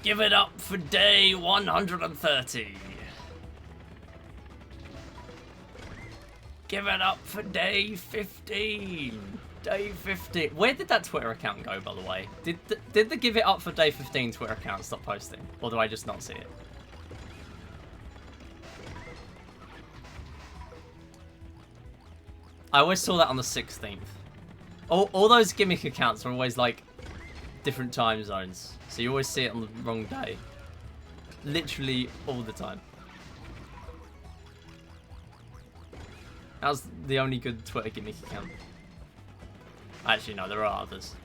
Give it up for day 130. Give it up for day 15. Day 15. Where did that Twitter account go, by the way? Did the Give It Up for Day 15 Twitter account stop posting? Or do I just not see it? I always saw that on the 16th. All those gimmick accounts are always like different time zones. So you always see it on the wrong day. Literally all the time. That was the only good Twitter gimmick account. Actually, no, there are others.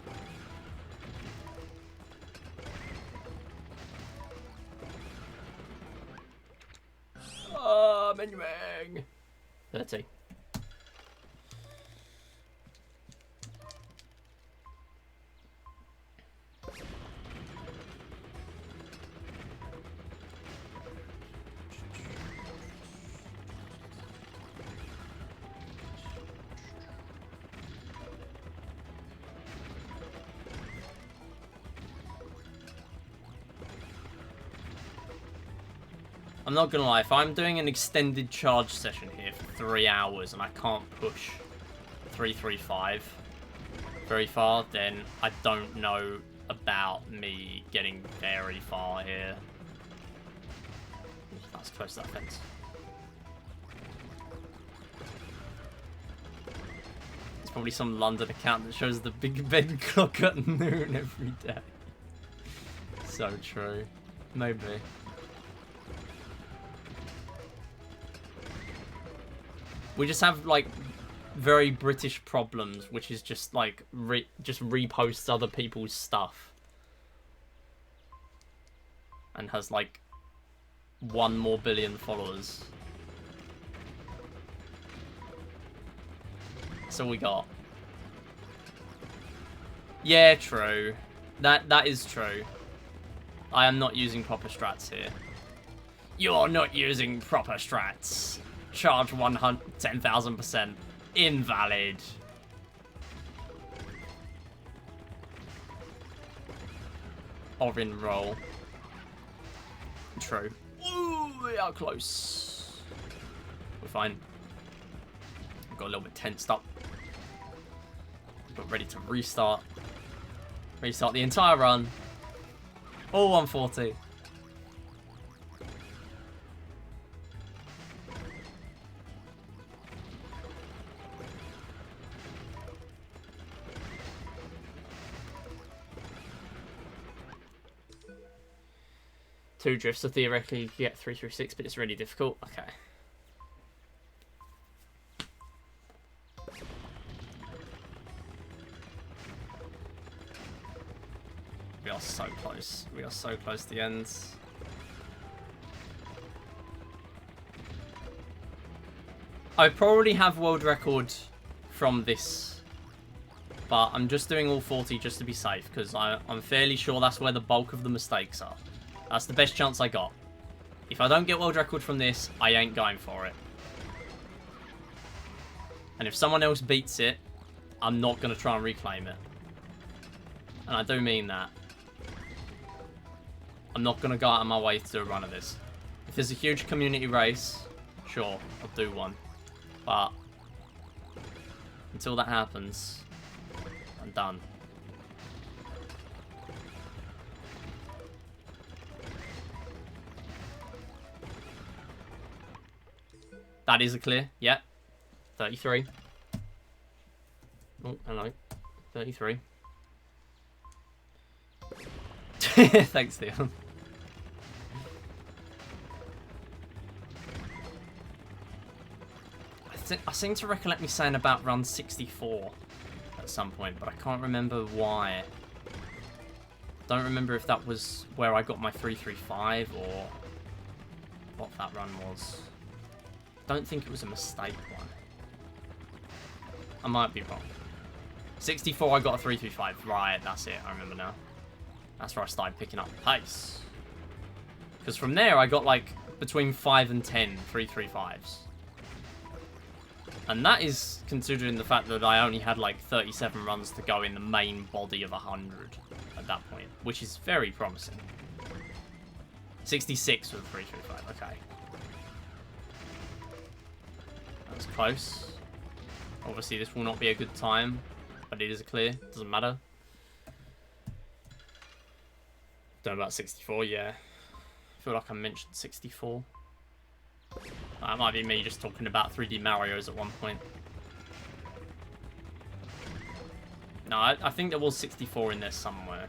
Oh, menu bang! 30. I'm not gonna lie, if I'm doing an extended charge session here for 3 hours and I can't push 335 very far, then I don't know about me getting very far here. That's close to that fence. It's probably some London account that shows the Big Ben clock at noon every day. So true. Maybe. We just have, like, very British problems, which is just like just reposts other people's stuff, and has like 1 more billion followers. That's all we got. Yeah, true. That is true. I am not using proper strats here. You're not using proper strats. Charge 10,000%. Invalid. Or in roll. True. Ooh, we are close. We're fine. Got a little bit tensed up. Got ready to restart. Restart the entire run. All 140. Two drifts, so theoretically you can get 336, but it's really difficult. Okay. We are so close. We are so close to the end. I probably have world record from this, but I'm just doing all 40 just to be safe, because I'm fairly sure that's where the bulk of the mistakes are. That's the best chance I got. If I don't get world record from this, I ain't going for it. And if someone else beats it, I'm not going to try and reclaim it. And I do mean that. I'm not going to go out of my way to do a run of this. If there's a huge community race, sure, I'll do one. But until that happens, I'm done. That is a clear, yeah. 33. Oh, hello. 33. Thanks, Theo. I seem to recollect me saying about run 64 at some point, but I can't remember why. Don't remember if that was where I got my 335 or what that run was. Don't think it was a mistake one. I might be wrong. 64, I got a 335. Right, that's it. I remember now. That's where I started picking up pace. Because from there, I got like between 5 and 10 335s. And that is considering the fact that I only had like 37 runs to go in the main body of 100 at that point, which is very promising. 66 with 335, okay. That was close. Obviously, this will not be a good time, but it is a clear. Doesn't matter. Don't know about 64, yeah. I feel like I mentioned 64. That might be me just talking about 3D Marios at one point. No, I think there was 64 in there somewhere.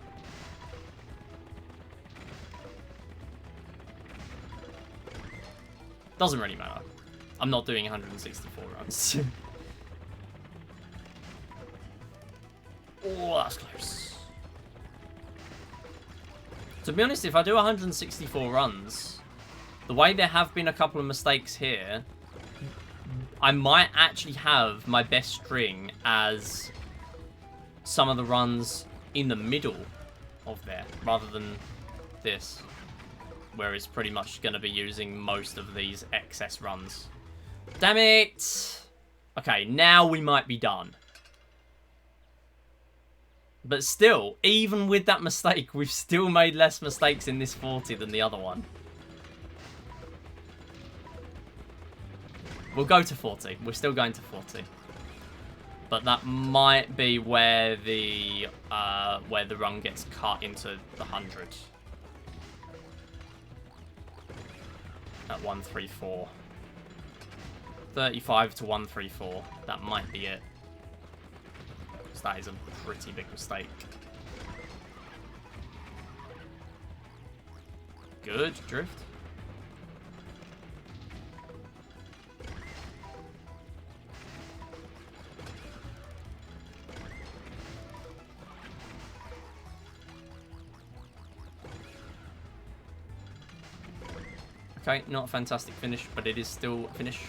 Doesn't really matter. I'm not doing 164 runs. Oh, that's close. To be honest, if I do 164 runs, the way there have been a couple of mistakes here, I might actually have my best string as some of the runs in the middle of there, rather than this, where it's pretty much going to be using most of these excess runs. Damn it! Okay, now we might be done. But still, even with that mistake, we've still made less mistakes in this 40 than the other one. We'll go to 40. We're still going to 40. But that might be where the run gets cut into the 100. At 134. 35 to 134. That might be it. Because that is a pretty big mistake. Good drift. Okay, not a fantastic finish, but it is still a finish.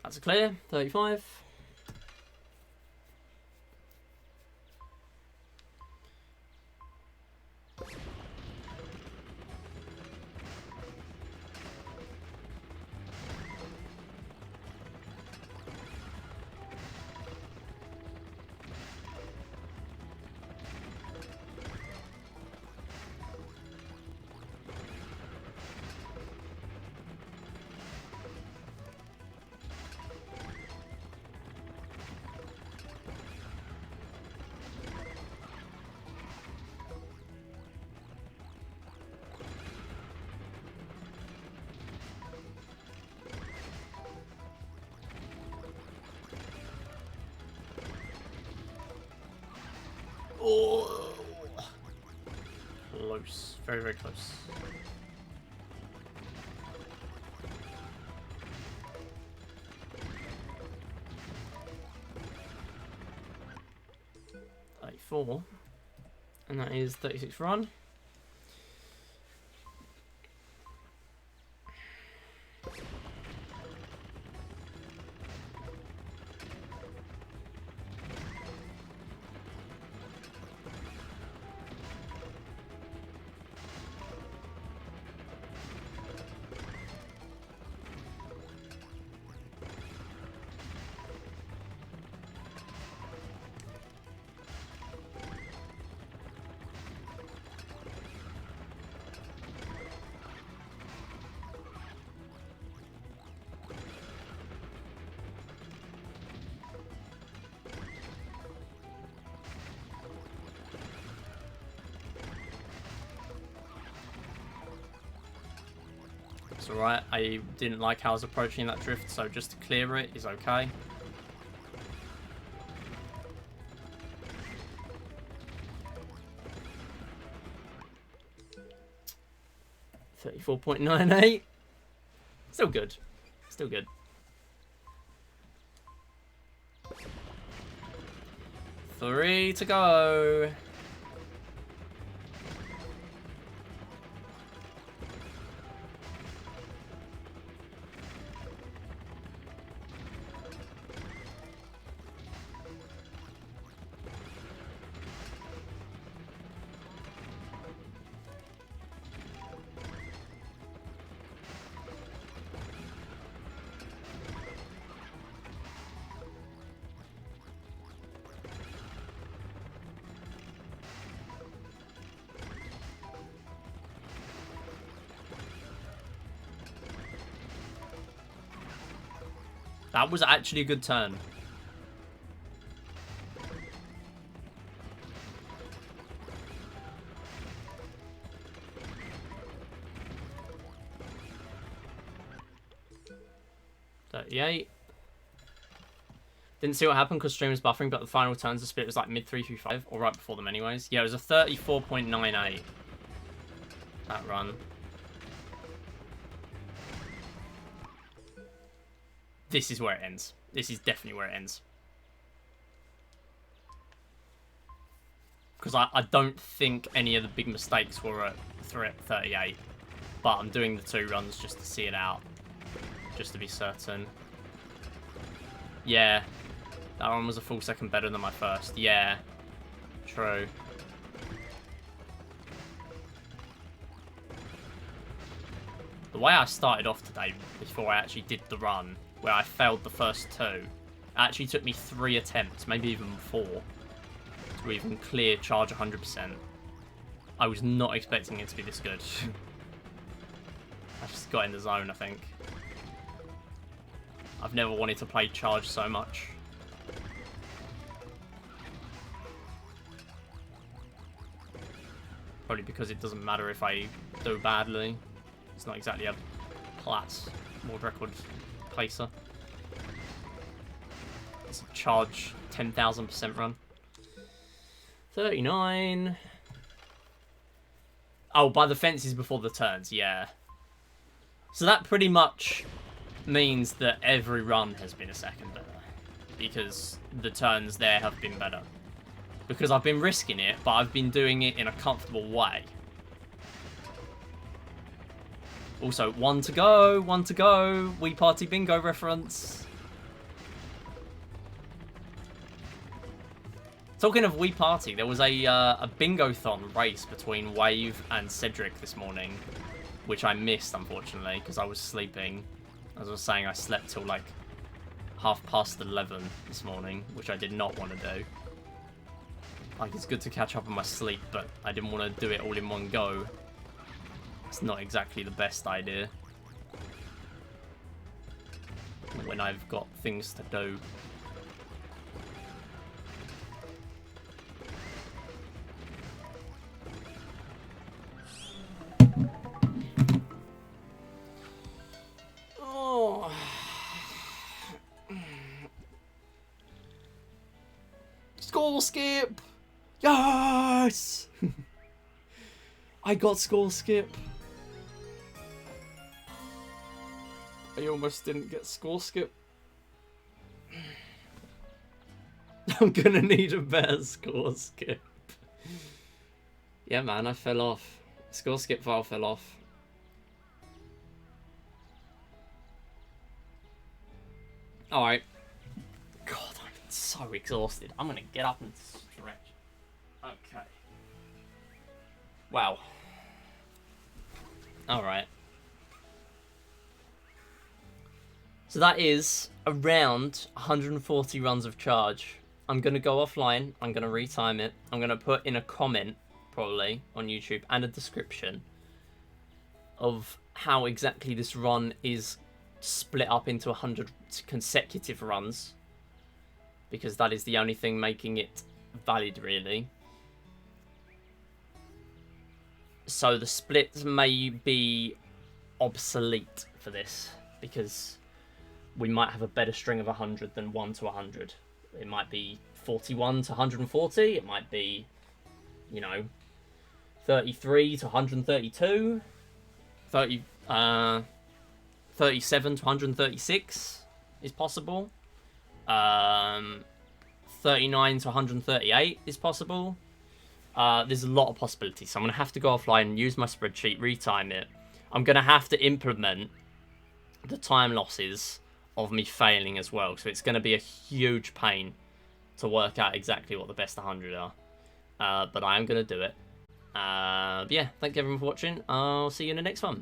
That's a clear, 35. Oh, close. Very, very close. .34, and that is 36 run. It's alright, I didn't like how I was approaching that drift, so just to clear it is okay. .34.98. Still good. Still good. Three to go. That was actually a good turn. .38. Didn't see what happened because stream was buffering, but the final turns the split was like mid 335, or right before them anyways. Yeah, it was a 34.98. That run. This is where it ends. This is definitely where it ends. Because I don't think any of the big mistakes were at 38. But I'm doing the 2 runs just to see it out. Just to be certain. Yeah. That one was a full second better than my first. Yeah. True. The way I started off today, before I actually did the run, where I failed the first 2, it actually took me 3 attempts, maybe even 4, to even clear charge 100%. I was not expecting it to be this good. I just got in the zone, I think. I've never wanted to play charge so much. Probably because it doesn't matter if I do badly. It's not exactly a Platz world record placer. It's a charge 10,000% run. 39. Oh, by the fences before the turns, yeah. So that pretty much means that every run has been a second better. Because the turns there have been better. because I've been risking it, but I've been doing it in a comfortable way. Also, 1 to go, 1 to go. Wii Party Bingo reference. Talking of Wii Party, there was a bingo-thon race between Wave and Cedric this morning, which I missed, unfortunately, because I was sleeping. As I was saying, I slept till like 11:30 this morning, which I did not want to do. Like, it's good to catch up on my sleep, but I didn't want to do it all in one go. It's not exactly the best idea when I've got things to do. Oh. Score skip! Yes! I got score skip. I almost didn't get score skip. I'm gonna need a better score skip. Yeah, man, I fell off. Score skip file fell off. Alright. God, I'm so exhausted. I'm gonna get up and stretch. Okay. Wow. Alright. So that is around 140 runs of charge. I'm going to go offline. I'm going to retime it. I'm going to put in a comment, probably, on YouTube and a description of how exactly this run is split up into 100 consecutive runs. Because that is the only thing making it valid, really. So the splits may be obsolete for this, because we might have a better string of 100 than 1 to 100. It might be 41 to 140. It might be, you know, 33 to 132. 37 to 136 is possible. 39 to 138 is possible. There's a lot of possibilities. So I'm going to have to go offline and use my spreadsheet, retime it. I'm going to have to implement the time losses of me failing as well. So it's going to be a huge pain to work out exactly what the best 100 are. But I am going to do it. Yeah, thank you everyone for watching. I'll see you in the next one.